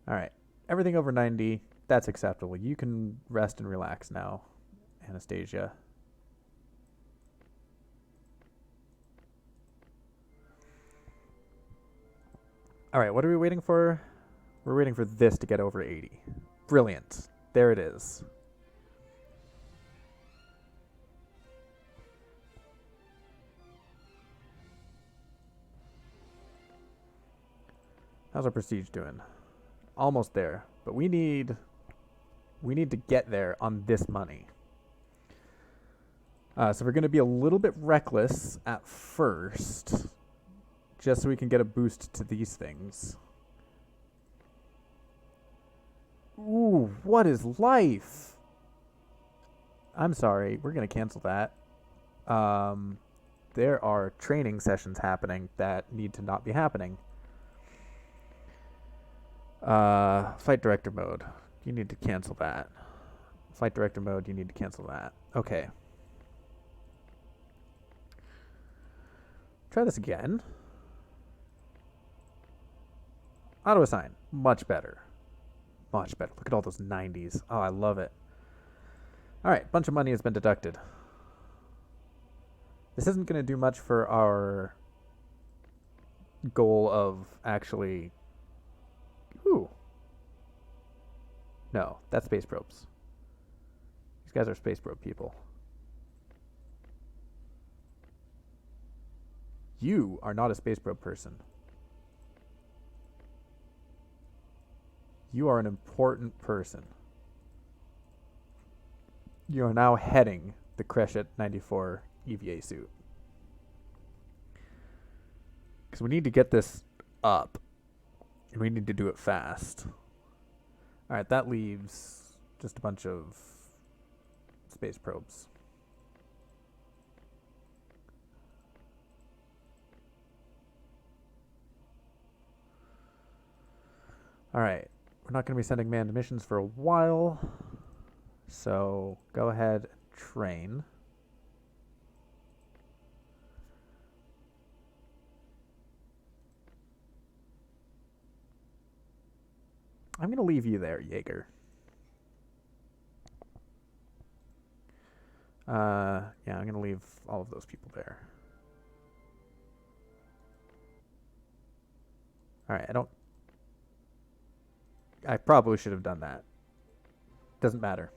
Alright. Everything over 90, that's acceptable. You can rest and relax now, Anastasia. Alright, what are we waiting for? We're waiting for this to get over 80. Brilliant. There it is. How's our prestige doing? Almost there, but we need to get there on this money. So we're going to be a little bit reckless at first, just so we can get a boost to these things. Ooh, what is life? I'm sorry, we're going to cancel that. There are training sessions happening that need to not be happening. Flight director mode. You need to cancel that. Flight director mode, you need to cancel that. Okay. Try this again. Auto assign. Much better. Much better. Look at all those 90s. Oh, I love it. Alright, bunch of money has been deducted. This isn't going to do much for our goal of actually... Ooh. No, that's space probes. These guys are space probe people. You are not a space probe person. You are an important person. You are now heading the Crescent 94 EVA suit. Because we need to get this up. And we need to do it fast. Alright, that leaves just a bunch of space probes. Alright, we're not going to be sending manned missions for a while. So, go ahead and train. I'm going to leave you there, Jaeger. Yeah, I'm going to leave all of those people there. Alright, I probably should have done that. Doesn't matter.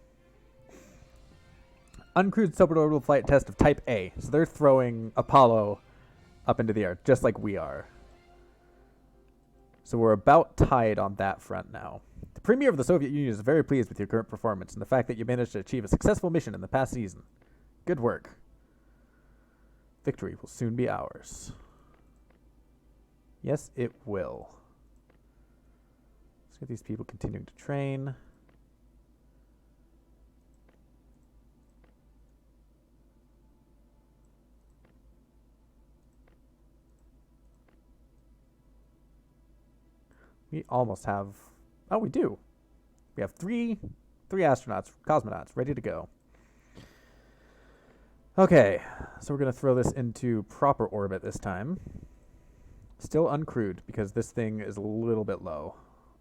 Uncrewed suborbital flight test of Type A. So they're throwing Apollo up into the air, just like we are. So we're about tied on that front now. The Premier of the Soviet Union is very pleased with your current performance and the fact that you managed to achieve a successful mission in the past season. Good work. Victory will soon be ours. Yes, it will. Let's get these people continuing to train. We almost have... Oh, we do. We have three astronauts, cosmonauts, ready to go. Okay, so we're going to throw this into proper orbit this time. Still uncrewed, because this thing is a little bit low.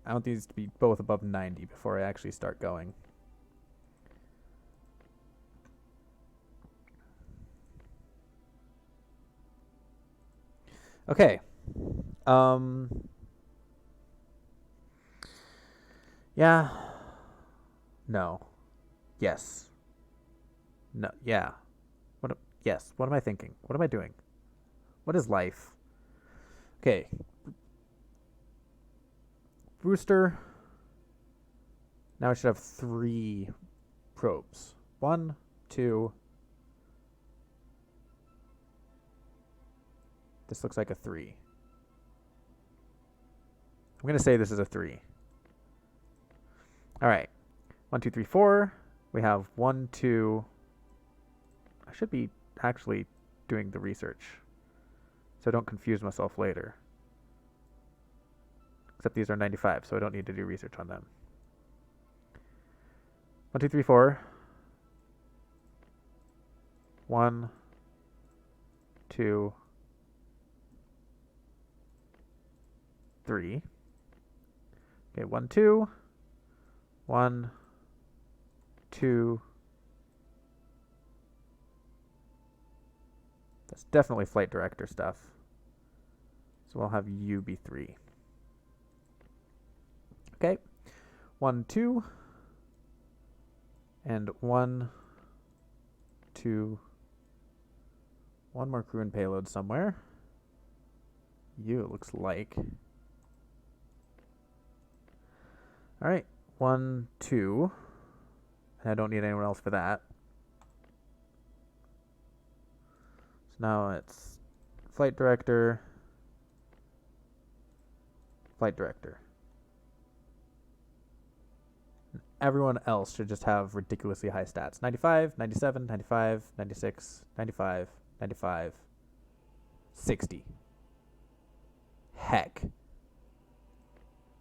I want these to be both above 90 before I actually start going. Okay. Yeah. No. Yes. No. Yeah. Yes. What am I thinking? What am I doing? What is life? Okay. Booster. Now I should have 3 probes. 1, 2. This looks like a 3. I'm going to say this is a 3. All right. 1, 2, 3, 4. We have 1, 2. I should be actually doing the research, so I don't confuse myself later. Except these are 95, so I don't need to do research on them. 1, 2, 3, 4. 1, 2, 3. Okay, 1, 2. 1, 2. That's definitely flight director stuff. So we'll have you be 3. Okay. 1, 2. And one more crew and payload somewhere. You, it looks like. Alright, 1, 2. And I don't need anyone else for that. So now it's flight director, flight director. Everyone else should just have ridiculously high stats. 95, 97, 95, 96, 95, 95, 60. Heck.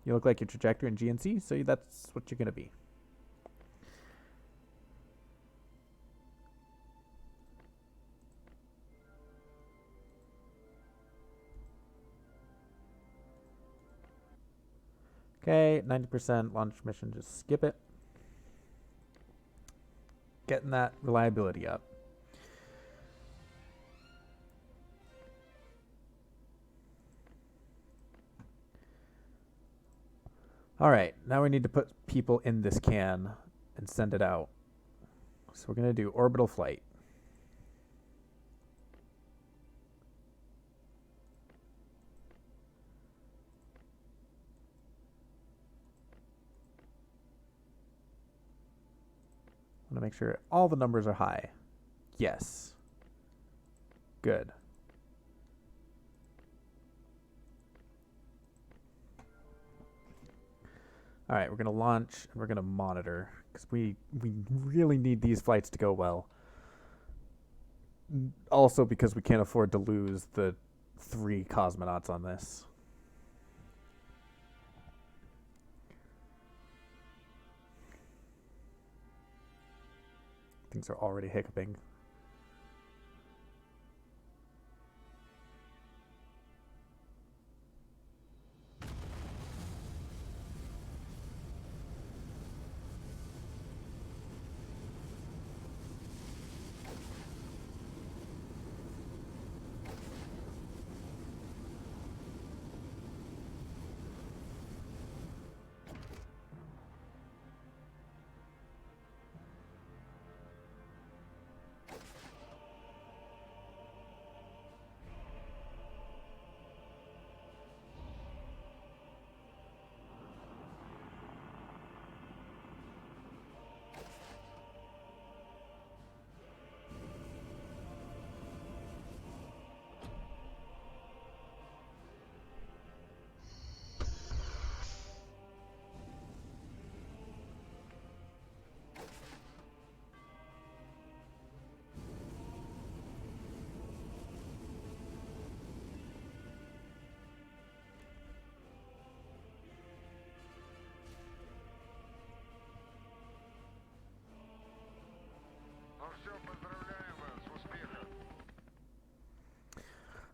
You look like your trajectory in GNC, so that's what you're going to be. Okay, 90% launch mission, just skip it. Getting that reliability up. Alright, now we need to put people in this can and send it out. So we're going to do orbital flight. I want to make sure all the numbers are high. Yes. Good. All right, we're going to launch and we're going to monitor because we really need these flights to go well. Also because we can't afford to lose the 3 cosmonauts on this. Things are already hiccuping.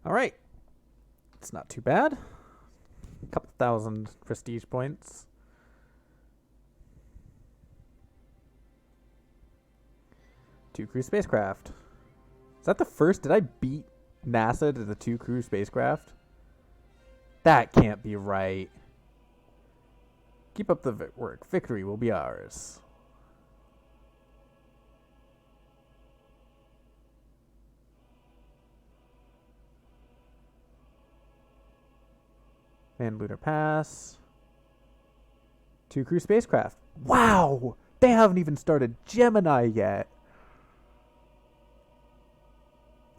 All right. It's not too bad. A couple thousand prestige points. Two crew spacecraft. Is that the first? Did I beat NASA to the 2 crew spacecraft? That can't be right. Keep up the work. Victory will be ours. And lunar pass. 2 crew spacecraft. Wow! They haven't even started Gemini yet.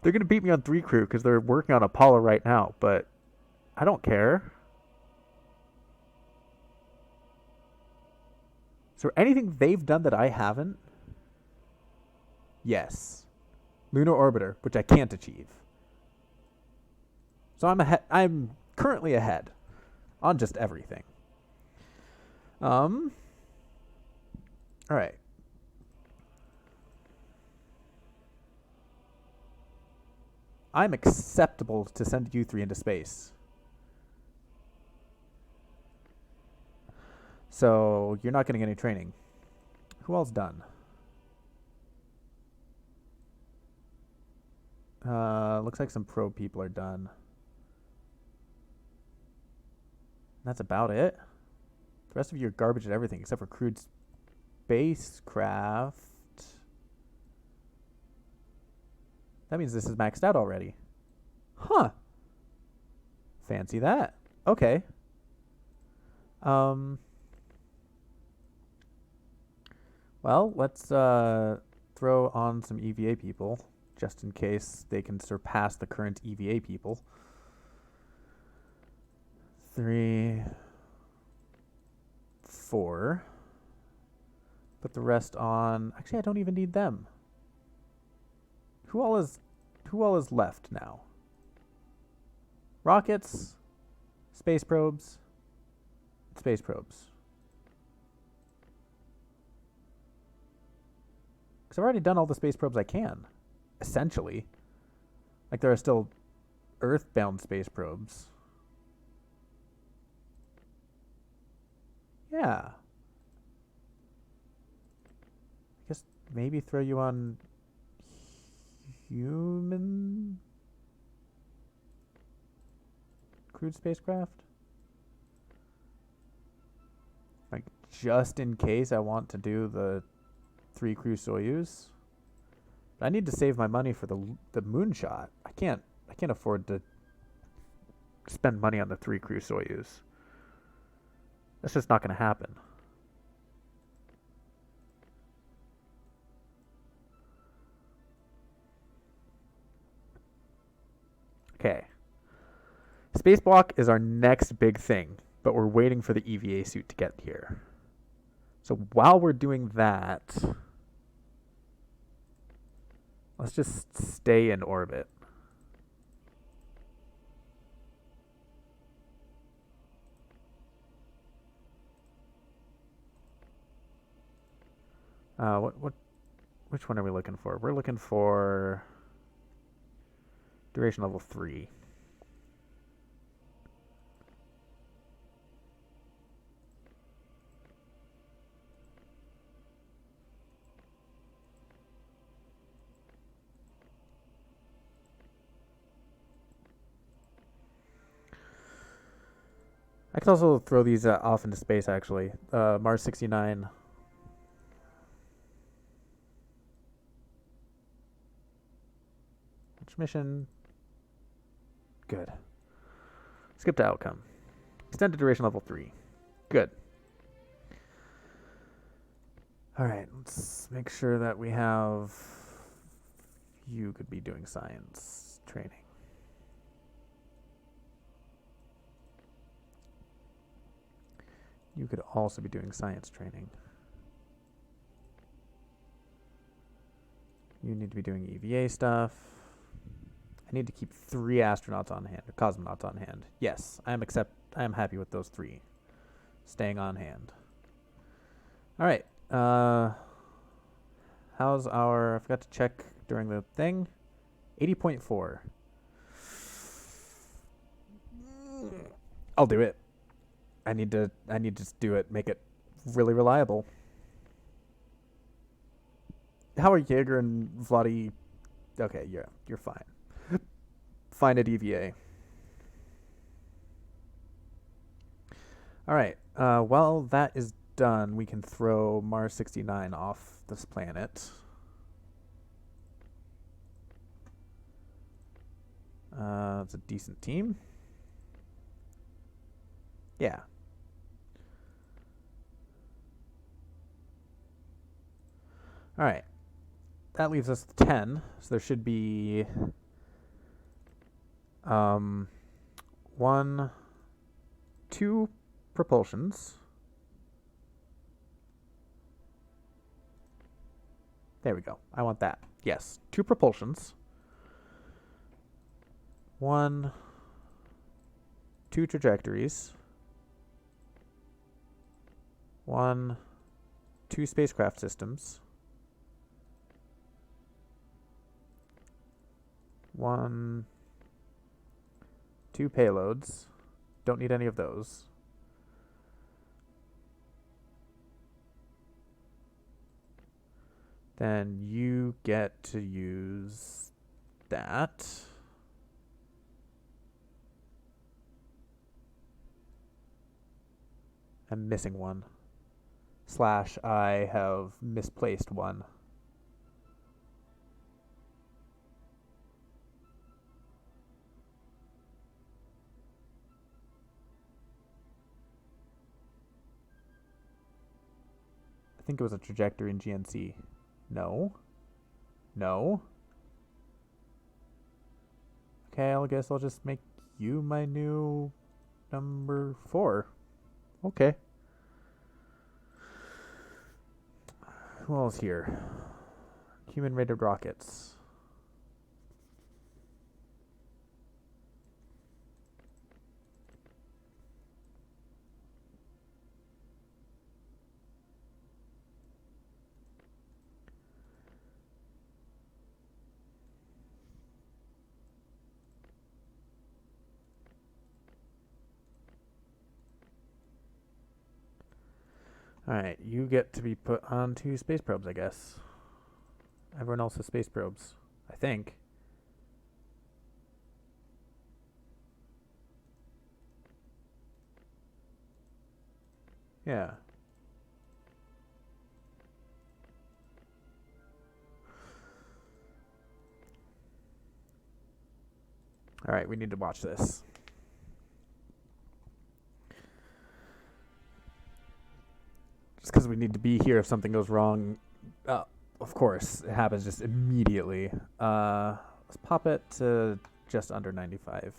They're going to beat me on 3 crew because they're working on Apollo right now, but I don't care. Is there anything they've done that I haven't? Yes. Lunar orbiter, which I can't achieve. So I'm ahead. I'm currently ahead on just everything. All right. I'm acceptable to send U3 into space. So you're not getting any training. Who else done? Looks like some pro people are done. That's about it. The rest of you are garbage at everything except for crewed spacecraft. That means this is maxed out already. Huh. Fancy that. Okay. Well, let's throw on some EVA people, just in case they can surpass the current EVA people. 3, 4. Put the rest on. Actually, I don't even need them. Who all is left now? Rockets, space probes, space probes. Because I've already done all the space probes I can, essentially. Like, there are still Earthbound space probes. Yeah. I guess maybe throw you on human crewed spacecraft? Like, just in case I want to do the 3 crew Soyuz. But I need to save my money for the moonshot. I can't afford to spend money on the 3 crew Soyuz. That's just not going to happen. Okay. Spacewalk is our next big thing, but we're waiting for the EVA suit to get here. So while we're doing that, let's just stay in orbit. Which one are we looking for? We're looking for duration level 3. I could also throw these off into space, actually. Mars 69. Which mission? Good. Skip to outcome. Extended duration level 3. Good. Alright, let's make sure that we have... You could be doing science training. You could also be doing science training. You need to be doing EVA stuff. I need to keep 3 astronauts on hand, or cosmonauts on hand. Yes, I am happy with those 3 staying on hand. All right. How's our? I forgot to check during the thing. 80.4. I'll do it. I need to just do it. Make it really reliable. How are Jaeger and Vladi? Okay, yeah, you're fine. Fine at EVA. All right. While that is done, we can throw Mars 69 off this planet. It's a decent team. Yeah. All right. That leaves us with 10. So there should be 1, 2 propulsions. There we go. I want that. Yes. 2 propulsions. 1, 2 trajectories. 1, 2 spacecraft systems. 1, 2 payloads. Don't need any of those. Then you get to use that. I'm missing one. / I have misplaced one. I think it was a trajectory in GNC. No. No. Okay, I guess I'll just make you my new number 4. Okay. Who else here? Human-rated rockets. Alright, you get to be put on 2 space probes, I guess. Everyone else has space probes, I think. Yeah. Alright, we need to watch this. Just because we need to be here if something goes wrong. Of course, it happens just immediately. Let's pop it to just under 95.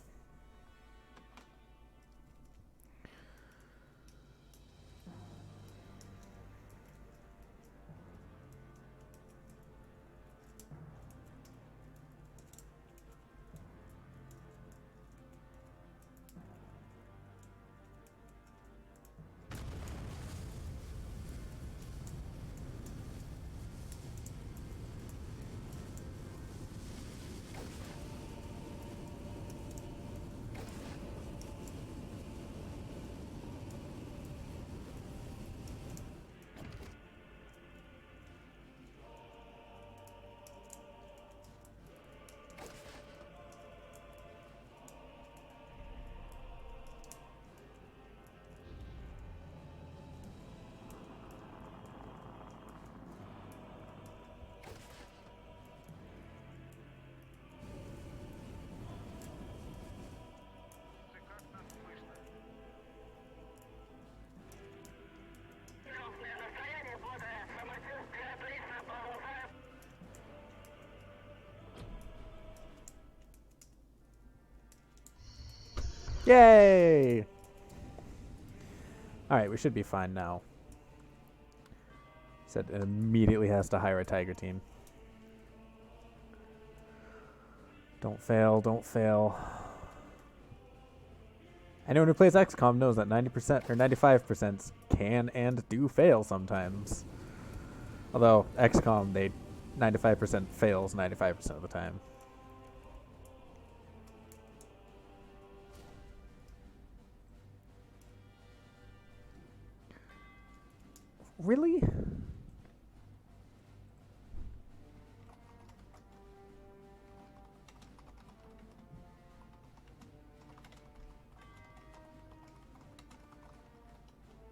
Yay! Alright, we should be fine now. Said it immediately has to hire a Tiger team. Don't fail, don't fail. Anyone who plays XCOM knows that 90% or 95% can and do fail sometimes. Although XCOM, 95% fails 95% of the time. Really?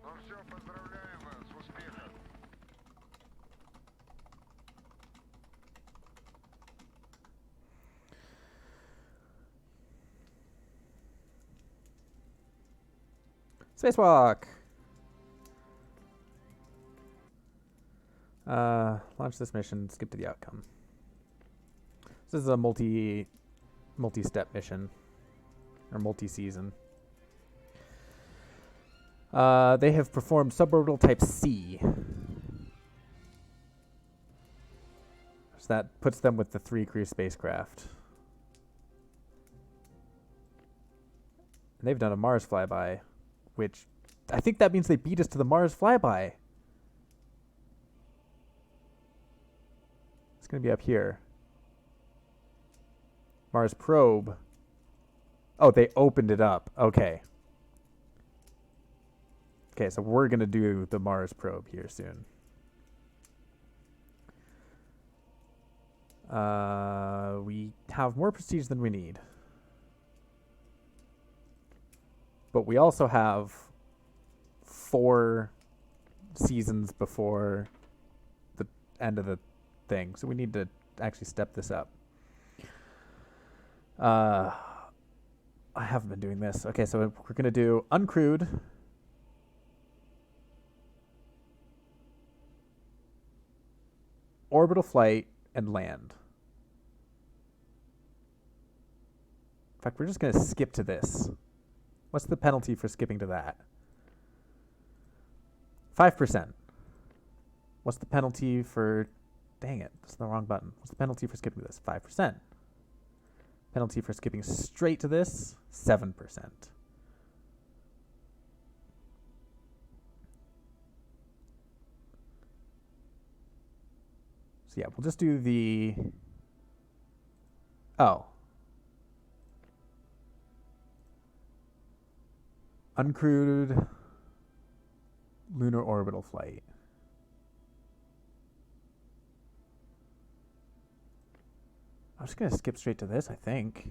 Ну все, поздравляем вас, с успехом.
Spacewalk! Launch this mission, skip to the outcome. This is a multi-step mission. Or multi-season. They have performed suborbital type C. So that puts them with the 3 crew spacecraft. And they've done a Mars flyby, which I think that means they beat us to the Mars flyby. It's going to be up here. Mars probe. Oh, they opened it up. Okay. Okay, so we're going to do the Mars probe here soon. We have more prestige than we need. But we also have 4 seasons before the end of the thing, so we need to actually step this up. I haven't been doing this. Okay, so we're going to do uncrewed, orbital flight, and land. In fact, we're just going to skip to this. What's the penalty for skipping to that? 5%. What's the penalty for... Dang it, that's the wrong button. What's the penalty for skipping to this? 5%. Penalty for skipping straight to this? 7%. So yeah, we'll just do the... Oh. Uncrewed lunar orbital flight. I'm just going to skip straight to this, I think.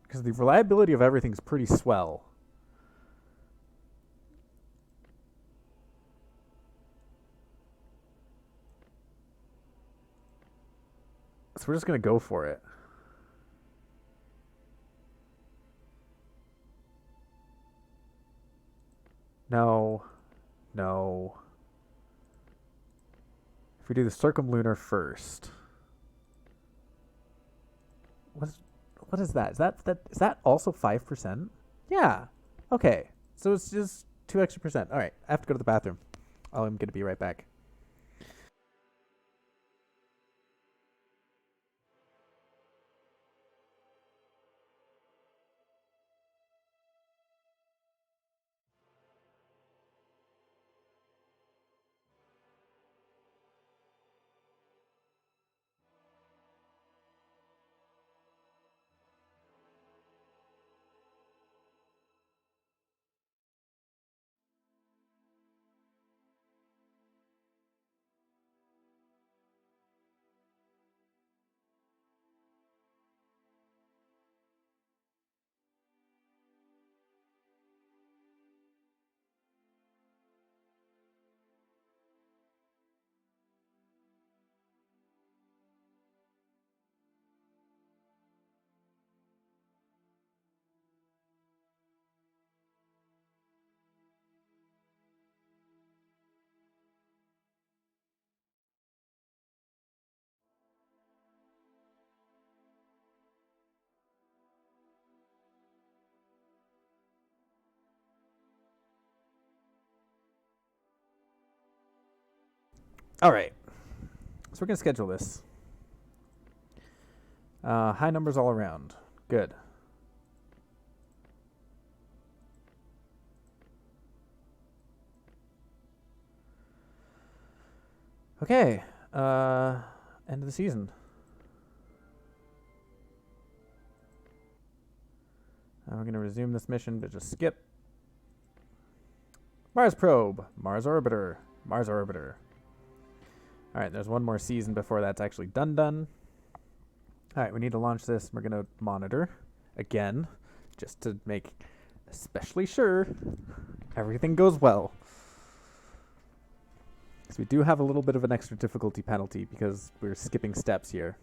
Because the reliability of everything's pretty swell. So we're just going to go for it. No. No. If we do the circumlunar first. What is that? Is that also 5%? Yeah. Okay. So it's just 2 extra percent. All right. I have to go to the bathroom. I'm going to be right back. All right. So we're going to schedule this. High numbers all around. Good. Okay. End of the season. We're going to resume this mission, but just skip. Mars probe. Mars orbiter. Mars orbiter. All right, there's one more season before that's actually done. All right, we need to launch this. We're going to monitor again, just to make especially sure everything goes well. So we do have a little bit of an extra difficulty penalty because we're skipping steps here.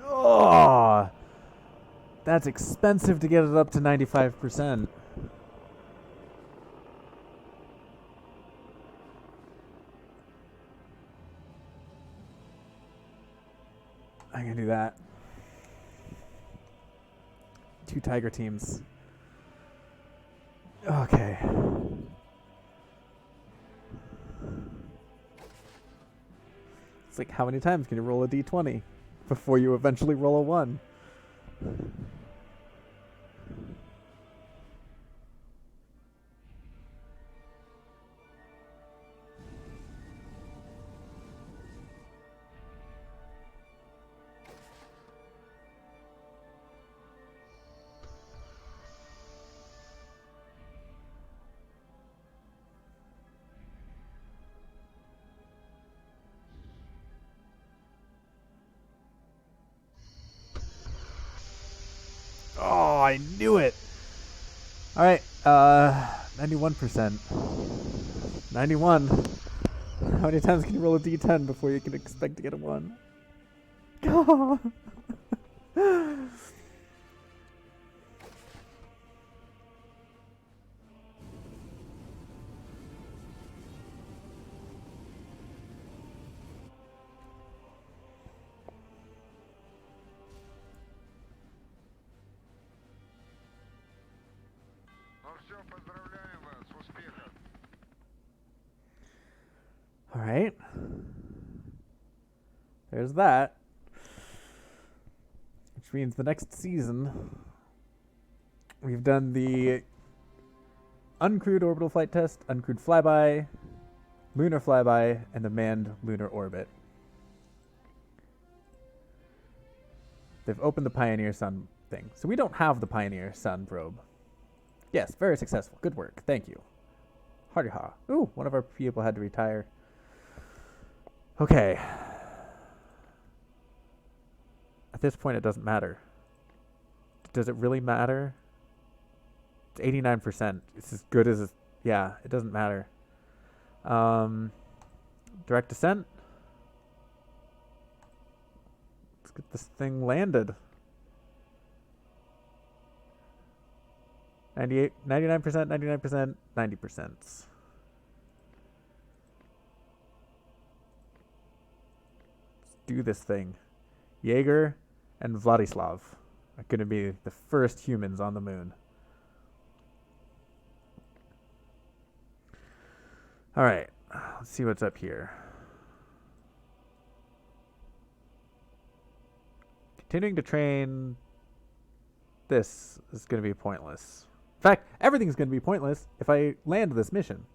Oh, that's expensive to get it up to 95%. I can do that. 2 Tiger teams. Okay. It's like, how many times can you roll a d20 before you eventually roll a 1? Oh, I knew it. All right, 91%. 91. How many times can you roll a d10 before you can expect to get a 1? God.
Ну все, поздравляем вас, успехов.
All right. There's that. Which means the next season, we've done the uncrewed orbital flight test, uncrewed flyby, lunar flyby, and the manned lunar orbit. They've opened the Pioneer Sun thing. So we don't have the Pioneer Sun probe. Yes, very successful. Good work. Thank you. Hardy ha. Ooh, one of our people had to retire. Okay. At this point, it doesn't matter. Does it really matter? It's 89%. It's as good as... Yeah, it doesn't matter. Direct descent. Let's get this thing landed. 99%, 99%, 90%. Let's do this thing. Jaeger and Vladislav are going to be the first humans on the moon. All right, let's see what's up here. Continuing to train. This is going to be pointless. In fact, everything's going to be pointless if I land this mission.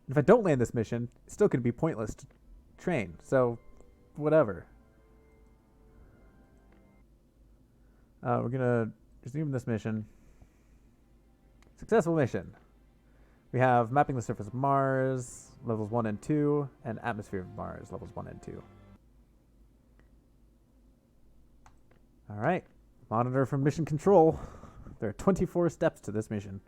If I don't land this mission, it's still going to be pointless to train. So, whatever. We're going to resume this mission. Successful mission. We have mapping the surface of Mars, levels 1 and 2, and atmosphere of Mars, levels 1 and 2. All right. Monitor from mission control. There are 24 steps to this mission.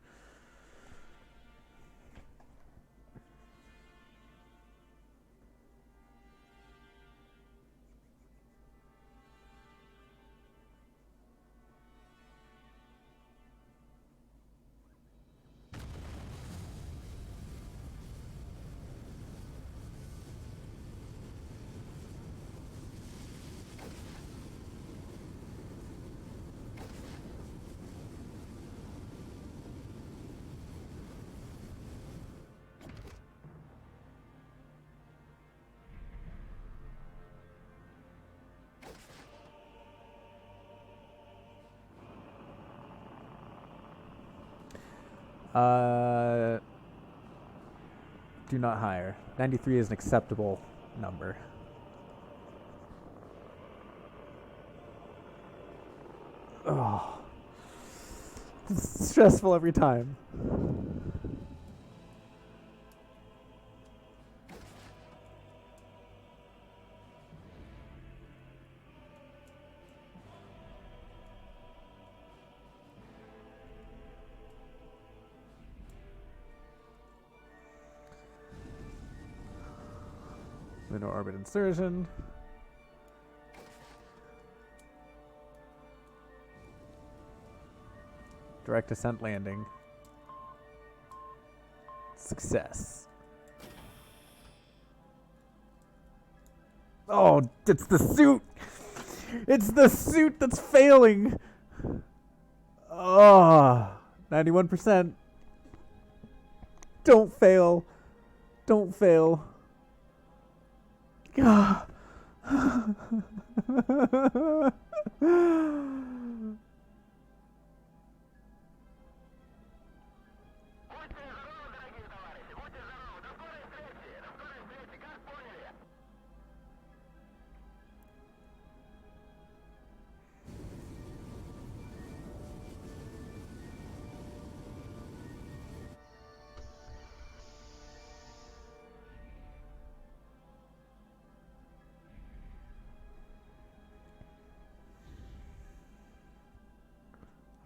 Do not hire. 93 is an acceptable number. Oh, it's stressful every time. Lunar orbit insertion. Direct descent landing. Success. Oh, it's the suit! It's the suit that's failing! Oh, 91%. Don't fail. Don't fail. God.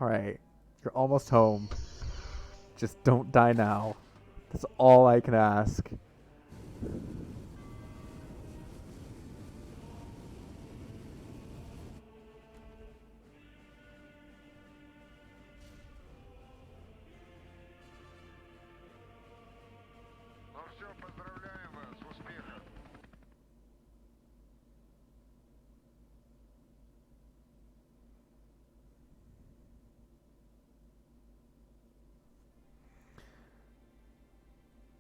Alright, you're almost home. Just don't die now. That's all I can ask.
Ну все, поздравляем вас, успехов.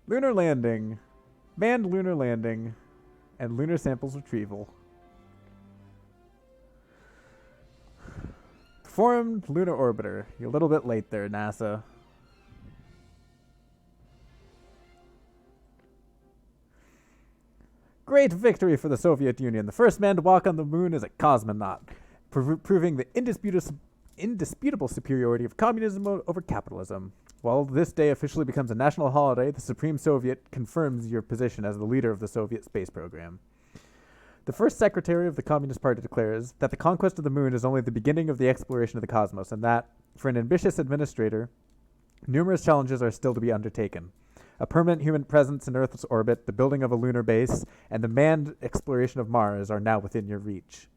Lunar landing. Manned lunar landing. And lunar samples retrieval. Performed lunar orbiter. You're a little bit late there, NASA. Great victory for the Soviet Union. The first man to walk on the moon is a cosmonaut, proving the indisputable superiority of communism over capitalism. While this day officially becomes a national holiday, the Supreme Soviet confirms your position as the leader of the Soviet space program. The first secretary of the Communist Party declares that the conquest of the moon is only the beginning of the exploration of the cosmos, and that, for an ambitious administrator, numerous challenges are still to be undertaken. A permanent human presence in Earth's orbit, the building of a lunar base, and the manned exploration of Mars are now within your reach.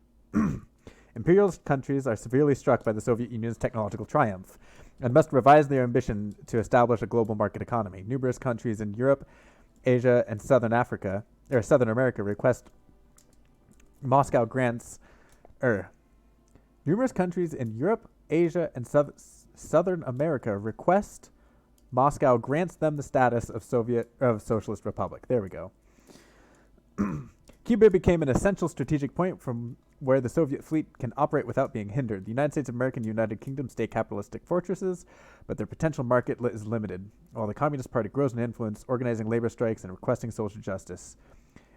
Imperialist countries are severely struck by the Soviet Union's technological triumph and must revise their ambition to establish a global market economy. Numerous countries in Europe, Asia, and Southern America request Moscow grants. Numerous countries in Europe, Asia, and Southern America request Moscow grants them the status of Socialist Republic. There we go. Cuba became an essential strategic point from where the Soviet fleet can operate without being hindered. The United States of America and United Kingdom stay capitalistic fortresses, but their potential market is limited, while the Communist Party grows in influence, organizing labor strikes and requesting social justice.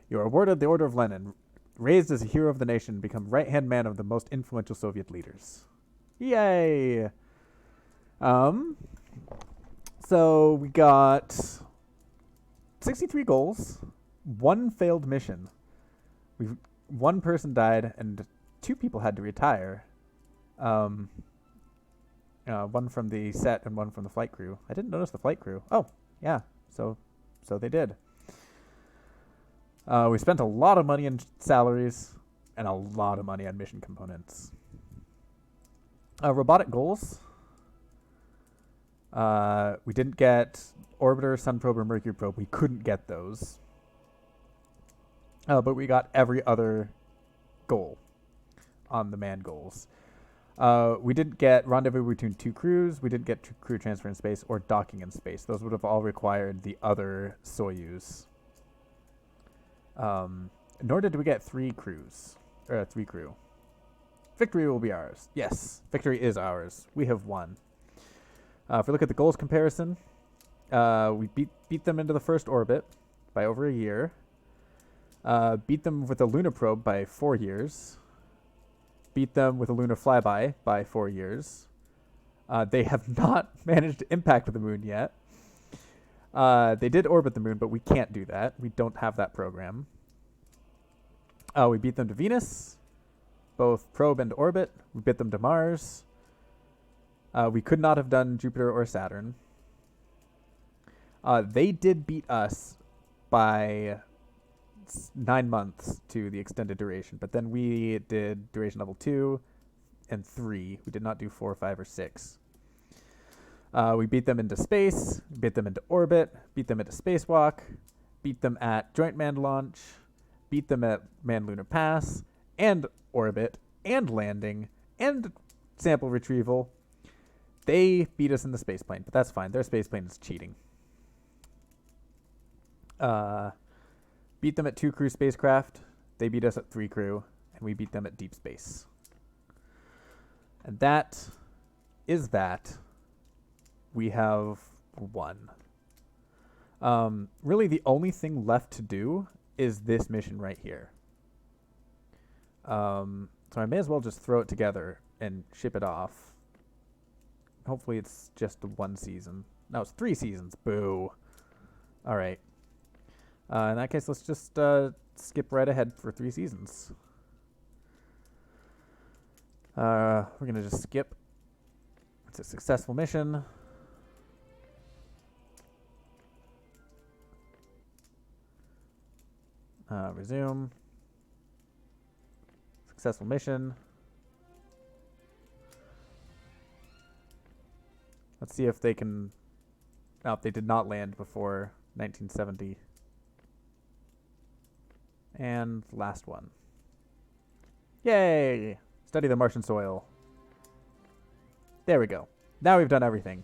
You are awarded the Order of Lenin, raised as a hero of the nation, become right-hand man of the most influential Soviet leaders. Yay! So we got 63 goals, 1 failed mission. One person died and 2 people had to retire. One from the set and one from the flight crew. I didn't notice the flight crew. Oh, yeah. So they did. We spent a lot of money on salaries and a lot of money on mission components. Robotic goals. We didn't get Orbiter, Sun Probe, or Mercury Probe. We couldn't get those. But we got every other goal on the manned goals. We didn't get Rendezvous between 2 crews. We didn't get crew transfer in space or docking in space. Those would have all required the other Soyuz. Nor did we get 3 crews. 3 crew. Victory will be ours. Yes, victory is ours. We have won. If we look at the goals comparison, we beat them into the first orbit by over a year. Beat them with a lunar probe by 4 years. Beat them with a lunar flyby by 4 years. They have not managed to impact the moon yet. They did orbit the moon, but we can't do that. We don't have that program. We beat them to Venus, both probe and orbit. We beat them to Mars. We could not have done Jupiter or Saturn. They did beat us by 9 months to the extended duration, but then we did duration level 2 and 3. We did not do 4, 5, or 6. We beat them into space, beat them into orbit, beat them into spacewalk, beat them at joint manned launch, beat them at manned lunar pass, and orbit, and landing, and sample retrieval. They beat us in the spaceplane, but that's fine. Their spaceplane is cheating. Beat them at 2 crew spacecraft, They beat us at 3 crew, and we beat them at deep space. And that is that. We have won. Really, the only thing left to do is this mission right here. So I may as well just throw it together and ship it off. Hopefully it's just 1 season. No, it's 3 seasons. Boo. All right. In that case, let's just skip right ahead for 3 seasons. We're going to just skip. It's a successful mission. Resume. Successful mission. Let's see if they can... No, they did not land before 1970. And last one. Yay! Study the Martian soil. There we go. Now we've done everything.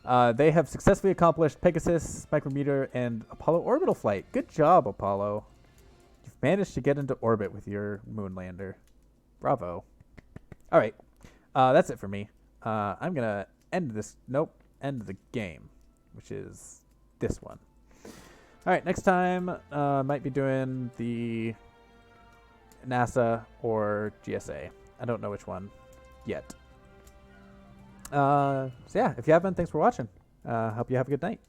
They have successfully accomplished Pegasus, micrometer, and Apollo orbital flight. Good job, Apollo. You've managed to get into orbit with your moon lander. Bravo. All right. That's it for me. I'm going to end this. Nope. End the game, which is this one. All right. Next time, might be doing the NASA or GSA. I don't know which one yet. So yeah, if you haven't, thanks for watching. Hope you have a good night.